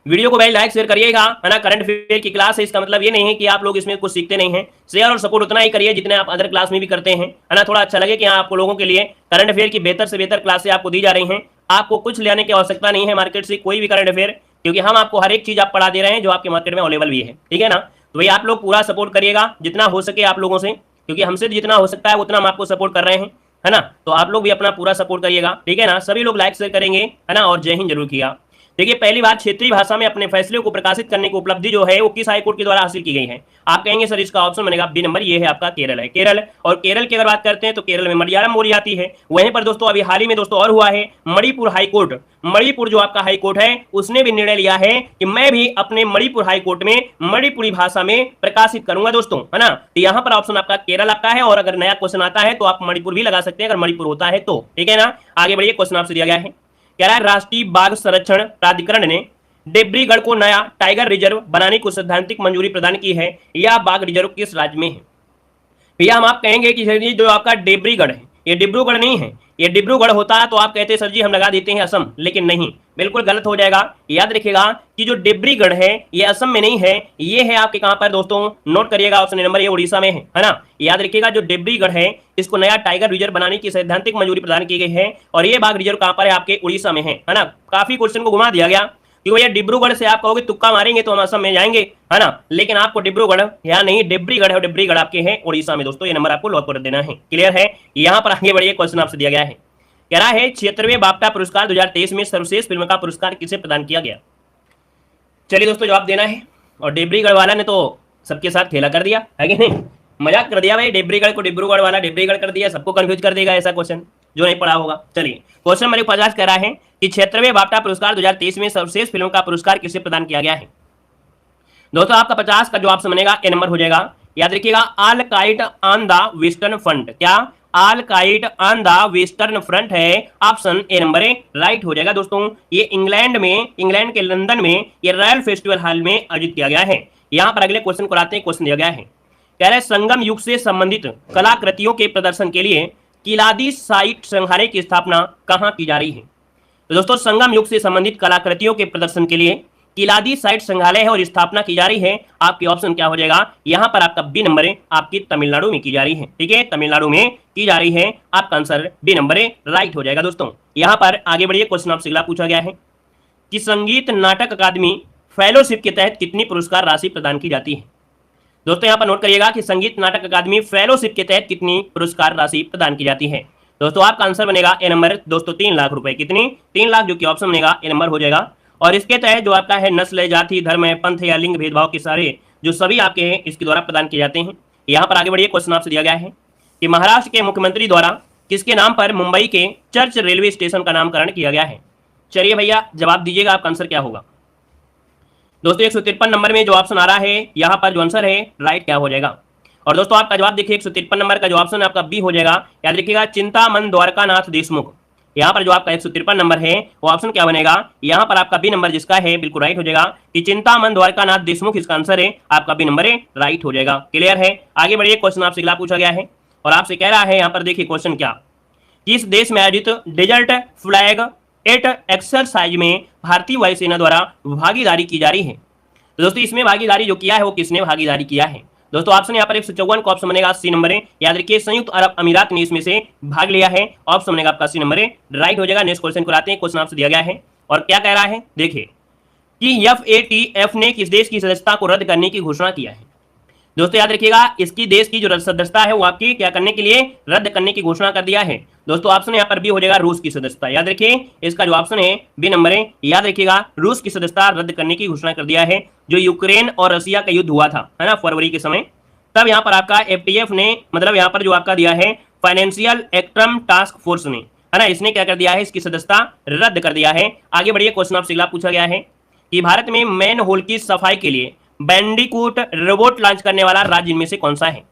वीडियो को भाई लाइक शेयर करिएगा, है ना। करंट अफेयर की क्लास है, इसका मतलब ये नहीं है कि आप लोग इसमें कुछ सीखते नहीं हैं। शेयर और सपोर्ट उतना ही करिए जितने आप अदर क्लास में भी करते हैं, है ना। थोड़ा अच्छा लगे कि हाँ आपको लोगों के लिए करंट अफेयर की बेहतर से बेहतर क्लासें आपको दी जा रही हैं। आपको कुछ लेने की आवश्यकता नहीं है मार्केट से कोई भी करंट अफेयर, क्योंकि हम आपको हर एक चीज आप पढ़ा दे रहे हैं जो आपके मार्केट में अवेलेबल भी है। ठीक है ना? तो भाई आप लोग पूरा सपोर्ट करिएगा जितना हो सके आप लोगों से, क्योंकि हमसे जितना हो सकता है उतना हम आपको सपोर्ट कर रहे हैं, है ना। तो आप लोग भी अपना पूरा सपोर्ट करिएगा। ठीक है ना? सभी लोग लाइक शेयर करेंगे, है ना। और जय हिंद जरूर किया। देखिए पहली बात, क्षेत्रीय भाषा में अपने फैसले को प्रकाशित करने की उपलब्धि जो है वो किस हाईकोर्ट के द्वारा हासिल की गई है? आप कहेंगे सर इसका ऑप्शन बनेगा बी नंबर, ये है आपका केरल है, केरल। और केरल की अगर बात करते हैं तो केरल में मलयालम बोली जाती है। वहीं पर दोस्तों अभी हाल ही में दोस्तों और हुआ है, मणिपुर हाईकोर्ट, मणिपुर जो आपका हाईकोर्ट है उसने भी निर्णय लिया है कि मैं भी अपने मणिपुर हाईकोर्ट में मणिपुरी भाषा में प्रकाशित करूंगा दोस्तों, है ना। तो यहाँ पर ऑप्शन आपका केरल आपका है, और अगर नया क्वेश्चन आता है तो आप मणिपुर भी लगा सकते हैं अगर मणिपुर होता है तो, ठीक है ना। आगे बढ़िए, क्वेश्चन आपसे दिया गया है, कह रहा है राष्ट्रीय बाघ संरक्षण प्राधिकरण ने डिब्रूगढ़ को नया टाइगर रिजर्व बनाने को सैद्धांतिक मंजूरी प्रदान की है। यह बाघ रिजर्व किस राज्य में है? भैया हम आप कहेंगे कि सर जी जो आपका डिब्रूगढ़ है ये डिब्रूगढ़ नहीं है, ये डिब्रूगढ़ होता है तो आप कहते हैं सर जी हम लगा देते हैं असम, लेकिन नहीं, बिल्कुल गलत हो जाएगा। याद रखिएगा कि जो डिब्रूगढ़ है ये असम में नहीं है, ये है आपके कहां पर दोस्तों, नोट करिएगा ऑप्शन नंबर, ये उड़ीसा में है ना। याद रखिएगा जो डिब्रूगढ़ है इसको नया टाइगर रिजर्व बनाने की सैद्धांतिक मंजूरी प्रदान की गई है, और ये बाघ रिजर्व कहां पर है? आपके उड़ीसा में है ना। काफी क्वेश्चन को घुमा दिया गया कि भैया डिब्रूगढ़ से आप कहोगे तुक्का मारेंगे तो हम असम में जाएंगे, है ना, लेकिन आपको डिब्रूगढ़ यहाँ नहीं, डिब्रूगढ़ है, डिब्रूगढ़ आपके हैं उड़ीसा में दोस्तों, ये नंबर आपको लॉक कर देना है। क्लियर है। यहाँ पर आगे बढ़िए, क्वेश्चन आपसे दिया गया है, कह रहा है 76वें बाफ्टा पुरस्कार 2023 में सर्वश्रेष्ठ फिल्म का पुरस्कार किसे प्रदान किया गया? चलिए दोस्तों जवाब देना है, और डिब्रूगढ़ वाला ने तो सबके साथ खेला कर दिया है कि नहीं, मजाक कर दिया भाई, डिब्रूगढ़ को डिब्रूगढ़ वाला डिब्रूगढ़ कर दिया, सबको कंफ्यूज कर देगा ऐसा क्वेश्चन जो नहीं पढ़ा होगा। चलिए क्वेश्चन नंबर 50 कह रहा है कि 76वें बाफ्टा पुरस्कार 2023 में सर्वश्रेष्ठ फिल्म का पुरस्कार किसे प्रदान किया गया है? दोस्तों आपका 50 का जो ऑप्शन बनेगा ए नंबर हो जाएगा। याद रखिएगा, all quiet on the Western Front, क्या all quiet on the Western Front है, ऑप्शन ए नंबर राइट हो जाएगा दोस्तों। ये इंग्लैंड में, इंग्लैंड के लंदन में ये रॉयल फेस्टिवल हॉल में आयोजित किया गया है। यहाँ पर अगले क्वेश्चन को आते हैं, क्वेश्चन दिया गया है, कह रहे संगम युग से संबंधित कलाकृतियों के प्रदर्शन के लिए किलादी साइट संग्रहालय की स्थापना कहां की जा रही है? तो दोस्तों संगम युग से संबंधित कलाकृतियों के प्रदर्शन के लिए किलादी साइट संग्रहालय है और स्थापना की जा रही है। आपकी ऑप्शन क्या हो जाएगा? यहां पर आपका बी नंबर है, आपकी तमिलनाडु में की जा रही है, ठीक है, तमिलनाडु में की जा रही है। आपका आंसर बी नंबर राइट हो जाएगा दोस्तों। यहां पर आगे बढ़िए, क्वेश्चन आपसे अगला पूछा गया है कि संगीत नाटक अकादमी फेलोशिप के तहत कितनी पुरस्कार राशि प्रदान की जाती है? दोस्तों यहाँ पर नोट करिएगा कि संगीत नाटक अकादमी फेलोशिप के तहत कितनी पुरस्कार राशि प्रदान की जाती है। दोस्तों आपका आंसर बनेगा ए नंबर दोस्तों 3 लाख रुपए, कितनी? 3 लाख, जो कि ऑप्शन बनेगा ए नंबर हो जाएगा। और इसके तहत जो आपका है नस्ल, जाति, धर्म, पंथ या लिंग भेदभाव के सारे जो सभी आपके हैं इसके द्वारा प्रदान किए जाते हैं। यहाँ पर आगे बढ़िए, क्वेश्चन आपसे दिया गया है कि महाराष्ट्र के मुख्यमंत्री द्वारा किसके नाम पर मुंबई के चर्च रेलवे स्टेशन का नामकरण किया गया है? चलिए भैया जवाब दीजिएगा, आपका आंसर क्या होगा? दोस्तों 153 नंबर में जो ऑप्शन आ रहा है यहाँ पर जो आंसर है राइट क्या हो जाएगा? और दोस्तों आपका जवाब देखिए 153 नंबर का जो ऑप्शन है आपका बी हो जाएगा। याद रखिएगा, चिंतामन द्वारकानाथ देशमुख। यहाँ पर जो आपका 153 नंबर है वो ऑप्शन क्या बनेगा? यहाँ पर आपका बी नंबर जिसका है बिल्कुल राइट हो जाएगा कि चिंतामन द्वारकानाथ देशमुख इसका आंसर है, आपका बी नंबर राइट हो जाएगा। क्लियर है। आगे बढ़िए, क्वेश्चन आपसे अगला पूछा गया है और आपसे कह रहा है यहाँ पर देखिए क्वेश्चन क्या, किस देश में आयोजित डेजर्ट फ्लैग एट एक्सरसाइज में भारतीय वायुसेना द्वारा भागीदारी की जा रही है? तो दोस्तों इसमें भागीदारी जो किया है वो किसने भागीदारी किया है? दोस्तों ऑप्शन यहाँ पर 154 का ऑप्शन बनेगा सी नंबर है। याद रखिए, संयुक्त अरब अमीरात ने इसमें से भाग लिया है, ऑप्शन बनेगा आपका सी नंबर राइट हो जाएगा। नेक्स्ट क्वेश्चन को आते हैं, क्वेश्चन आपसे दिया गया है और क्या कह रहा है देखिए कि FATF ने किस देश की सदस्यता को रद्द करने की घोषणा किया है? दोस्तों याद रखिएगा, इसकी देश की जो सदस्यता है वो आपकी क्या करने के लिए, रद्द करने की घोषणा कर दिया है। दोस्तों ऑप्शन यहाँ पर बी हो जाएगा, रूस की सदस्यता। याद रखिए, इसका जो ऑप्शन है बी नंबर है। याद रखिएगा, रूस की सदस्यता रद्द करने की घोषणा कर दिया है। जो यूक्रेन और रशिया का युद्ध हुआ था, है ना, फरवरी के समय, तब यहाँ पर आपका FATF ने, मतलब यहाँ पर जो आपका दिया है फाइनेंशियल एक्टम टास्क फोर्स ने, है ना, इसने क्या कर दिया है, इसकी सदस्यता रद्द कर दिया है। आगे बढ़िए, क्वेश्चन आपसे अगला पूछा गया है कि भारत में मैन होल की सफाई के लिए बैंडिकूट रोबोट लॉन्च करने वाला राज्य इनमें से कौन सा है?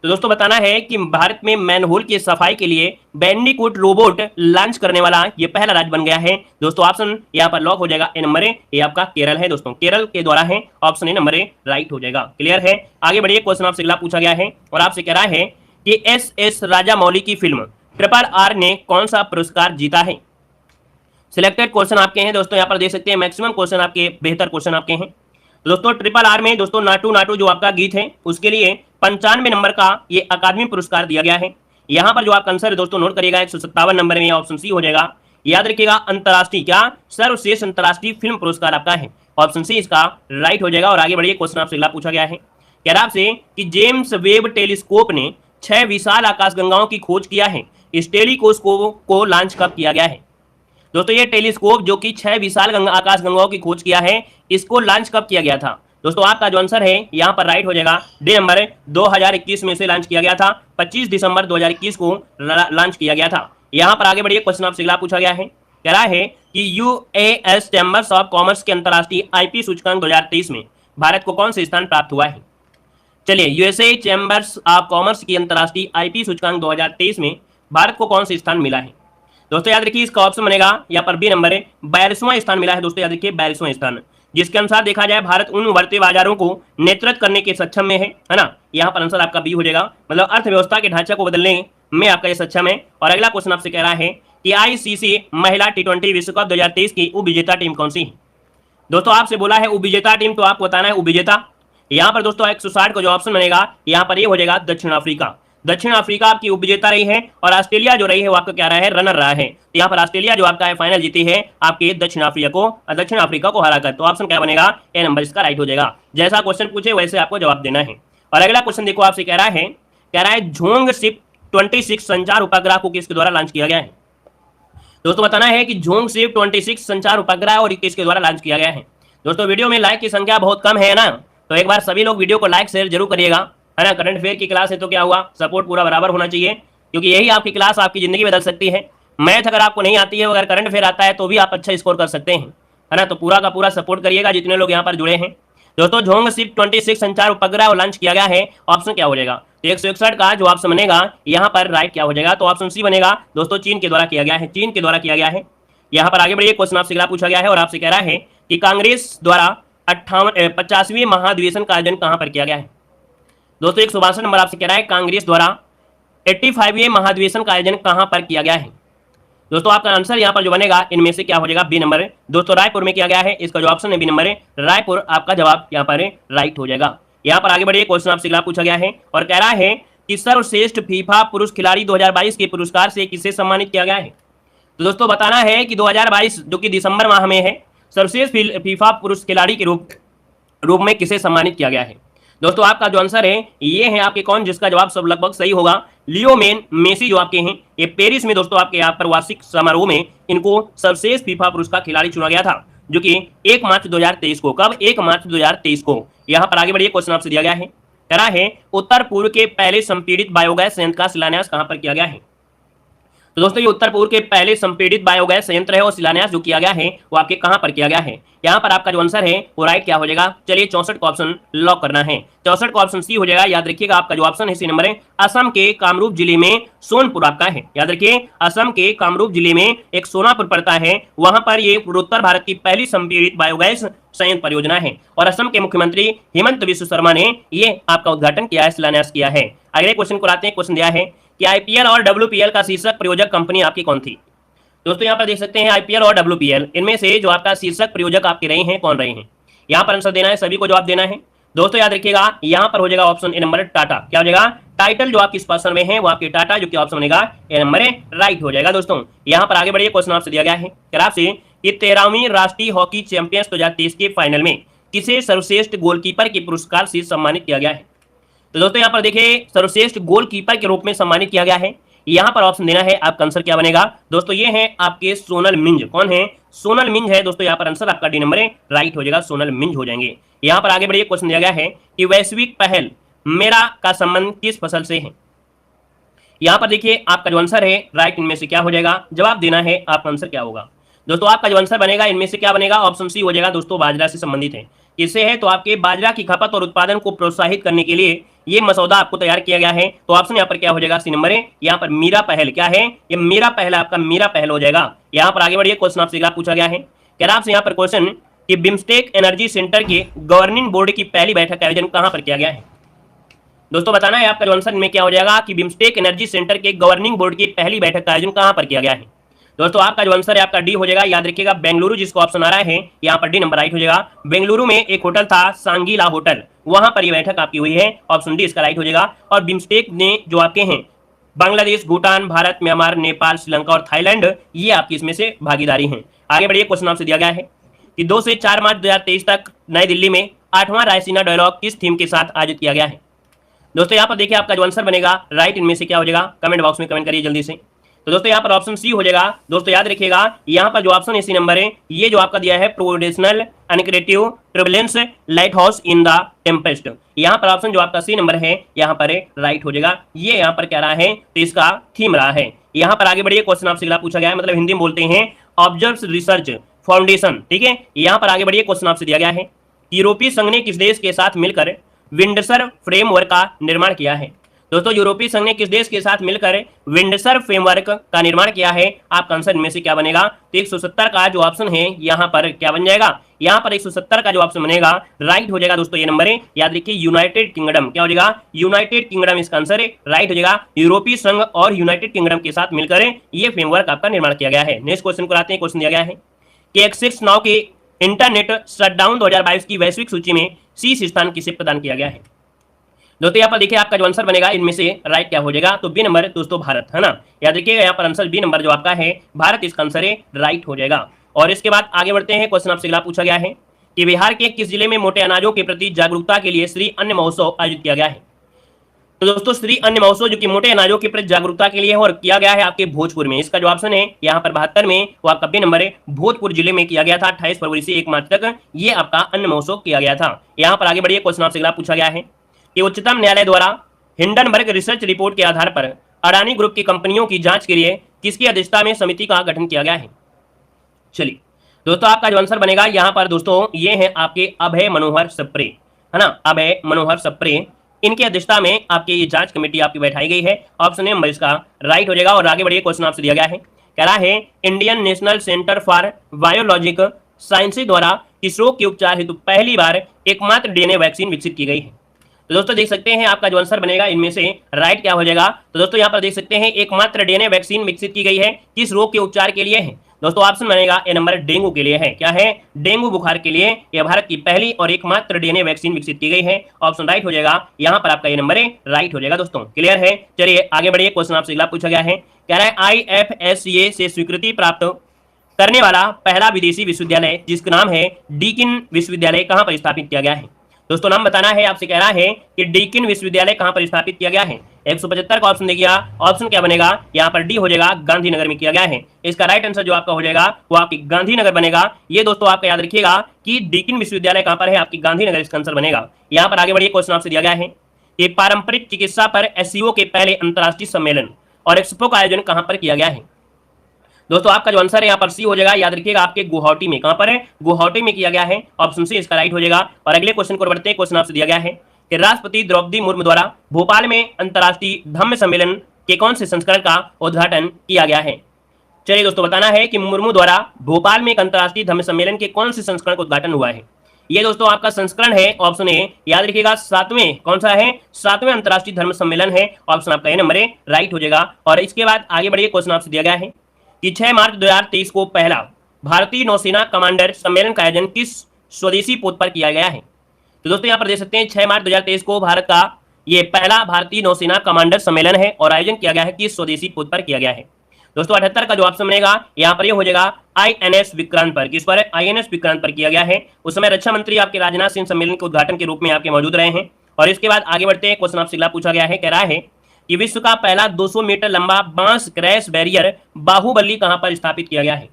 तो दोस्तों बताना है कि भारत में मैनहोल की सफाई के लिए बैंडिकूट रोबोट लॉन्च करने वाला ये पहला राज्य बन गया है। दोस्तों ऑप्शन यहाँ पर लॉक हो जाएगा ए नंबर ये आपका केरल है दोस्तों, केरल के द्वारा है, ऑप्शन ए नंबर राइट हो जाएगा। क्लियर है। आगे बढ़िए, क्वेश्चन आपसे अगला पूछा गया है और आपसे कह रहा है कि SS राजामौली की फिल्म RRR ने कौन सा पुरस्कार जीता है? सिलेक्टेड क्वेश्चन आपके हैं दोस्तों, यहाँ पर देख सकते हैं मैक्सिमम क्वेश्चन आपके, बेहतर क्वेश्चन आपके हैं दोस्तों। RRR में दोस्तों नाटू नाटू जो आपका गीत है उसके लिए 95 नंबर का ये अकादमी पुरस्कार दिया गया है। यहाँ पर जो आपका आंसर है दोस्तों नोट करिएगा 157 नंबर में, ऑप्शन सी हो जाएगा। याद रखिएगा, अंतरराष्ट्रीय क्या, सर्वश्रेष्ठ अंतरराष्ट्रीय फिल्म पुरस्कार आपका है, ऑप्शन सी इसका राइट हो जाएगा। और आगे बढ़िए, क्वेश्चन आपसे अगला पूछा गया है, कह रहा आपसे कि जेम्स वेब टेलीस्कोप ने 6 विशाल आकाशगंगाओं की खोज किया है, इस टेलीस्कोप को लॉन्च कब किया गया है? दोस्तों ये टेलीस्कोप जो कि 6 विशाल आकाश गंगाओं की खोज किया है, इसको लॉन्च कब किया गया था? दोस्तों आपका जो आंसर है यहाँ पर राइट हो जाएगा डी नंबर 2021 में से लॉन्च किया गया था। 25 दिसंबर 2021 को लॉन्च किया गया था। यहाँ पर आगे बढ़िए, क्वेश्चन आपसे अगला पूछा गया है, कह रहा है कि यूएस चैम्बर्स ऑफ कॉमर्स के अंतरराष्ट्रीय आईपी सूचकांक 2023 में भारत को कौन से स्थान प्राप्त हुआ है? चलिए, यूएसए चैम्बर्स ऑफ कॉमर्स की अंतरराष्ट्रीय आईपी सूचकांक 2023 में भारत को कौन से स्थान मिला है? दोस्तों याद रखिए, इसका ऑप्शन बनेगा यहाँ पर बी नंबर 42वां स्थान मिला है। दोस्तों याद रखिए 42वां स्थान, जिसके अनुसार देखा जाए भारत उन उभरते बाजारों को नेतृत्व करने के सक्षम में है ना। यहाँ पर आंसर आपका बी हो जाएगा, मतलब अर्थव्यवस्था के ढांचे को बदलने में आपका ये सक्षम है। और अगला क्वेश्चन आपसे कह रहा है कि आईसीसी महिला टी20 विश्व कप 2023 की उपविजेता टीम कौन सी है? दोस्तों आपसे बोला है उपविजेता टीम, तो आपको बताना है उपविजेता। यहाँ पर दोस्तों 160 का जो ऑप्शन बनेगा यहाँ पर ये हो जाएगा दक्षिण अफ्रीका। दक्षिण अफ्रीका आपकी उपविजेता रही है और ऑस्ट्रेलिया जो रही है वो आपका क्या रहा है, रनर रहा है। तो यहाँ पर ऑस्ट्रेलिया जो आपका है फाइनल जीती है आपके दक्षिण अफ्रीका को हराकर। तो ऑप्शन क्या बनेगा, ए नंबर इसका राइट हो जाएगा। जैसा क्वेश्चन पूछे वैसे आपको जवाब देना है। और अगला क्वेश्चन देखो, आपसे कह रहा है झोंग शिप 26 संचार उपग्रह को किसके द्वारा लॉन्च किया गया है? दोस्तों बताना है कि झोंग शिप 26 संचार उपग्रह और किसके द्वारा लॉन्च किया गया है। दोस्तों वीडियो में लाइक की संख्या बहुत कम है ना, तो एक बार सभी लोग वीडियो को लाइक शेयर जरूर करिएगा, है ना। करंट अफेयर की क्लास है तो क्या हुआ, सपोर्ट पूरा बराबर होना चाहिए, क्योंकि यही आपकी क्लास आपकी जिंदगी बदल सकती है। मैथ अगर आपको नहीं आती है, अगर करंट अफेयर आता है तो भी आप अच्छा स्कोर कर सकते हैं, है ना। तो पूरा का पूरा सपोर्ट करिएगा जितने लोग यहाँ पर जुड़े हैं। दोस्तों झोंग शिप 26 संचार उपग्रह लॉन्च किया गया है, ऑप्शन क्या हो जाएगा? तो 161 का जो ऑप्शन बनेगा यहाँ पर राइट क्या हो जाएगा, तो ऑप्शन सी बनेगा। दोस्तों चीन के द्वारा किया गया है, चीन के द्वारा किया गया है। यहाँ पर आगे बढ़िए, क्वेश्चन आपसे अगला पूछा गया है और आपसे कह रहा है कि कांग्रेस द्वारा 50वें महाधिवेशन का आयोजन कहां पर किया गया है? दोस्तों 162 नंबर आपसे कह रहा है कांग्रेस द्वारा 85वें महाधिवेशन का आयोजन कहां पर किया गया है? दोस्तों आपका आंसर यहां पर जो बनेगा इनमें से क्या हो जाएगा, बी नंबर। दोस्तों रायपुर में किया गया है, इसका जो ऑप्शन है बी नंबर रायपुर, आपका जवाब यहां पर राइट हो जाएगा। यहां पर आगे बढ़िए, क्वेश्चन आपसे अगला पूछा गया है और कह रहा है कि सर्वश्रेष्ठ फीफा पुरुष खिलाड़ी 2022 के पुरस्कार से किसे सम्मानित किया गया है? तो दोस्तों बताना है कि 2022 जो कि दिसंबर माह में है, सर्वश्रेष्ठ फीफा पुरुष खिलाड़ी के रूप में किसे सम्मानित किया गया है? दोस्तों आपका जो आंसर है ये है आपके कौन, जिसका जवाब सब लगभग सही होगा, लियो मेसी जो आपके हैं, ये पेरिस में दोस्तों आपके यहाँ पर वार्षिक समारोह में इनको सर्वश्रेष्ठ फीफा पुरुष का खिलाड़ी चुना गया था, जो कि 1 मार्च 2023 को, कब, 1 मार्च 2023 को। यहाँ पर आगे बढ़िए, क्वेश्चन आपसे दिया गया है, कह रहा है उत्तर पूर्व के पहले संपीड़ित बायोगैस संयंत्र का शिलान्यास कहां पर किया गया है? तो दोस्तों ये उत्तर पूर्व के पहले संपीड़ित बायोगैस संयंत्र है और शिलान्यास जो किया गया है वो आपके कहां पर किया गया है? यहाँ पर आपका जो आंसर है वो राइट क्या हो जाएगा, चलिए 64 का ऑप्शन लॉक करना है। 64 का ऑप्शन सी हो जाएगा। याद रखिएगा आपका जो ऑप्शन है सी नंबर है, असम के कामरूप जिले में सोनपुर आपका है। याद रखिए असम के कामरूप जिले में एक सोनापुर पड़ता है, वहां पर ये उत्तर भारत की पहली संपीड़ित बायोगैस संयंत्र परियोजना है और असम के मुख्यमंत्री हेमंत बिस्व शर्मा ने ये आपका उद्घाटन किया है, शिलान्यास किया है। अगले क्वेश्चन को आते हैं। क्वेश्चन दिया है कि आईपीएल और डब्ल्यूपीएल का शीर्षक प्रयोजक कंपनी आपकी कौन थी? दोस्तों यहाँ पर देख सकते हैं आईपीएल और डब्ल्यूपीएल, इनमें से जो आपका शीर्षक प्रयोजक आपके रहे हैं कौन रहे हैं? यहाँ पर आंसर देना है, सभी को जवाब देना है। दोस्तों याद रखिएगा यहाँ पर हो जाएगा ऑप्शन ए नंबर टाटा। क्या हो जाएगा, टाइटल जो आपकी स्पॉन्सर में है वो आपके टाटा, जो कि ऑप्शन बनेगा ए नंबर राइट हो जाएगा। दोस्तों यहाँ पर आगे बढ़िए, क्वेश्चन आपसे दिया गया है आपसे कि 13वीं राष्ट्रीय हॉकी चैंपियंस 2023 के फाइनल में किसे सर्वश्रेष्ठ गोलकीपर के पुरस्कार से सम्मानित किया गया है? तो दोस्तों यहाँ पर देखिए सर्वश्रेष्ठ गोलकीपर के रूप में सम्मानित किया गया है। यहाँ पर ऑप्शन देना है, आपका आंसर क्या बनेगा? दोस्तों ये है आपके सोनल मिंज। कौन है? सोनल मिंज है। दोस्तों यहाँ पर आंसर आपका डी नंबर राइट हो जाएगा, सोनल मिंज हो जाएंगे। यहाँ पर आगे बढ़िए, क्वेश्चन दिया गया है कि वैश्विक पहल मेरा का संबंध किस फसल से है? यहाँ पर देखिए आपका जो आंसर है राइट, इनमें से क्या हो जाएगा, जवाब देना है, आपका आंसर क्या होगा? दोस्तों आपका जो आंसर बनेगा इनमें से क्या बनेगा, ऑप्शन सी हो जाएगा। दोस्तों बाजरा से संबंधित है, किससे है? तो आपके बाजरा की खपत और उत्पादन को प्रोत्साहित करने के लिए ये मसौदा आपको तैयार किया गया है। तो ऑप्शन यहाँ पर क्या हो जाएगा, सी नंबर है। यहाँ पर मीरा पहल क्या है, ये मीरा पहल, आपका मीरा पहल हो जाएगा। यहाँ पर आगे बढ़िए, क्वेश्चन आपसे अगला पूछा गया है, क्या आपसे यहाँ पर क्वेश्चन कि बिम्स्टेक एनर्जी सेंटर के गवर्निंग बोर्ड की पहली बैठक का आयोजन कहाँ पर किया गया है? दोस्तों बताना है आपका जो आंसर में क्या हो जाएगा कि बिम्स्टेक एनर्जी सेंटर के गवर्निंग बोर्ड की पहली बैठक का आयोजन कहाँ पर किया गया है? दोस्तों आपका जो आंसर है आपका डी हो जाएगा। याद रखिएगा बेंगलुरु, जिसको ऑप्शन आ रहा है यहाँ पर डी नंबर राइट हो जाएगा। बेंगलुरु में एक होटल था सांगीला होटल, वहां पर ये बैठक आपकी हुई है, ऑप्शन डी इसका राइट हो जाएगा। और बिम्स्टेक ने जो आपके हैं बांग्लादेश, भूटान, भारत, म्यांमार, नेपाल, श्रीलंका और थाईलैंड, ये आपकी इसमें से भागीदारी है। आगे बढ़िए, क्वेश्चन आपसे दिया गया है कि 2 से 4 मार्च 2023 तक नई दिल्ली में 8वां रायसीना डायलॉग किस थीम के साथ आयोजित किया गया है? दोस्तों यहाँ पर देखिए आपका जो आंसर बनेगा राइट, इनमें से क्या हो जाएगा, कमेंट बॉक्स में कमेंट करिए जल्दी से। तो दोस्तों यहाँ पर ऑप्शन सी हो जाएगा। दोस्तों याद रखिएगा यहाँ पर जो ऑप्शन सी नंबर है ये जो आपका दिया है providential uncreative turbulence light house in the tempest, यहाँ पर ऑप्शन जो आपका सी नंबर है यहाँ पर राइट हो जाएगा। ये यहाँ पर क्या रहा है, तो इसका थीम रहा है। यहाँ पर आगे बढ़िए, क्वेश्चन आपसे अगला पूछा गया है, मतलब हिंदी में बोलते हैं ऑब्जर्व रिसर्च फाउंडेशन, ठीक है। यहाँ पर आगे बढ़िए, क्वेश्चन आपसे दिया गया है यूरोपीय संघ ने किस देश के साथ मिलकर विंडसर फ्रेमवर्क का निर्माण किया है। दोस्तों यूरोपीय संघ ने किस देश के साथ मिलकर विंडसर फ्रेमवर्क का निर्माण किया है, आपका आंसर इनमें से क्या बनेगा, तो 170 का जो ऑप्शन है यहाँ पर क्या बन जाएगा, यहाँ पर 170 का जो ऑप्शन बनेगा राइट हो जाएगा। दोस्तों ये नंबर है, याद रखिए यूनाइटेड किंगडम, क्या हो जाएगा, यूनाइटेड किंगडम इसका आंसर है, राइट हो जाएगा। यूरोपीय संघ और यूनाइटेड किंगडम के साथ मिलकर ये फ्रेमवर्क आपका निर्माण किया गया है। नेक्स्ट क्वेश्चन को आते हैं। क्वेश्चन दिया गया है कि एक्सिस नाउ के इंटरनेट शटडाउन 2022 की वैश्विक सूची में शीर्ष स्थान किसे प्रदान किया गया है। दोस्तों यहाँ पर देखिए आपका जो आंसर बनेगा इनमें से राइट क्या हो जाएगा, तो बी नंबर दोस्तों भारत, है ना। याद रखिएगा यहाँ पर आंसर बी नंबर जो आपका है भारत, इसका आंसर है राइट हो जाएगा। और इसके बाद आगे बढ़ते हैं। क्वेश्चन आपसे अगला पूछा गया है कि बिहार के किस जिले में मोटे अनाजों के प्रति जागरूकता के लिए श्री अन्न महोत्सव आयोजित किया गया है। तो दोस्तों श्री अन्न महोत्सव जो कि मोटे अनाजों के प्रति जागरूकता के लिए है और किया गया है आपके भोजपुर में। इसका जो ऑप्शन है यहाँ पर 72 में, वो आपका बी नंबर है, भोजपुर जिले में किया गया था। 28 फरवरी से 1 मार्च तक ये आपका अन्न महोत्सव किया गया था। यहाँ पर आगे बढ़िए, क्वेश्चन आपसे अगला पूछा गया है कि उच्चतम न्यायालय द्वारा हिंडनबर्ग रिसर्च रिपोर्ट के आधार पर अडानी ग्रुप की कंपनियों की जांच के लिए किसकी अध्यक्षता में समिति का गठन किया गया है। चलिए दोस्तों आपका जो आंसर बनेगा यहाँ पर दोस्तों ये है आपके अभय मनोहर सप्रे, है ना, अभय मनोहर सप्रे, इनकी अध्यक्षता में आपकी ये जांच कमेटी आपकी बैठाई गई है। ऑप्शन नंबर इसका राइट हो जाएगा। और आगे बढ़िए, क्वेश्चन आपसे दिया गया है, कह रहा है Indian national centre for biologic sciences द्वारा किस रोग के उपचार हेतु पहली बार एकमात्र डीएनए वैक्सीन विकसित की गई है। तो दोस्तों देख सकते हैं आपका जो आंसर बनेगा इनमें से राइट क्या हो जाएगा, तो दोस्तों यहाँ पर देख सकते हैं एकमात्र डीएनए वैक्सीन विकसित की गई है, किस रोग के उपचार के लिए है। दोस्तों ऑप्शन बनेगा ए नंबर, डेंगू के लिए है। क्या है, डेंगू बुखार के लिए यह भारत की पहली और एकमात्र डीएनए वैक्सीन विकसित की गई है। ऑप्शन राइट हो जाएगा, यहाँ पर आपका ये नंबर है राइट हो जाएगा। दोस्तों क्लियर है। चलिए आगे बढ़िए, क्वेश्चन आपसे अगला पूछा गया है, कह रहा है IFSCA से स्वीकृति प्राप्त करने वाला पहला विदेशी विश्वविद्यालय जिसका नाम है डीकिन विश्वविद्यालय कहाँ पर स्थापित किया गया है। दोस्तों नाम बताना है आपसे, कह रहा है कि डीकिन विश्वविद्यालय कहां पर स्थापित किया गया है। 175 का ऑप्शन देखिए, ऑप्शन क्या बनेगा, यहाँ पर डी हो जाएगा, गांधीनगर में किया गया है। इसका राइट आंसर जो आपका हो जाएगा वो आपकी गांधीनगर बनेगा। ये दोस्तों आपका याद रखिएगा कि डीकिन विश्वविद्यालय कहां पर है, आपकी गांधीनगर इसका आंसर बनेगा। यहाँ पर आगे बढ़िए, क्वेश्चन आपसे दिया गया है कि पारंपरिक चिकित्सा पर SCO के पहले अंतर्राष्ट्रीय सम्मेलन और एक्सपो का आयोजन कहां पर किया गया है। दोस्तों आपका जो आंसर है यहाँ पर सी हो जाएगा। याद रखिएगा आपके गुवाहाटी में, कहां पर है, गुवाहाटी में किया गया है। ऑप्शन सी इसका राइट हो जाएगा। और अगले क्वेश्चन को बढ़ते हैं। क्वेश्चन आपसे दिया गया है कि राष्ट्रपति द्रौपदी मुर्मू द्वारा भोपाल में अंतर्राष्ट्रीय धम्म सम्मेलन के कौन से संस्करण का उद्घाटन किया गया है। चलिए दोस्तों बताना है कि मुर्मू द्वारा भोपाल में एक अंतर्राष्ट्रीय धम्म सम्मेलन के कौन से संस्करण का उद्घाटन हुआ है। ये दोस्तों आपका संस्करण है, ऑप्शन ए, याद रखिएगा 7वें, कौन सा है, 7वें अंतर्राष्ट्रीय धर्म सम्मेलन है। ऑप्शन आपका ए नंबर है राइट हो जाएगा। और इसके बाद आगे बढ़िए, क्वेश्चन आपसे दिया गया है कि 6 मार्च 2023 को पहला भारतीय नौसेना कमांडर सम्मेलन का आयोजन किस स्वदेशी पोत पर किया गया है। तो दोस्तों यहाँ पर देख सकते हैं 6 मार्च 2023 को भारत का ये पहला भारतीय नौसेना कमांडर सम्मेलन है और आयोजन किया गया है किस स्वदेशी पोत पर किया गया है। दोस्तों 78 का जो ऑप्शन बनेगा यहाँ पर ये हो जाएगा INS विक्रांत पर। किस पर, INS विक्रांत पर किया गया है। उस समय रक्षा मंत्री आपके राजनाथ सिंह सम्मेलन के उद्घाटन के रूप में आपके मौजूद रहे हैं। और इसके बाद आगे बढ़ते हैं। क्वेश्चन आपसे अगला पूछा गया है, कह रहा है कि विश्व का पहला 200 मीटर लंबा बांस क्रैश बैरियर बाहुबली कहां पर स्थापित किया गया है।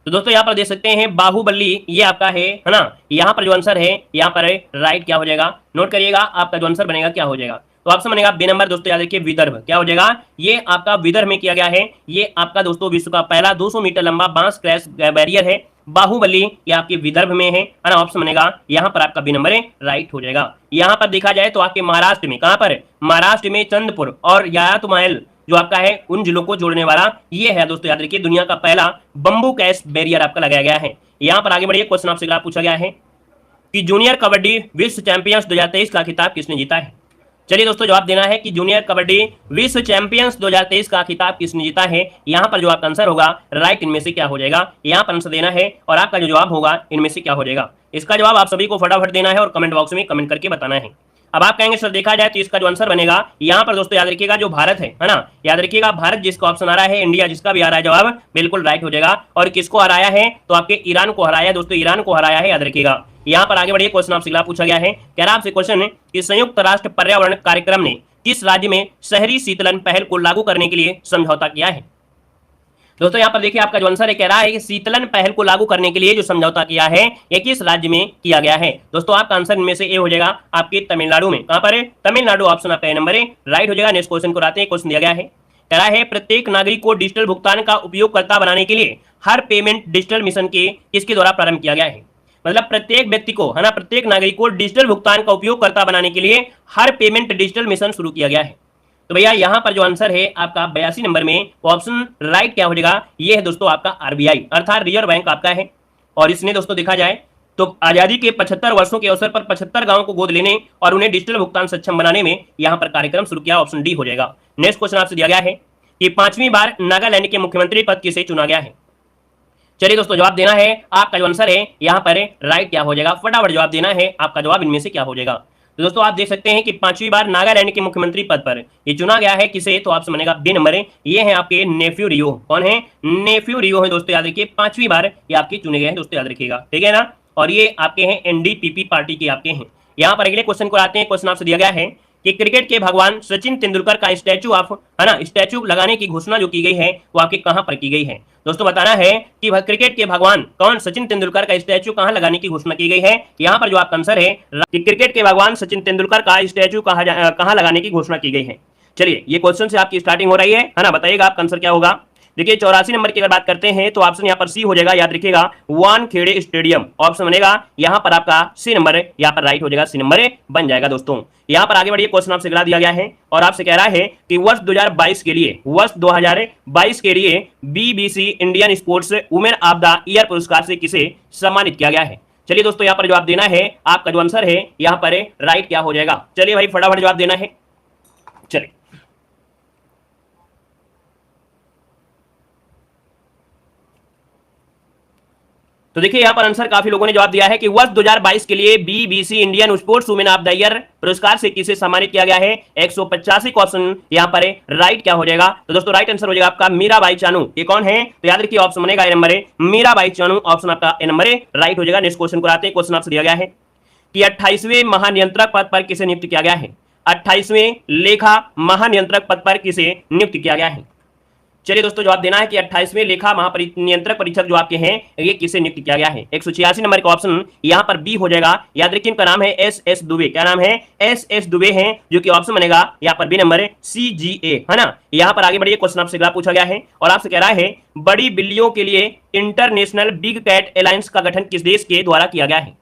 तो दोस्तों यहाँ पर देख सकते हैं बाहुबली, ये आपका है ना। यहाँ पर जो आंसर है यहाँ पर राइट क्या हो जाएगा, नोट करिएगा आपका जो आंसर बनेगा क्या हो जाएगा। तो ऑप्शन बनेगा बी नंबर। दोस्तों याद रखिए विदर्भ, क्या हो जाएगा, ये आपका विदर्भ में किया गया है। ये आपका दोस्तों विश्व का पहला 200 मीटर लंबा बांस क्रैश बैरियर है बाहुबली, ये आपके विदर्भ में है ना। ऑप्शन बनेगा यहाँ पर आपका बी नंबर है राइट हो जाएगा। यहाँ पर देखा जाए तो आपके महाराष्ट्र में, कहां पर, महाराष्ट्र में चंद्रपुर और यातमाल जो आपका है उन जिलों को जोड़ने वाला ये है दोस्तों, याद रखिए दुनिया का पहला बंबू कैश बैरियर आपका लगाया गया है। यहाँ पर आगे बढ़िए, क्वेश्चन आपसे अगला पूछा गया है कि जूनियर कबड्डी विश्व चैंपियंस 2023 का खिताब किसने जीता है। चलिए दोस्तों जवाब देना है कि जूनियर कबड्डी विश्व चैंपियंस 2023 का खिताब किसने जीता है। यहाँ पर जो आपका आंसर होगा राइट इनमें से क्या हो जाएगा, यहाँ पर आंसर देना है और आपका जो जवाब होगा इनमें से क्या हो जाएगा। इसका जवाब आप सभी को फटाफट देना है और कमेंट बॉक्स में कमेंट करके बताना है। अब आप कहेंगे सर देखा जाए तो इसका जो आंसर बनेगा यहाँ पर दोस्तों याद रखिएगा जो भारत है ना, याद रखिएगा भारत जिसका ऑप्शन आ रहा है, इंडिया जिसका भी आ रहा है जवाब बिल्कुल राइट हो जाएगा। और किसको हराया है, तो आपके ईरान को हराया दोस्तों, ईरान को हराया है, याद रखिएगा। यहाँ पर आगे बढ़िए, क्वेश्चन आपसे अगला पूछा गया है, कह रहा आपसे क्वेश्चन है कि संयुक्त राष्ट्र पर्यावरण कार्यक्रम ने किस राज्य में शहरी शीतलन पहल को लागू करने के लिए समझौता किया है। दोस्तों यहाँ पर देखिए आपका जो आंसर है कह रहा है कि शीतलन पहल को लागू करने के लिए जो समझौता किया है ये किस राज्य में किया गया है। दोस्तों आपका आंसर इनमें से ए हो जाएगा आपके तमिलनाडु में। कहां पर है? तमिलनाडु ऑप्शन आपका नंबर है राइट हो जाएगा। नेक्स्ट क्वेश्चन को आते हैं। क्वेश्चन दिया गया है कह रहा है प्रत्येक नागरिक को डिजिटल भुगतान का उपयोगकर्ता बनाने के लिए हर पेमेंट डिजिटल मिशन के किसके द्वारा प्रारंभ किया गया है। मतलब प्रत्येक व्यक्ति को है ना, प्रत्येक नागरिक को डिजिटल भुगतान का उपयोगकर्ता बनाने के लिए हर पेमेंट डिजिटल मिशन शुरू किया गया है। तो भैया यहां पर जो आंसर है आपका 82 नंबर में ऑप्शन राइट क्या हो जाएगा, ये है दोस्तों आपका आरबीआई अर्थात रिजर्व बैंक आपका है। और इसने दोस्तों देखा जाए तो आजादी के 75 वर्षों के अवसर पर 75 गांवों को गोद लेने और उन्हें डिजिटल भुगतान सक्षम बनाने में यहां पर कार्यक्रम शुरू किया। ऑप्शन डी हो जाएगा। नेक्स्ट क्वेश्चन आपसे दिया गया है कि 5वीं बार नागालैंड के मुख्यमंत्री पद किसे चुना गया है। चलिए दोस्तों जवाब देना है। आपका जो आंसर है यहाँ पर राइट क्या हो जाएगा, फटाफट जवाब देना है। आपका जवाब इनमें से क्या हो जाएगा। तो दोस्तों आप देख सकते हैं कि 5वीं बार नागालैंड के मुख्यमंत्री पद पर ये चुना गया है किसे, तो ऑप्शन बनेगा बी नंबर है। ये है आपके नेफ्यू रियो। कौन है? नेफ्यू रियो है दोस्तों, याद रखिए 5वीं बार ये आपके चुने गए हैं दोस्तों, याद रखिएगा, ठीक है ना। और ये आपके हैं एनडीपीपी पार्टी के आपके हैं। यहाँ पर अगले क्वेश्चन को आते हैं। क्वेश्चन आपसे दिया गया है कि क्रिकेट के भगवान सचिन तेंदुलकर का स्टैचू ऑफ है ना, स्टैचू लगाने की घोषणा जो की गई है वो आपके कहां पर की गई है। दोस्तों बताना है कि क्रिकेट के भगवान कौन सचिन तेंदुलकर का स्टैचू कहां लगाने की घोषणा की गई है। यहां पर जो आपका आंसर है कि क्रिकेट के भगवान सचिन तेंदुलकर का स्टैचू कहां लगाने की घोषणा की गई है। चलिए ये क्वेश्चन से आपकी स्टार्टिंग हो रही है ना, बताइएगा आपका आंसर क्या होगा। देखिए 84 नंबर की अगर बात करते हैं तो ऑप्शन यहाँ पर सी हो जाएगा, याद रखिएगा वानखेड़े स्टेडियम। ऑप्शन बनेगा यहाँ पर आपका सी नंबर है, यहाँ पर राइट हो जाएगा, सी नंबर बन जाएगा। दोस्तों यहाँ पर आगे बढ़िए, क्वेश्चन आपसे गिरा दिया गया है और आपसे कह रहा है कि वर्ष 2022 के लिए BBC Indian sports women of the year पुरस्कार से किसे सम्मानित किया गया है। चलिए दोस्तों यहाँ पर जवाब देना है। आपका जो आंसर है यहाँ पर राइट क्या हो जाएगा। चलिए भाई फटाफट जवाब देना है। चलिए तो देखिए यहाँ पर आंसर काफी लोगों ने जवाब दिया है कि वर्ष 2022 के लिए BBC Indian sports women of the year पुरस्कार से किसे सम्मानित किया गया है। 185 ऑप्शन यहाँ पर राइट क्या हो जाएगा। तो दोस्तों राइट आंसर हो जाएगा आपका मीराबाई चानू। ये कौन है? तो याद रखिए ऑप्शन बनेगा ए नंबर है, मीराबाई चानू। ऑप्शन आपका ए नंबर राइट हो जाएगा। नेक्स्ट क्वेश्चन को आते हैं। क्वेश्चन आपसे दिया गया है कि 28वें महानियंत्रक पद पर किसे नियुक्त किया गया है। 28वें लेखा महानियंत्रक पद पर किसे नियुक्त किया गया है। चलिए दोस्तों जवाब देना है कि 28वें लेखा महानियंत्रक परीक्षक जो आपके हैं ये किसे नियुक्त किया गया है। 186 नंबर का ऑप्शन यहाँ पर बी हो जाएगा। याद रखिए इनका नाम है एस दुबे। क्या नाम है? एस दुबे है, जो कि ऑप्शन बनेगा यहाँ पर बी नंबर CGA है ना। यहाँ पर आगे बढ़िए, क्वेश्चन आपसे पूछा गया है और आपसे कह रहा है बड़ी बिल्लियों के लिए इंटरनेशनल बिग कैट अलायंस का गठन किस देश के द्वारा किया गया है।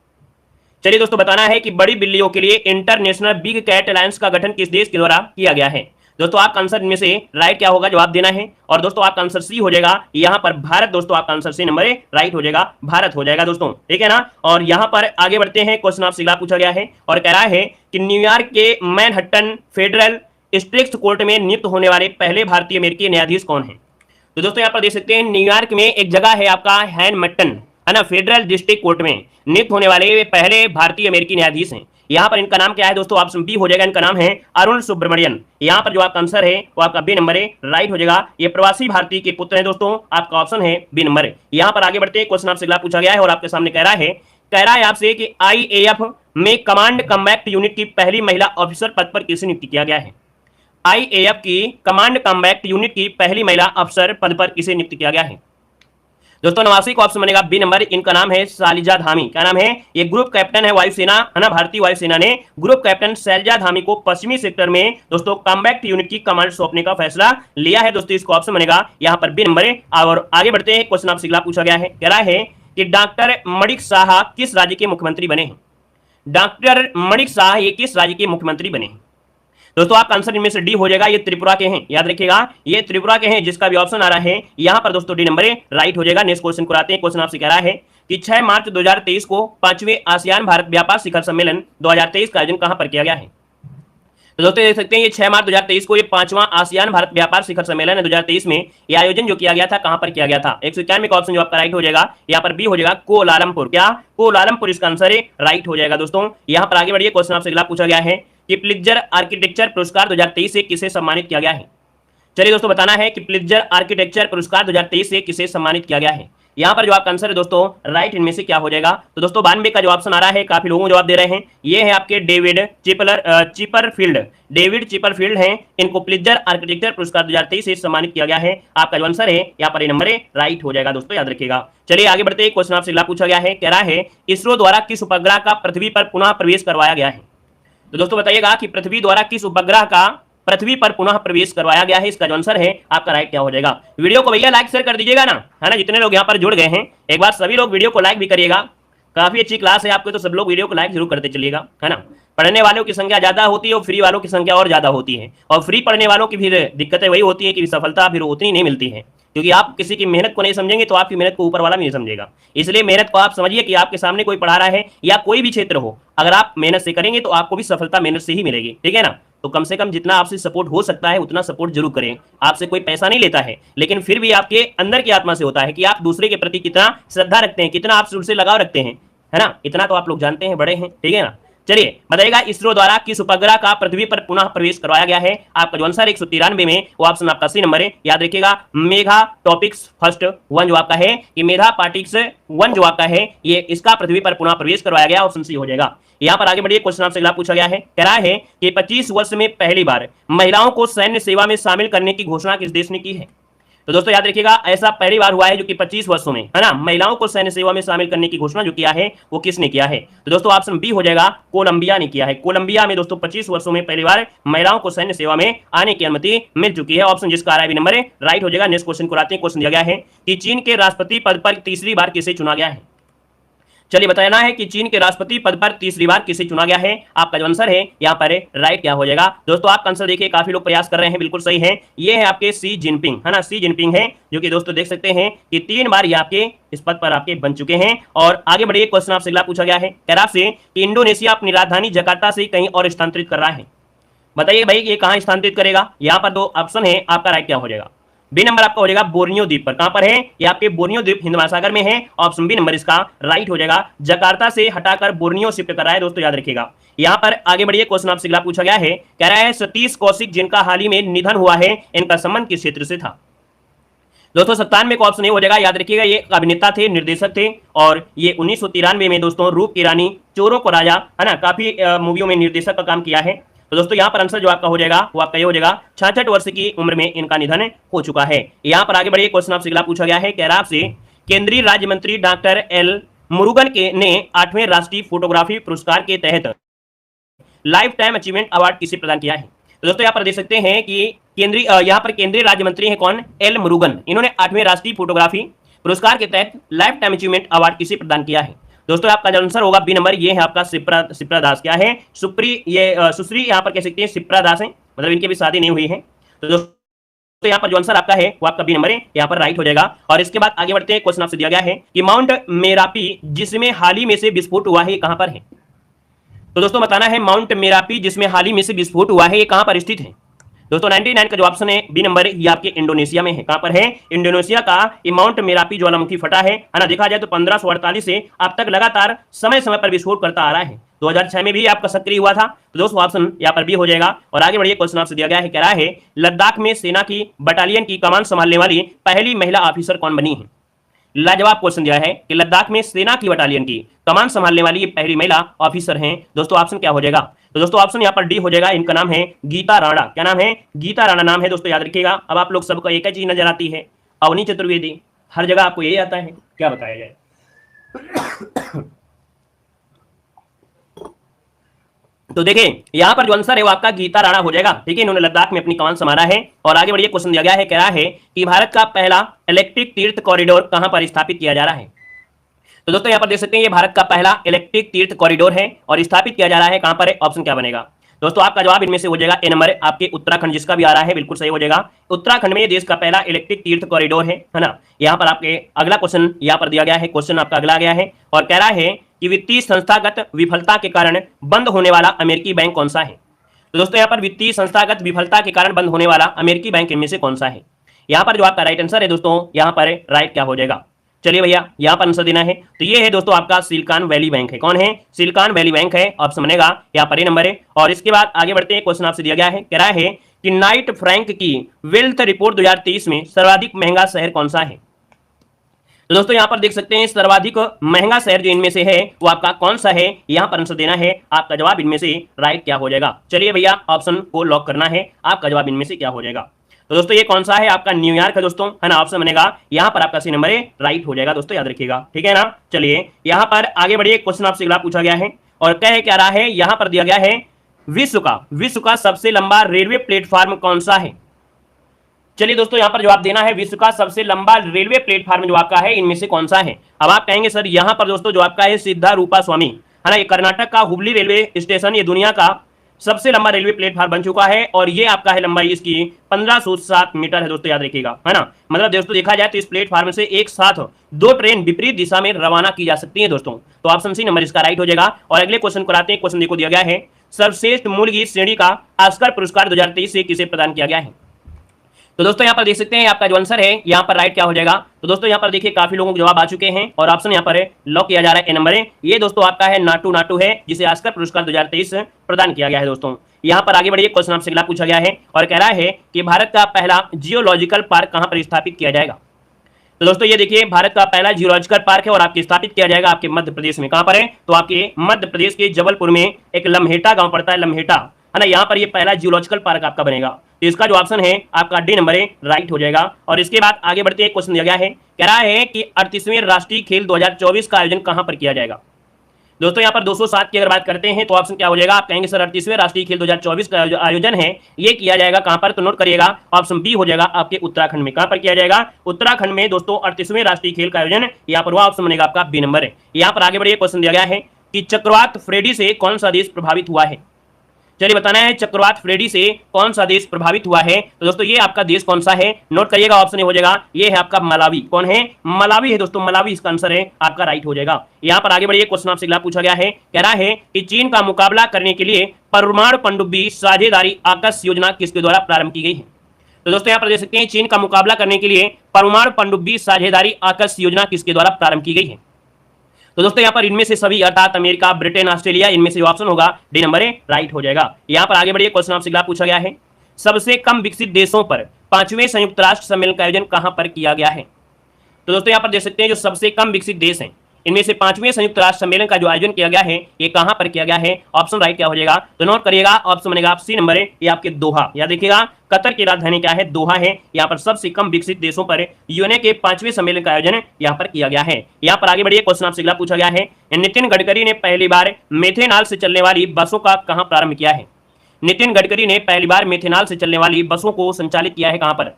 चलिए दोस्तों बताना है कि बड़ी बिल्लियों के लिए इंटरनेशनल बिग कैट अलायंस का गठन किस देश के द्वारा किया गया है। दोस्तों आपका आंसर इनमें से राइट क्या होगा, जवाब देना है। और दोस्तों आपका आंसर सी हो जाएगा यहाँ पर भारत। दोस्तों आपका आंसर सी नंबर राइट हो जाएगा, भारत हो जाएगा दोस्तों, ठीक है ना। और यहाँ पर आगे बढ़ते हैं। क्वेश्चन आपसे पूछा गया है और कह रहा है कि न्यूयॉर्क के मैनहट्टन फेडरल डिस्ट्रिक्ट कोर्ट में नियुक्त होने वाले पहले भारतीय अमेरिकी न्यायाधीश कौन है। तो दोस्तों यहाँ पर देख सकते हैं न्यूयॉर्क में एक जगह है आपका हैनमट्टन है ना, फेडरल डिस्ट्रिक्ट कोर्ट में नियुक्त होने वाले पहले भारतीय अमेरिकी न्यायाधीश हैं। यहाँ पर इनका नाम क्या है दोस्तों, ऑप्शन बी हो जाएगा। इनका नाम है अरुण सुब्रमण्यन। यहाँ पर जो आपका आंसर है वो आपका बी नंबर है, राइट हो जाएगा। ये प्रवासी भारतीय के पुत्र हैं दोस्तों, आपका ऑप्शन है बी नंबर। यहाँ पर आगे बढ़ते हैं। क्वेश्चन आपसे अगला पूछा गया है और आपके सामने कह रहा है आपसे कि IAF में कमांड कम्बैक्ट यूनिट की पहली महिला ऑफिसर पद पर किसे नियुक्त किया गया है। IAF की कमांड कम्बैक्ट यूनिट की पहली महिला अफसर पद पर किसे नियुक्त किया गया है। दोस्तों 89 का ऑप्शन बनेगा बी नंबर। इनका नाम है शालिजा धामी। क्या नाम है? ये ग्रुप कैप्टन है वायुसेना है ना, भारतीय वायुसेना ने ग्रुप कैप्टन शैलजा धामी को पश्चिमी सेक्टर में दोस्तों कॉम्बैक्ट यूनिट की कमांड सौंपने का फैसला लिया है। दोस्तों इसका ऑप्शन बनेगा यहाँ पर बी नंबर। और आगे बढ़ते हैं। क्वेश्चन आपसे अगला पूछा गया है, कह रहा है कि डॉक्टर मणिक शाह किस राज्य के मुख्यमंत्री बने हैं। डॉक्टर मणिक शाह ये किस राज्य के मुख्यमंत्री बने हैं। दोस्तों आपका आंसर इनमें से डी हो जाएगा। ये त्रिपुरा के हैं, याद रखिएगा ये त्रिपुरा के हैं, जिसका भी ऑप्शन आ रहा है यहाँ पर दोस्तों डी नंबर राइट हो जाएगा। नेक्स्ट क्वेश्चन को आते हैं। क्वेश्चन आपसे कह रहा है कि 6 मार्च 2023 को 5वें आसियान भारत व्यापार शिखर सम्मेलन 2023 का आयोजन कहां पर किया गया है। तो दोस्तों देख सकते हैं ये 6 मार्च 2023 को ये 5वां आसियान भारत व्यापार शिखर सम्मेलन है 2023 में ये आयोजन जो किया गया था कहां पर किया गया था। 191 का ऑप्शन जो आपका राइट हो जाएगा, यहाँ पर बी हो जाएगा कोलालमपुर। क्या? कोलालमपुर इसका आंसर है, राइट हो जाएगा दोस्तों। यहाँ पर आगे बढ़िए। क्वेश्चन आपसे अगला पूछा गया है कि प्लित्जर आर्किटेक्चर पुरस्कार 2023 से किसे सम्मानित किया गया है। चलिए दोस्तों बताना है कि प्लित्जर आर्किटेक्चर पुरस्कार 2023 से किसे सम्मानित किया गया है। यहाँ पर जो आपका आंसर है दोस्तों राइट इनमें से क्या हो जाएगा? तो दोस्तों 92 का जो ऑप्शन आ रहा है, काफी लोगों जवाब दे रहे हैं, ये है आपके डेविड चिपरफील्ड। डेविड चिपरफील्ड हैं, इनको प्लित्जर आर्किटेक्चर पुरस्कार 2023 से सम्मानित किया गया है। आपका जो आंसर है यहाँ पर नंबर राइट हो जाएगा दोस्तों, याद रखिएगा। चलिए आगे बढ़ते हैं, क्वेश्चन आपसे अगला पूछा गया है, कह रहा है इसरो द्वारा किस उपग्रह का पृथ्वी पर पुनः प्रवेश करवाया गया है? तो दोस्तों बताइएगा कि पृथ्वी द्वारा किस उपग्रह का पृथ्वी पर पुनः प्रवेश करवाया गया है, इसका जो आंसर है आपका राइट क्या हो जाएगा? वीडियो को भैया लाइक शेयर कर दीजिएगा ना, है ना, जितने लोग यहाँ पर जुड़ गए हैं, एक बार सभी लोग वीडियो को लाइक भी करिएगा। काफी अच्छी क्लास है आपको, तो सब लोग वीडियो को लाइक जरूर करते चलिएगा, है ना। पढ़ने वालों की संख्या ज्यादा होती है और फ्री वालों की संख्या और ज्यादा होती है, और फ्री पढ़ने वालों की फिर दिक्कतें वही होती है कि सफलता फिर उतनी नहीं मिलती है, क्योंकि आप किसी की मेहनत को नहीं समझेंगे तो आपकी मेहनत को ऊपर वाला नहीं समझेगा। इसलिए मेहनत को आप समझिए कि आपके सामने कोई पढ़ा रहा है या कोई भी क्षेत्र हो, अगर आप मेहनत से करेंगे तो आपको भी सफलता मेहनत से ही मिलेगी, ठीक है ना। तो कम से कम जितना आपसे सपोर्ट हो सकता है उतना सपोर्ट जरूर करें। आपसे कोई पैसा नहीं लेता है, लेकिन फिर भी आपके अंदर की आत्मा से होता है कि आप दूसरे के प्रति कितना श्रद्धा रखते हैं, कितना आप उनसे लगाव रखते हैं, है ना। इतना तो आप लोग जानते हैं, बड़े हैं, ठीक है ना। चलिए बताइएगा इसरो द्वारा किस उपग्रह का पृथ्वी पर पुनः प्रवेश करवाया गया है? आपका जो आंसर 193 में वो ऑप्शन आपका सी नंबर है, याद रखिएगा। मेधा टॉपिक्स फर्स्ट 1 जो आपका है, ये मेधा पार्टिक्स 1 जो आपका है, ये इसका पृथ्वी पर पुनः प्रवेश करवाया गया, ऑप्शन सी हो जाएगा। यहाँ पर आगे बढ़िए, क्वेश्चन आपसे अगला पूछा गया है, कह रहा है कि 25 वर्ष में पहली बार महिलाओं को सैन्य सेवा में शामिल करने की घोषणा किस देश ने की है? तो दोस्तों याद रखिएगा, ऐसा पहली बार हुआ है जो कि 25 वर्षों में, है ना, महिलाओं को सैन्य सेवा में शामिल करने की घोषणा जो किया है वो किसने किया है? तो दोस्तों ऑप्शन बी हो जाएगा, कोलंबिया ने किया है। कोलंबिया में दोस्तों 25 वर्षों में पहली बार महिलाओं को सैन्य सेवा में आने की अनुमति मिल चुकी है, ऑप्शन जिसका आ रहा है नंबर राइट हो जाएगा। नेक्स्ट क्वेश्चन को आते हैं, क्वेश्चन दिया गया है कि चीन के राष्ट्रपति पद पर तीसरी बार किसे चुना गया है? चलिए बताना है कि चीन के राष्ट्रपति पद पर तीसरी बार किसे चुना गया है? आपका जो आंसर है यहाँ पर राइट क्या हो जाएगा? दोस्तों आपका आंसर देखिए, काफी लोग प्रयास कर रहे हैं, बिल्कुल सही है, ये है आपके शी जिनपिंग, है ना, शी जिनपिंग है, जो कि दोस्तों देख सकते हैं कि 3 बार ये आपके इस पद पर आपके बन चुके हैं। और आगे बढ़िए, क्वेश्चन आपसे अगला पूछा गया है, कह रहा है कि इंडोनेशिया अपनी राजधानी जकार्ता से कहीं और स्थानांतरित कर रहा है। बताइए भाई ये कहां स्थानांतरित करेगा? यहाँ पर 2 ऑप्शन है, आपका राइट क्या हो जाएगा? बी नंबर आपका हो जाएगा बोर्नियो द्वीप पर। कहां पर है? ये आपके बोर्नियो द्वीप हिंद महासागर में है, ऑप्शन बी नंबर इसका राइट हो जाएगा। जकार्ता से हटाकर बोर्नियो शिफ्ट कर रहा है, दोस्तों याद रखिएगा। यहां पर आगे बढ़िए, क्वेश्चन आपसे अगला पूछा गया है, कह रहा है सतीश कौशिक जिनका हाल ही में निधन हुआ है, इनका संबंध किस क्षेत्र से था? दोस्तों 97 का ऑप्शन ये हो जाएगा, याद रखिएगा, ये अभिनेता थे, निर्देशक थे, और ये 1993 में दोस्तों रूप की रानी, चोरों को राजा, है ना, काफी मूवियों में निर्देशक का काम किया है। तो दोस्तों यहाँ पर आंसर जो आपका हो जाएगा वो आपका ये हो जाएगा, 66 वर्ष की उम्र में इनका निधन हो चुका है। यहाँ पर आगे बढ़िए, क्वेश्चन आपसे अगला पूछा गया है, कह रहा आपसे केंद्रीय राज्य मंत्री डॉक्टर एल मुरुगन ने 8वें राष्ट्रीय फोटोग्राफी पुरस्कार के तहत लाइफ टाइम अचीवमेंट अवार्ड किसे प्रदान किया है? तो दोस्तों यहाँ पर देख सकते हैं कि यहाँ पर केंद्रीय राज्य मंत्री है कौन? एल मुरुगन। इन्होंने 8वें राष्ट्रीय फोटोग्राफी पुरस्कार के तहत लाइफ टाइम अचीवमेंट अवार्ड किसे प्रदान किया है? दोस्तों आपका जो आंसर होगा बी नंबर, ये है आपका सिप्रा दास। क्या है? सुश्री यहाँ पर कह सकते हैं सिप्रा दास है, मतलब इनकी भी शादी नहीं हुई है। तो दोस्तों यहाँ पर जो आंसर आपका है वो आपका बी नंबर है, यहाँ पर राइट हो जाएगा। और इसके बाद आगे बढ़ते हैं, क्वेश्चन आपसे दिया गया है कि माउंट मेरापी जिसमें हाल ही में से विस्फोट हुआ है, ये कहां पर है? तो दोस्तों बताना है माउंट मेरापी जिसमें हाल ही में से विस्फोट हुआ है, ये कहां पर स्थित है? दोस्तों 99 का जो ऑप्शन है बी नंबर, ये आपके इंडोनेशिया में है। कहां पर है? इंडोनेशिया का ये माउंट मेरापी ज्वालामुखी फटा है ना। देखा जाए तो 1548 से अब तक लगातार समय समय पर विस्फोट करता आ रहा है। 2006 में भी आपका सक्रिय हुआ था, तो दोस्तों ऑप्शन यहाँ पर भी हो जाएगा। और आगे बढ़िए, क्वेश्चन आपसे दिया गया है, कह रहा है लद्दाख में सेना की बटालियन की कमान संभालने वाली पहली महिला ऑफिसर कौन बनी है? लाजवाब क्वेश्चन दिया है कि लद्दाख में सेना की बटालियन की कमान संभालने वाली ये पहली महिला ऑफिसर हैं। दोस्तों ऑप्शन क्या हो जाएगा? तो दोस्तों ऑप्शन यहाँ पर डी हो जाएगा, इनका नाम है गीता राणा। क्या नाम है? गीता राणा नाम है, दोस्तों याद रखिएगा। अब आप लोग सबको एक ही चीज नजर आती है, अवनी चतुर्वेदी, हर जगह आपको यही आता है, क्या बताया जाए। तो देखिए यहाँ पर जो आंसर है वो आपका गीता राणा हो जाएगा, ठीक है। इन्होंने लद्दाख में अपनी कमान संभाला है। और आगे बढ़िए, क्वेश्चन दिया गया है, कह रहा है कि भारत का पहला इलेक्ट्रिक तीर्थ कॉरिडोर कहां पर स्थापित किया जा रहा है? तो दोस्तों यहाँ पर देख सकते हैं ये भारत का पहला इलेक्ट्रिक तीर्थ कॉरिडोर है और स्थापित किया जा रहा है कहां पर है? ऑप्शन क्या बनेगा? दोस्तों आपका जवाब इनमें से हो जाएगा ए नंबर, आपके उत्तराखंड जिसका भी आ रहा है बिल्कुल सही हो जाएगा। उत्तराखंड में देश का पहला इलेक्ट्रिक तीर्थ कॉरिडोर है ना। यहाँ पर आपके अगला क्वेश्चन यहाँ पर दिया गया है, क्वेश्चन आपका अगला गया है और कह रहा है कि वित्तीय संस्थागत विफलता के कारण बंद होने वाला अमेरिकी बैंक कौन सा है? तो दोस्तों यहाँ पर वित्तीय संस्थागत विफलता के कारण बंद होने वाला अमेरिकी बैंक इनमें से कौन सा है? यहाँ पर जो आपका राइट आंसर है दोस्तों, यहाँ पर राइट क्या हो जाएगा? चलिए भैया यहाँ पर आंसर देना है। तो ये है दोस्तों आपका सिलिकॉन वैली बैंक है। कौन है? सिलिकॉन वैली बैंक है, ऑप्शन बनेगा यहाँ पर ये नंबर है। और इसके बाद आगे बढ़ते हैं, क्वेश्चन आपसे दिया गया है, कह रहा है कि नाइट फ्रैंक की वेल्थ रिपोर्ट 2023 में सर्वाधिक महंगा शहर कौन सा है? तो दोस्तों यहाँ पर देख सकते हैं सर्वाधिक महंगा शहर जो इनमें से है वो आपका कौन सा है, यहाँ पर आंसर देना है। आपका जवाब इनमें से राइट क्या हो जाएगा। चलिए भैया ऑप्शन को लॉक करना है, आपका जवाब इनमें से क्या हो जाएगा। तो दोस्तों ये कौन सा है, आपका न्यूयॉर्क है दोस्तों, है ना। ऑप्शन बनेगा यहाँ पर आपका सी नंबर राइट हो जाएगा दोस्तों, याद रखिएगा, ठीक है ना। चलिए यहाँ पर आगे बढ़िए, क्वेश्चन आपसे अगला पूछा गया है और क्या रहा है, यहाँ पर दिया गया है विश्व का सबसे लंबा रेलवे प्लेटफॉर्म कौन सा है। चलिए दोस्तों यहाँ पर जवाब देना है, विश्व का सबसे लंबा रेलवे प्लेटफॉर्म जो आपका है इनमें से कौन सा है। अब आप कहेंगे सर यहाँ पर दोस्तों जो आपका है सिद्धारूपा स्वामी, है ना, ये कर्नाटक का हुबली रेलवे स्टेशन ये दुनिया का सबसे लंबा रेलवे प्लेटफॉर्म बन चुका है और ये आपका है लंबाई इसकी 1507 मीटर है दोस्तों, याद रखिएगा, है ना। मतलब दोस्तों देखा जाए तो इस प्लेटफॉर्म से एक साथ 2 ट्रेन विपरीत दिशा में रवाना की जा सकती है दोस्तों। तो ऑप्शन सी नंबर इसका राइट हो जाएगा। और अगले क्वेश्चन को आते हैं। क्वेश्चन देखो दिया गया है, सर्वश्रेष्ठ मूल गीत श्रेणी का ऑस्कर पुरस्कार 2023 से किसे प्रदान किया गया है। तो दोस्तों यहाँ पर देख सकते हैं आपका जो आंसर है यहाँ पर राइट क्या हो जाएगा। तो दोस्तों यहाँ पर देखिए काफी लोगों के जवाब आ चुके हैं और ऑप्शन यहाँ पर लॉक किया जा रहा है ए नंबर है। ये दोस्तों आपका है नाटू नाटू है, जिसे ऑस्कर पुरस्कार 2023 प्रदान किया गया है दोस्तों। यहाँ पर आगे बढ़िए, क्वेश्चन आपसे अगला पूछा गया है और कह रहा है कि भारत का पहला जियोलॉजिकल पार्क कहाँ पर स्थापित किया जाएगा। तो दोस्तों ये देखिए भारत का पहला जियोलॉजिकल पार्क है और आपके स्थापित किया जाएगा आपके मध्य प्रदेश में। कहां पर है, तो आपके मध्य प्रदेश के जबलपुर में एक लम्हेटा गांव पड़ता है, लम्हेटा, है ना। यहाँ पर ये पहला जियोलॉजिकल पार्क आपका बनेगा। तो इसका जो ऑप्शन है आपका डी नंबर है राइट हो जाएगा। और इसके बाद आगे बढ़ते हैं, क्वेश्चन दिया गया है, कह रहा है कि 38वें राष्ट्रीय खेल 2024 का आयोजन कहां पर किया जाएगा। दोस्तों यहाँ पर 207 की अगर बात करते हैं तो ऑप्शन क्या हो जाएगा। आप कहेंगे सर 38वें राष्ट्रीय खेल 2024 का आयोजन है ये किया जाएगा कहां पर, तो नोट करिएगा ऑप्शन बी हो जाएगा आपके उत्तराखंड में। कहां पर किया जाएगा, उत्तराखंड में दोस्तों 38वें राष्ट्रीय खेल का आयोजन, यहाँ पर वह ऑप्शन बनेगा आपका बी नंबर है। यहाँ पर आगे बढ़िए, क्वेश्चन दिया गया है कि चक्रवात फ्रेडी से कौन सा देश प्रभावित हुआ है। चलिए बताना है चक्रवात फ्रेडी से कौन सा देश प्रभावित हुआ है। तो दोस्तों ये आपका देश कौन सा है, नोट करिएगा, ऑप्शन हो जाएगा ये है आपका मलावी। कौन है, मलावी है दोस्तों, मलावी इसका आंसर है आपका राइट हो जाएगा। यहाँ पर आगे बढ़िए, क्वेश्चन आपसे अगला पूछा गया है, कह रहा है कि चीन का मुकाबला करने के लिए परमाणु पनडुब्बी साझेदारी आकाश योजना किसके द्वारा प्रारंभ की गई है। तो दोस्तों यहाँ पर देख सकते हैं चीन का मुकाबला करने के लिए परमाणु पनडुब्बी साझेदारी आकाश योजना किसके द्वारा प्रारंभ की गई है। तो दोस्तों यहाँ पर इनमें से सभी अर्थात अमेरिका, ब्रिटेन, ऑस्ट्रेलिया, इनमें से ऑप्शन होगा डी नंबर है राइट हो जाएगा। यहाँ पर आगे बढ़िए, क्वेश्चन आपसे अगला पूछा गया है, सबसे कम विकसित देशों पर 5वें संयुक्त राष्ट्र सम्मेलन का आयोजन कहां पर किया गया है। तो दोस्तों यहाँ पर देख सकते हैं जो सबसे कम विकसित देश हैं इनमें से 5वें संयुक्त राष्ट्र सम्मेलन का जो आयोजन किया गया है ये कहां पर किया गया है, ऑप्शन राइट क्या हो जाएगा। तो नोट करिएगा, ऑप्शन बनेगा सी नंबर है ये आपके दोहा, याद देखिएगा कतर की राजधानी क्या है, दोहा है। यहाँ पर सबसे कम विकसित देशों पर यूएनए के 5वें सम्मेलन का आयोजन यहाँ पर किया गया है। यहाँ पर आगे बढ़िए, क्वेश्चन आपसे अगला पूछा गया है, नितिन गडकरी ने पहली बार मेथेनॉल से चलने वाली बसों का कहां प्रारंभ किया है। नितिन गडकरी ने पहली बार मेथेनॉल से चलने वाली बसों को संचालित किया है कहां पर।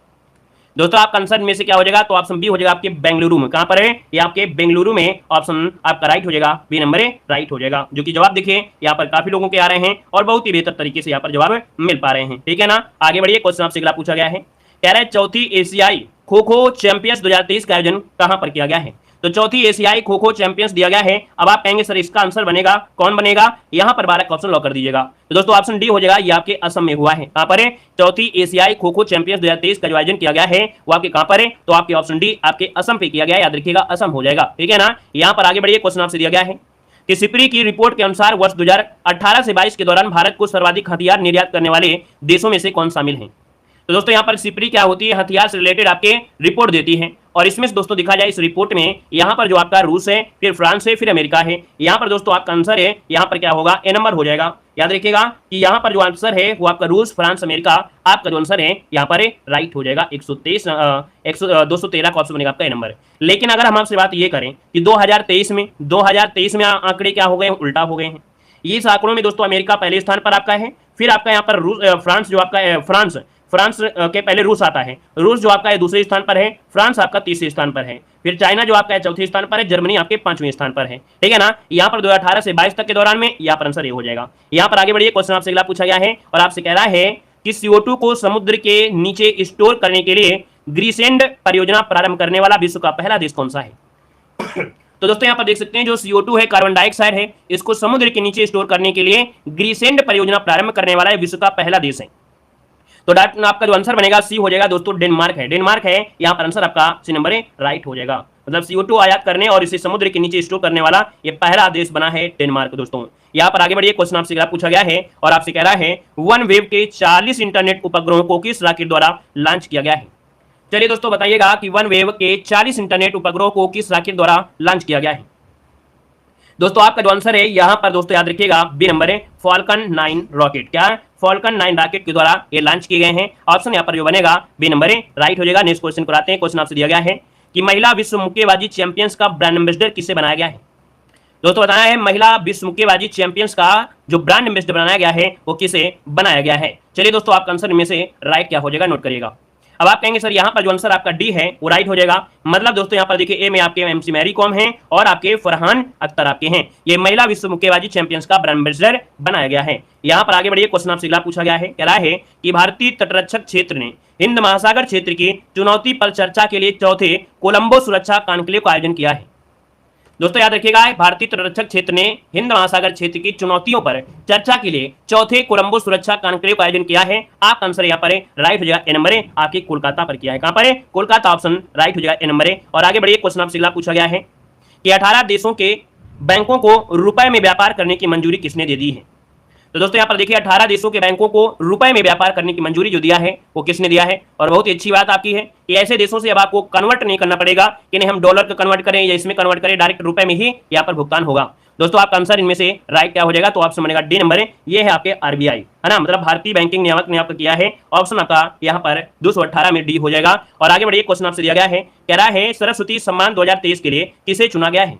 दोस्तों आपका आंसर में से क्या हो जाएगा, तो ऑप्शन बी हो जाएगा आपके बेंगलुरु में। कहां पर है, ये आपके बेंगलुरु में, ऑप्शन आपका राइट हो जाएगा, बी नंबर है राइट हो जाएगा। जो कि जवाब देखिए यहाँ पर काफी लोगों के आ रहे हैं और बहुत ही बेहतर तरीके से यहाँ पर जवाब मिल पा रहे हैं, ठीक है ना। आगे बढ़िए, क्वेश्चन आपसे अगला पूछा गया है, कह रहा है चौथी एशियाई खो खो चैंपियंस 2023 का आयोजन कहां पर किया गया है। तो चौथी एशियाई खो खो चैंपियंस दिया गया है। अब आप कहेंगे सर इसका आंसर बनेगा, कौन बनेगा, यहाँ पर 12 का ऑप्शन लॉक कर दीजिएगा। तो दोस्तों ऑप्शन डी हो जाएगा, ये आपके असम में हुआ है। कहां पर है, चौथी एशियाई खो खो चैंपियंस 2023 का जो आयोजन किया गया है वो आपके कहां पर है, तो आपके ऑप्शन डी आपके असम पे किया गया है, याद रखिएगा असम हो जाएगा, ठीक है ना। यहाँ पर आगे बढ़िए, क्वेश्चन आपसे दिया गया है कि सिपरी की रिपोर्ट के अनुसार वर्ष 2018 से 22 के दौरान भारत को सर्वाधिक हथियार निर्यात करने वाले देशों में से कौन शामिल है। तो दोस्तों यहाँ पर सिपरी क्या होती है, हथियार से रिलेटेड आपके रिपोर्ट देती है और इसमें से दोस्तों दिखा जाए इस रिपोर्ट में यहाँ पर जो आपका रूस है, फिर फ्रांस है, फिर अमेरिका है। यहाँ पर दोस्तों आपका आंसर है यहाँ पर क्या होगा, ए नंबर हो जाएगा। याद रखिएगा कि यहाँ पर जो आंसर है वो आपका रूस, फ्रांस, अमेरिका, आपका जो आंसर है यहाँ पर राइट हो जाएगा 213 का ऑप्शन बनेगा आपका ए नंबर। लेकिन अगर हम आपसे बात ये करें कि 2023 में आंकड़े क्या हो गए हैं, उल्टा हो गए हैं। इस आंकड़ों में दोस्तों अमेरिका पहले स्थान पर आपका है, फिर आपका यहाँ पर फ्रांस जो आपका फ्रांस के पहले रूस आता है, रूस जो आपका है दूसरे स्थान पर है, फ्रांस आपका तीसरे स्थान पर है, फिर चाइना जो आपका है चौथे स्थान पर है, जर्मनी आपके 5वें स्थान पर है, ठीक है ना। यहाँ पर 2018 से 22 तक के दौरान में यहाँ पर आंसर ये हो जाएगा। यहाँ पर आगे बढ़िए, क्वेश्चन आपसे अगला पूछा गया है और आपसे कह रहा है कि CO2 को समुद्र के नीचे स्टोर करने के लिए ग्रीसेंड परियोजना प्रारंभ करने वाला विश्व का पहला देश कौन सा है। तो दोस्तों यहाँ पर देख सकते हैं जो CO2 है, कार्बन डाइऑक्साइड है, इसको समुद्र के नीचे स्टोर करने के लिए ग्रीसेंड परियोजना प्रारंभ करने वाला विश्व का पहला देश है। तो आपका जो आंसर बनेगा सी हो जाएगा दोस्तों, डेनमार्क है। डेनमार्क है, यहाँ पर आंसर आपका सी नंबर है राइट हो जाएगा। मतलब CO2 आयात करने और इसे समुद्र के नीचे स्टोर करने वाला ये पहला देश बना है डेनमार्क दोस्तों। यहाँ पर आगे बढ़िए, क्वेश्चन आपसे पूछा गया है और आपसे कह रहा है वन वेव के 40 इंटरनेट उपग्रहों को किस रॉकेट द्वारा लॉन्च किया गया है। चलिए दोस्तों बताइएगा कि वन वेव के 40 इंटरनेट उपग्रहों को किस रॉकेट द्वारा लॉन्च किया गया है। दोस्तों आपका जो आंसर है यहां पर दोस्तों याद रखिएगा बी नंबर है फॉल्कन 9 रॉकेट। क्या है? फॉल्कन 9 रॉकेट के द्वारा ये लॉन्च किए गए हैं। ऑप्शन यहां पर जो बनेगा बी नंबर है राइट हो जाएगा। नेक्स्ट क्वेश्चन को आते हैं। क्वेश्चन आपसे दिया गया है कि महिला विश्व मुक्केबाजी चैंपियंस का ब्रांड एम्बेसडर किसे बनाया गया है। दोस्तों बताना है महिला विश्व मुक्केबाजी चैंपियंस का जो ब्रांड एम्बेसडर बनाया गया है वो किसे बनाया गया है। चलिए दोस्तों आपका आंसर इनमें से राइट क्या हो जाएगा नोट करिएगा। अब आप कहेंगे सर यहाँ पर जो आंसर आपका डी है वो राइट हो जाएगा। मतलब दोस्तों यहाँ पर देखिए ए में आपके एमसी मैरी कॉम हैं और आपके फरहान अख्तर आपके हैं। ये महिला विश्व मुक्केबाजी चैंपियंस का ब्रांड एम्बेसडर बनाया गया है। यहाँ पर आगे बढ़िए क्वेश्चन आपसे अगला पूछा गया है। कह रहा है कि भारतीय तटरक्षक क्षेत्र ने हिंद महासागर क्षेत्र की चुनौती पर चर्चा के लिए चौथे कोलंबो सुरक्षा कॉन्क्लेव का आयोजन किया है। दोस्तों याद रखिएगा भारतीय तटरक्षक क्षेत्र ने हिंद महासागर क्षेत्र की चुनौतियों पर चर्चा के लिए चौथे कोलंबो सुरक्षा कॉन्क्लेव का आयोजन किया है। आपका आंसर यहाँ पर राइट हो जाएगा ए नंबर है आपके कोलकाता पर किया है। कहां पर है? कोलकाता। ऑप्शन राइट हो जाएगा ए नंबर है। और आगे बढ़िए क्वेश्चन आपसे अगला पूछा गया है कि 18 देशों के बैंकों को रुपए में व्यापार करने की मंजूरी किसने दे दी है। तो दोस्तों यहाँ पर देखिए 18 देशों के बैंकों को रुपए में व्यापार करने की मंजूरी जो दिया है वो किसने दिया है। और बहुत ही अच्छी बात आपकी है कि ऐसे देशों से अब आपको कन्वर्ट नहीं करना पड़ेगा कि नहीं हम डॉलर का कन्वर्ट करें या इसमें कन्वर्ट करें, डायरेक्ट रुपए में ही यहाँ पर भुगतान होगा। दोस्तों आपका आंसर इनमें से राइट क्या हो जाएगा तो ऑप्शन बनेगा डी नंबर है। ये है आपके आरबीआई है ना, मतलब भारतीय बैंकिंग नियामक ने आपका किया है। ऑप्शन आपका यहाँ पर 218 में डी हो जाएगा। और आगे बढ़िए क्वेश्चन आपसे दिया गया है। कह रहा है सरस्वती सम्मान 2023 के लिए किसे चुना गया है।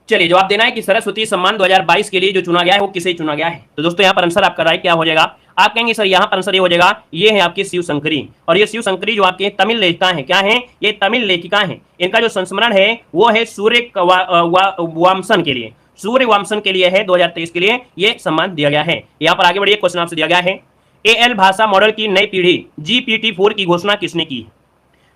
चलिए जवाब देना है कि सरस्वती सम्मान 2022 के लिए जो चुना गया है वो किसे चुना गया है। तो दोस्तों यहाँ पर आंसर आपका राइट क्या हो जाएगा। आप कहेंगे सर यहाँ पर आंसर ये हो जाएगा ये है आपकी शिव शंकरी। और ये शिव शंकरी जो आपके तमिल लेखिका है, क्या है? ये तमिल लेखिका है। इनका जो संस्मरण है वो है सूर्य वामसन के लिए, सूर्य वामसन के लिए है। 2023 के लिए ये सम्मान दिया गया है। यहाँ पर आगे बढ़िए क्वेश्चन आपसे दिया गया है एएल भाषा मॉडल की नई पीढ़ी GPT-4 की घोषणा किसने की।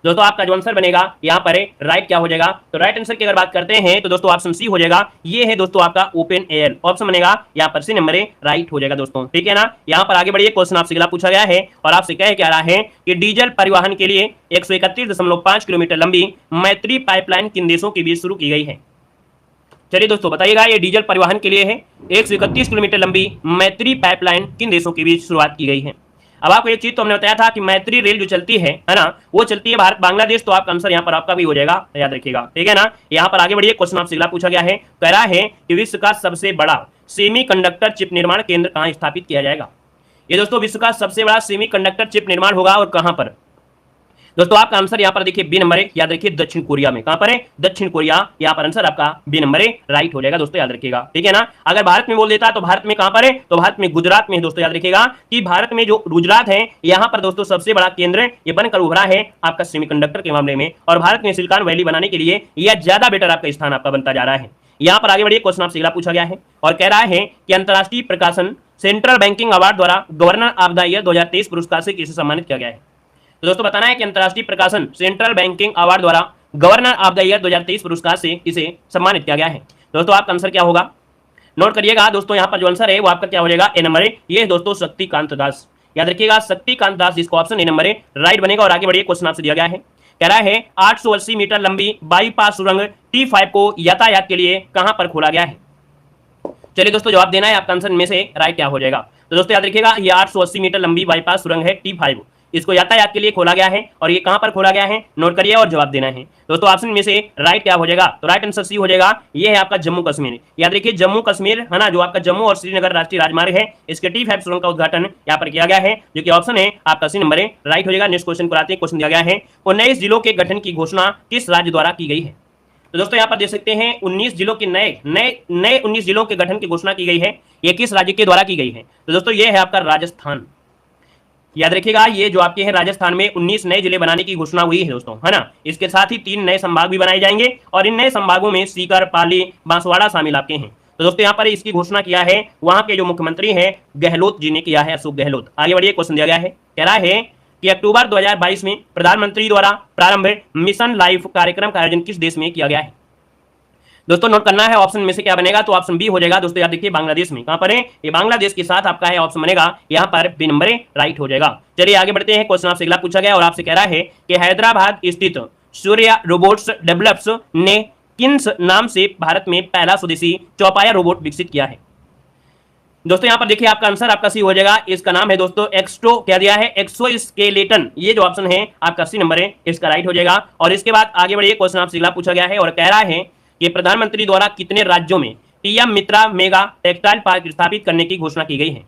दोस्तों आपका जो आंसर बनेगा यहाँ पर राइट क्या हो जाएगा। तो राइट आंसर की अगर बात करते हैं तो दोस्तों ऑप्शन सी हो जाएगा। ये है दोस्तों आपका ओपन एआई। ऑप्शन बनेगा यहाँ पर सी नंबर राइट हो जाएगा दोस्तों, ठीक है ना। यहाँ पर आगे बढ़िए क्वेश्चन आपसे अगला पूछा गया है और आपसे क्या रहा है कि डीजल परिवहन के लिए 131.5 किलोमीटर लंबी मैत्री पाइपलाइन किन देशों के बीच शुरू की गई है। चलिए दोस्तों बताइएगा ये डीजल परिवहन के लिए है 131 किलोमीटर लंबी मैत्री पाइपलाइन किन देशों के बीच शुरुआत की गई है। अब आपको एक चीज तो हमने बताया था कि मैत्री रेल जो चलती है ना, वो चलती है भारत बांग्लादेश। तो आपका आंसर यहाँ पर आपका भी हो जाएगा, याद रखिएगा, ठीक है ना। यहाँ पर आगे बढ़िए क्वेश्चन आपसे अगला पूछा गया है। कह रहा है कि विश्व का सबसे बड़ा सेमीकंडक्टर चिप निर्माण केंद्र कहाँ स्थापित किया जाएगा। ये दोस्तों विश्व का सबसे बड़ा सेमीकंडक्टर चिप निर्माण होगा और कहां पर। दोस्तों आपका आंसर यहाँ पर देखिए बी नंबर है, याद रखिए दक्षिण कोरिया में। कहां पर है? दक्षिण कोरिया। यहाँ पर आंसर आपका बी नंबर है राइट हो जाएगा दोस्तों, याद रखिएगा, ठीक है ना। अगर भारत में बोल देता तो भारत में कहां पर है? तो भारत में गुजरात में है दोस्तों, याद रखिएगा कि भारत में जो गुजरात है यहाँ पर दोस्तों सबसे बड़ा केंद्र ये बनकर उभरा है आपका सेमीकंडक्टर के मामले में। और भारत में सिलिकॉन वैली बनाने के लिए यह ज्यादा बेटर आपका स्थान आपका बनता जा रहा है। यहाँ पर आगे बढ़िए क्वेश्चन आपसे अगला पूछा गया है और कह रहा है कि अंतरराष्ट्रीय प्रकाशन सेंट्रल बैंकिंग अवार्ड द्वारा गवर्नर ऑफ द ईयर 2023 पुरस्कार से किसे सम्मानित किया गया है। तो दोस्तों बताना है कि अंतरराष्ट्रीय प्रकाशन सेंट्रल बैंकिंग अवार्ड द्वारा गवर्नर ऑफ द ईयर 2023 पुरस्कार से इसे सम्मानित किया गया है। दोस्तों आपका आंसर क्या होगा नोट करिएगा। दोस्तों यहाँ पर जो आंसर है वो आपका क्या हो जाएगा ए नंबर है। ये दोस्तों शक्तिकांत दास, याद रखिएगा शक्तिकांत दास, जिसको ऑप्शन ए नंबर है राइट बनेगा। और आगे बढ़िए क्वेश्चन आपसे दिया गया है। कह रहा है 880 मीटर लंबी बाईपास सुरंग T5 को यातायात के लिए कहां पर खोला गया है। चलिए दोस्तों जवाब देना है, आपका आंसर में से राइट क्या हो जाएगा। तो दोस्तों याद रखिएगा ये 880 मीटर लंबी बाईपास सुरंग है T5, इसको यातायात के लिए खोला गया है। और ये कहां पर खोला गया है नोट करिए और जवाब देना है। दोस्तों ऑप्शन में से राइट क्या हो जाएगा। तो राइट आंसर सी हो जाएगा। ये है आपका जम्मू कश्मीर, याद रखिए जम्मू कश्मीर है ना, जो आपका जम्मू और श्रीनगर राष्ट्रीय राजमार्ग है, इसके T5 सुरंग का उद्घाटन यहाँ पर किया गया है, जो कि ऑप्शन है आपका सी नंबर है राइट हो जाएगा। नेक्स्ट क्वेश्चन को आते हैं। क्वेश्चन दिया गया है 19 जिलों के गठन की घोषणा किस राज्य द्वारा की गई है। तो दोस्तों यहाँ पर देख सकते हैं 19 जिलों के नए 19 जिलों के गठन की घोषणा की गई है। ये किस राज्य के द्वारा की गई है। तो दोस्तों ये है आपका राजस्थान, याद रखिएगा ये जो आपके है राजस्थान में 19 नए जिले बनाने की घोषणा हुई है दोस्तों, है ना। इसके साथ ही 3 नए संभाग भी बनाए जाएंगे और इन नए संभागों में सीकर, पाली, बांसवाड़ा शामिल आपके हैं। तो दोस्तों यहाँ पर इसकी घोषणा किया है वहां के जो मुख्यमंत्री हैं गहलोत जी ने किया है, अशोक गहलोत। आगे बढ़िए क्वेश्चन दिया गया है। कह रहा है कि अक्टूबर 2022 में प्रधानमंत्री द्वारा प्रारंभ मिशन लाइफ कार्यक्रम का आयोजन किस देश में किया गया है। दोस्तों नोट करना है ऑप्शन में से क्या बनेगा। तो ऑप्शन बी हो जाएगा दोस्तों, याद देखिए बांग्लादेश में। कहां पर है? ये बांग्लादेश के साथ आपका है ऑप्शन बनेगा यहाँ पर बी नंबर राइट हो जाएगा। चलिए आगे बढ़ते हैं। क्वेश्चन आपसे अगला पूछा गया और आपसे कह रहा है कि हैदराबाद स्थित सूर्या रोबोट्स डेवलप्स ने किन नाम से भारत में पहला स्वदेशी चौपाया रोबोट विकसित किया है। दोस्तों यहाँ पर देखिए आपका आंसर आपका सी हो जाएगा। इसका नाम है दोस्तों एक्स्ट्रो, क्या दिया है, एक्सोस्केलेटन। ये जो ऑप्शन है आपका सी नंबर है, इसका राइट हो जाएगा। और इसके बाद आगे बढ़िए, क्वेश्चन आपसे अगला पूछा गया है और कह रहा है कि प्रधानमंत्री द्वारा कितने राज्यों में पीएम मित्रा मेगा टेक्सटाइल पार्क स्थापित करने की घोषणा की गई है।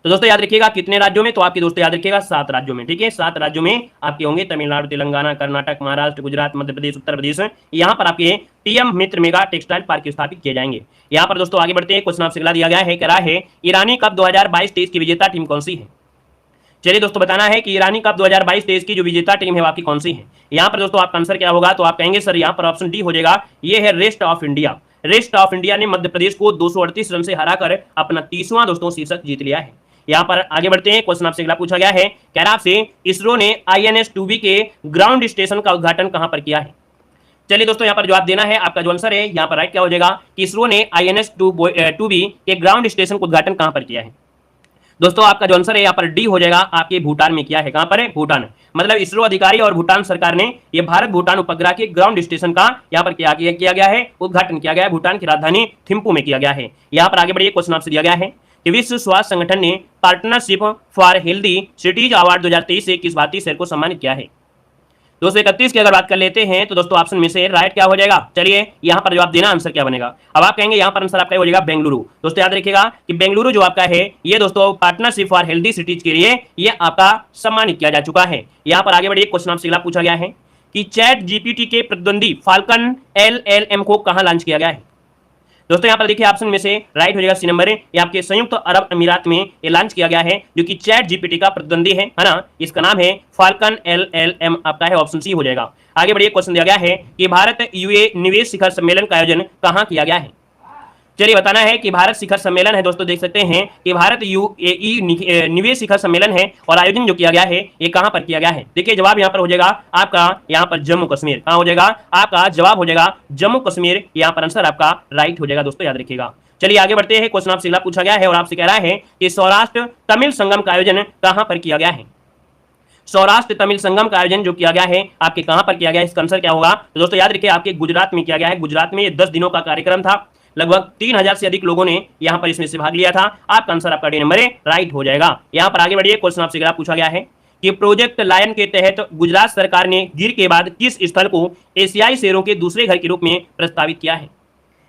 तो दोस्तों याद रखिएगा कितने राज्यों में, तो आपके दोस्तों याद रखिएगा 7 राज्यों में। ठीक है, 7 राज्यों में आपके होंगे, तमिलनाडु, तेलंगाना, कर्नाटक, महाराष्ट्र, गुजरात, मध्य प्रदेश, उत्तर प्रदेश। यहाँ पर आपके पीएम मित्र मेगा टेक्सटाइल पार्क स्थापित किए जाएंगे। यहाँ पर दोस्तों आगे बढ़ते हैं, क्वेश्चन आपसे अगला दिया गया है, कह रहा है ईरानी कप 2022-23 की विजेता टीम कौन सी है। चलिए दोस्तों बताना है कि ईरानी कप 2022-23 की जो विजेता टीम है वो आपकी कौन सी है। यहाँ पर दोस्तों आपका आंसर क्या होगा, तो आप कहेंगे सर यहाँ पर ऑप्शन डी हो जाएगा, ये है rest of India. Rest of India ने मध्य प्रदेश को 238 रन से हराकर अपना 30वां दोस्तों शीर्षक जीत लिया है। यहाँ पर आगे बढ़ते हैं, क्वेश्चन आपसे अगला पूछा गया है, कह रहा आपसे इसरो ने INS-2B के ग्राउंड स्टेशन का उद्घाटन कहां पर किया है। चलिए दोस्तों यहाँ पर जवाब देना है, आपका जो आंसर है यहाँ पर राइट क्या हो जाएगा कि इसरो ने INS-2B के ग्राउंड स्टेशन का उद्घाटन कहां पर किया है। दोस्तों आपका जो आंसर है यहाँ पर डी हो जाएगा, आपके भूटान में किया है। कहां पर है, भूटान। मतलब इसरो अधिकारी और भूटान सरकार ने ये भारत भूटान उपग्रह के ग्राउंड स्टेशन का यहाँ पर किया गया है, उद्घाटन किया गया है, भूटान की राजधानी थिम्पू में किया गया है। यहाँ पर आगे बढ़िए, क्वेश्चन आपसे दिया गया है कि विश्व स्वास्थ्य संगठन ने partnership for healthy cities award 2023 से किस भारतीय शहर को सम्मानित किया है। दोस्तों 31 की अगर बात कर लेते हैं तो दोस्तों ऑप्शन में से राइट क्या हो जाएगा, चलिए यहाँ पर जवाब देना, आंसर क्या बनेगा। अब आप कहेंगे यहाँ पर आंसर आपका हो जाएगा बेंगलुरु। दोस्तों याद रखिएगा कि बेंगलुरु जो आपका है ये दोस्तों पार्टनरशिप फॉर हेल्दी सिटीज के लिए ये आपका सम्मानित किया जा चुका है। यहाँ पर आगे बढ़िए, क्वेश्चन आपसे अगला पूछा गया है कि ChatGPT के प्रतिद्वंदी फाल्कन LLM को कहां लॉन्च किया गया है। दोस्तों यहाँ पर देखिए ऑप्शन में से राइट हो जाएगा सी नंबर है, ये आपके संयुक्त अरब अमीरात में ये लॉन्च किया गया है, जो कि ChatGPT का प्रतिद्वंदी है ना। इसका नाम है फाल्कन LLM, आपका है ऑप्शन सी हो जाएगा। आगे बढ़िए, क्वेश्चन दिया गया है कि भारत UAE निवेश शिखर सम्मेलन का आयोजन कहां किया गया है। चलिए बताना है कि भारत शिखर सम्मेलन है, दोस्तों देख सकते हैं कि भारत UAE निवेश शिखर सम्मेलन है और आयोजन जो किया गया है ये कहां पर किया गया है। देखिए जवाब यहां पर हो जाएगा आपका यहाँ पर जम्मू कश्मीर। कहां हो जाएगा, आपका जवाब हो जाएगा जम्मू कश्मीर। यहाँ पर आंसर आपका राइट हो जाएगा, दोस्तों याद रखिएगा। चलिए आगे बढ़ते हैं, क्वेश्चन आपसे अगला पूछा गया है और आपसे कह रहा है कि सौराष्ट्र तमिल संगम का आयोजन कहां पर किया गया है। सौराष्ट्र तमिल संगम का आयोजन जो किया गया है आपके कहां पर किया गया है, इसका आंसर क्या होगा। तो दोस्तों याद रखिए आपके गुजरात में किया गया है। गुजरात में ये 10 दिनों का कार्यक्रम था, लगभग 3000 से अधिक लोगों ने यहां पर इसमें से भाग लिया था। आपका आंसर आपका डी नंबर है, राइट हो जाएगा। यहां पर आगे बढ़िए, क्वेश्चन आपसे पूछा गया है कि प्रोजेक्ट लायन के तहत गुजरात सरकार ने गिर के बाद किस स्थल को एशियाई शेरों के दूसरे घर के रूप में प्रस्तावित किया है।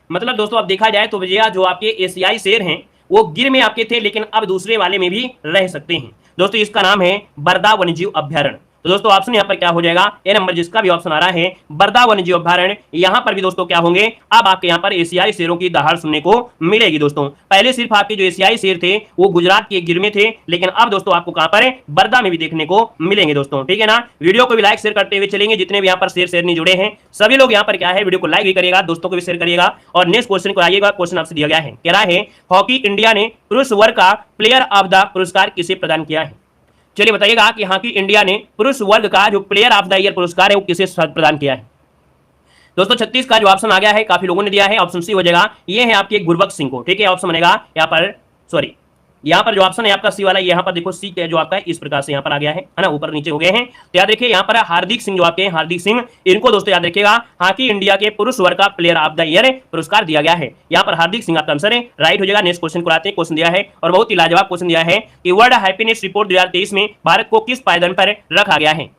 मतलब दोस्तों अब देखा जाए तो भैया जो आपके एशियाई शेर हैं वो गिर में आपके थे, लेकिन अब दूसरे वाले में भी रह सकते हैं। दोस्तों इसका नाम है बरदा वन्यजीव अभ्यारण्य। तो दोस्तों ऑप्शन यहाँ पर क्या हो जाएगा, ए नंबर जिसका भी ऑप्शन आ रहा है बरदा वन्यजीव अभ्यारण्य। यहाँ पर भी दोस्तों क्या होंगे, अब आपके यहाँ पर एशियाई शेरों की दहाड़ सुनने को मिलेगी। दोस्तों पहले सिर्फ आपके जो एशियाई शेर थे वो गुजरात के गिर में थे, लेकिन अब दोस्तों आपको कहाँ पर बरदा में भी देखने को मिलेंगे। दोस्तों ठीक है ना, वीडियो को भी लाइक शेयर करते हुए चलेंगे। जितने भी यहाँ पर शेर शेरनी जुड़े हैं सभी लोग यहाँ पर क्या है वीडियो को लाइक भी करिएगा, दोस्तों को भी शेयर करिएगा। और नेक्स्ट क्वेश्चन को आइएगा, क्वेश्चन आपसे दिया गया है, कह रहा है हॉकी इंडिया ने पुरुष वर्ग का प्लेयर ऑफ द पुरस्कार किसे प्रदान किया है। चलिए बताइएगा कि हॉकी इंडिया ने पुरुष वर्ग का जो प्लेयर ऑफ द ईयर पुरस्कार है वो किसे प्रदान किया है। दोस्तों 36 का जो ऑप्शन आ गया है काफी लोगों ने दिया है, ऑप्शन सी हो जाएगा, ये है आपके गुरबख्श सिंह को। ठीक है, ऑप्शन बनेगा यहाँ पर, सॉरी यहाँ पर जो ऑप्शन है आपका सी वाला, यहाँ पर देखो सी के जो आपका इस प्रकार से यहाँ पर आ गया है ना, ऊपर नीचे हो गए हैं। तो याद रखिए यहाँ पर हार्दिक सिंह जो आपके हैं, हार्दिक सिंह, इनको दोस्तों याद रखिएगा हॉकी इंडिया के पुरुष वर्ग का प्लेयर ऑफ द ईयर पुरस्कार दिया गया है। यहाँ पर हार्दिक सिंह आपका आंसर है, राइट हो जाएगा। नेक्स्ट क्वेश्चन को आते हैं, क्वेश्चन दिया है और बहुत ही लाजवाब क्वेश्चन दिया है कि वर्ल्ड हैप्पीनेस रिपोर्ट 2023 में भारत को किस पायदान पर रखा गया है।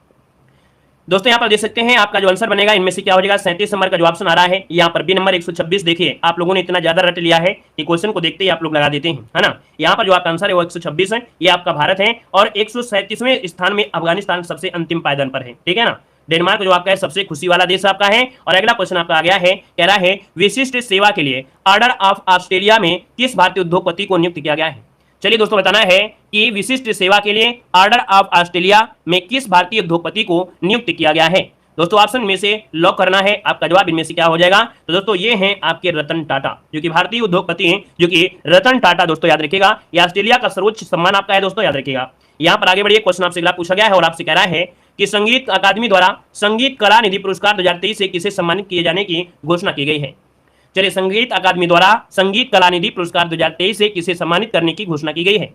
दोस्तों यहाँ पर देख सकते हैं आपका जो आंसर बनेगा इनमें से क्या हो जाएगा, 37 नंबर का जो ऑप्शन आ रहा है यहाँ पर बी नंबर 126। देखिए आप लोगों ने इतना ज्यादा रट लिया है कि क्वेश्चन को देखते ही आप लोग लगा देते हैं, है ना। यहाँ पर जो आपका आंसर है वो 126 है, ये आपका भारत है। और 137वें स्थान में अफगानिस्तान सबसे अंतिम पायदान पर है, ठीक है ना। डेनमार्क जो आपका है सबसे खुशी वाला देश आपका है। और अगला क्वेश्चन आपका आ गया है, कह रहा है विशिष्ट सेवा के लिए ऑर्डर ऑफ ऑस्ट्रेलिया में किस भारतीय उद्योगपति को नियुक्त किया गया है। चलिए दोस्तों बताना है कि विशिष्ट सेवा के लिए ऑर्डर ऑफ ऑस्ट्रेलिया में किस भारतीय उद्योगपति को नियुक्त किया गया है। दोस्तों ऑप्शन में से लॉक करना है, आपका जवाब इनमें से क्या हो जाएगा। तो दोस्तों ये हैं आपके रतन टाटा, जो कि भारतीय उद्योगपति हैं, जो कि रतन टाटा। दोस्तों याद रखिएगा ये ऑस्ट्रेलिया का सर्वोच्च सम्मान आपका है, दोस्तों याद रखिएगा। यहाँ पर आगे बढ़िए, क्वेश्चन आपसे अगला पूछा गया है और आपसे कह रहा है कि संगीत अकादमी द्वारा संगीत कला निधि पुरस्कार 2023 से किसे सम्मानित किए जाने की घोषणा की गई है। चलिए संगीत अकादमी द्वारा संगीत कला निधि पुरस्कार 2023 से किसे सम्मानित करने की घोषणा की गई है।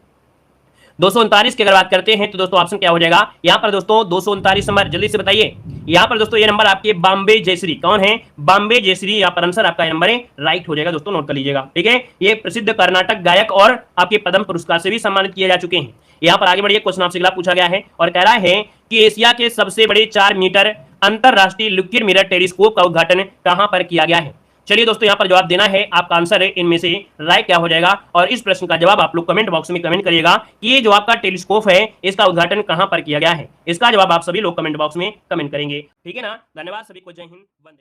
239 की अगर बात करते हैं तो दोस्तों ऑप्शन क्या हो जाएगा यहाँ पर दोस्तों 239 नंबर, जल्दी से बताइए। यहाँ पर दोस्तों ये नंबर आपके बॉम्बे जयश्री, कौन है? बॉम्बे जयश्री, यहाँ पर आंसर आपका नंबर है राइट हो जाएगा दोस्तों, नोट कर लीजिएगा। ठीक है, ये प्रसिद्ध कर्नाटक गायक और आपके पद्म पुरस्कार से भी सम्मानित किए जा चुके हैं। यहाँ पर आगे बढ़िए, क्वेश्चन आपसे अगला पूछा गया है और कह रहा है कि एशिया के सबसे बड़े 4 मीटर अंतरराष्ट्रीय लिक्विड मिरर टेलीस्कोप का उद्घाटन कहां पर किया गया है? चलिए दोस्तों, यहाँ पर जवाब देना है, आपका आंसर है इनमें से राइट क्या हो जाएगा, और इस प्रश्न का जवाब आप लोग कमेंट बॉक्स में कमेंट करिएगा कि ये जो आपका टेलीस्कोप है इसका उद्घाटन कहां पर किया गया है। इसका जवाब आप सभी लोग कमेंट बॉक्स में कमेंट करेंगे। ठीक है ना, धन्यवाद सभी को, जय हिंद, वंदे मातरम।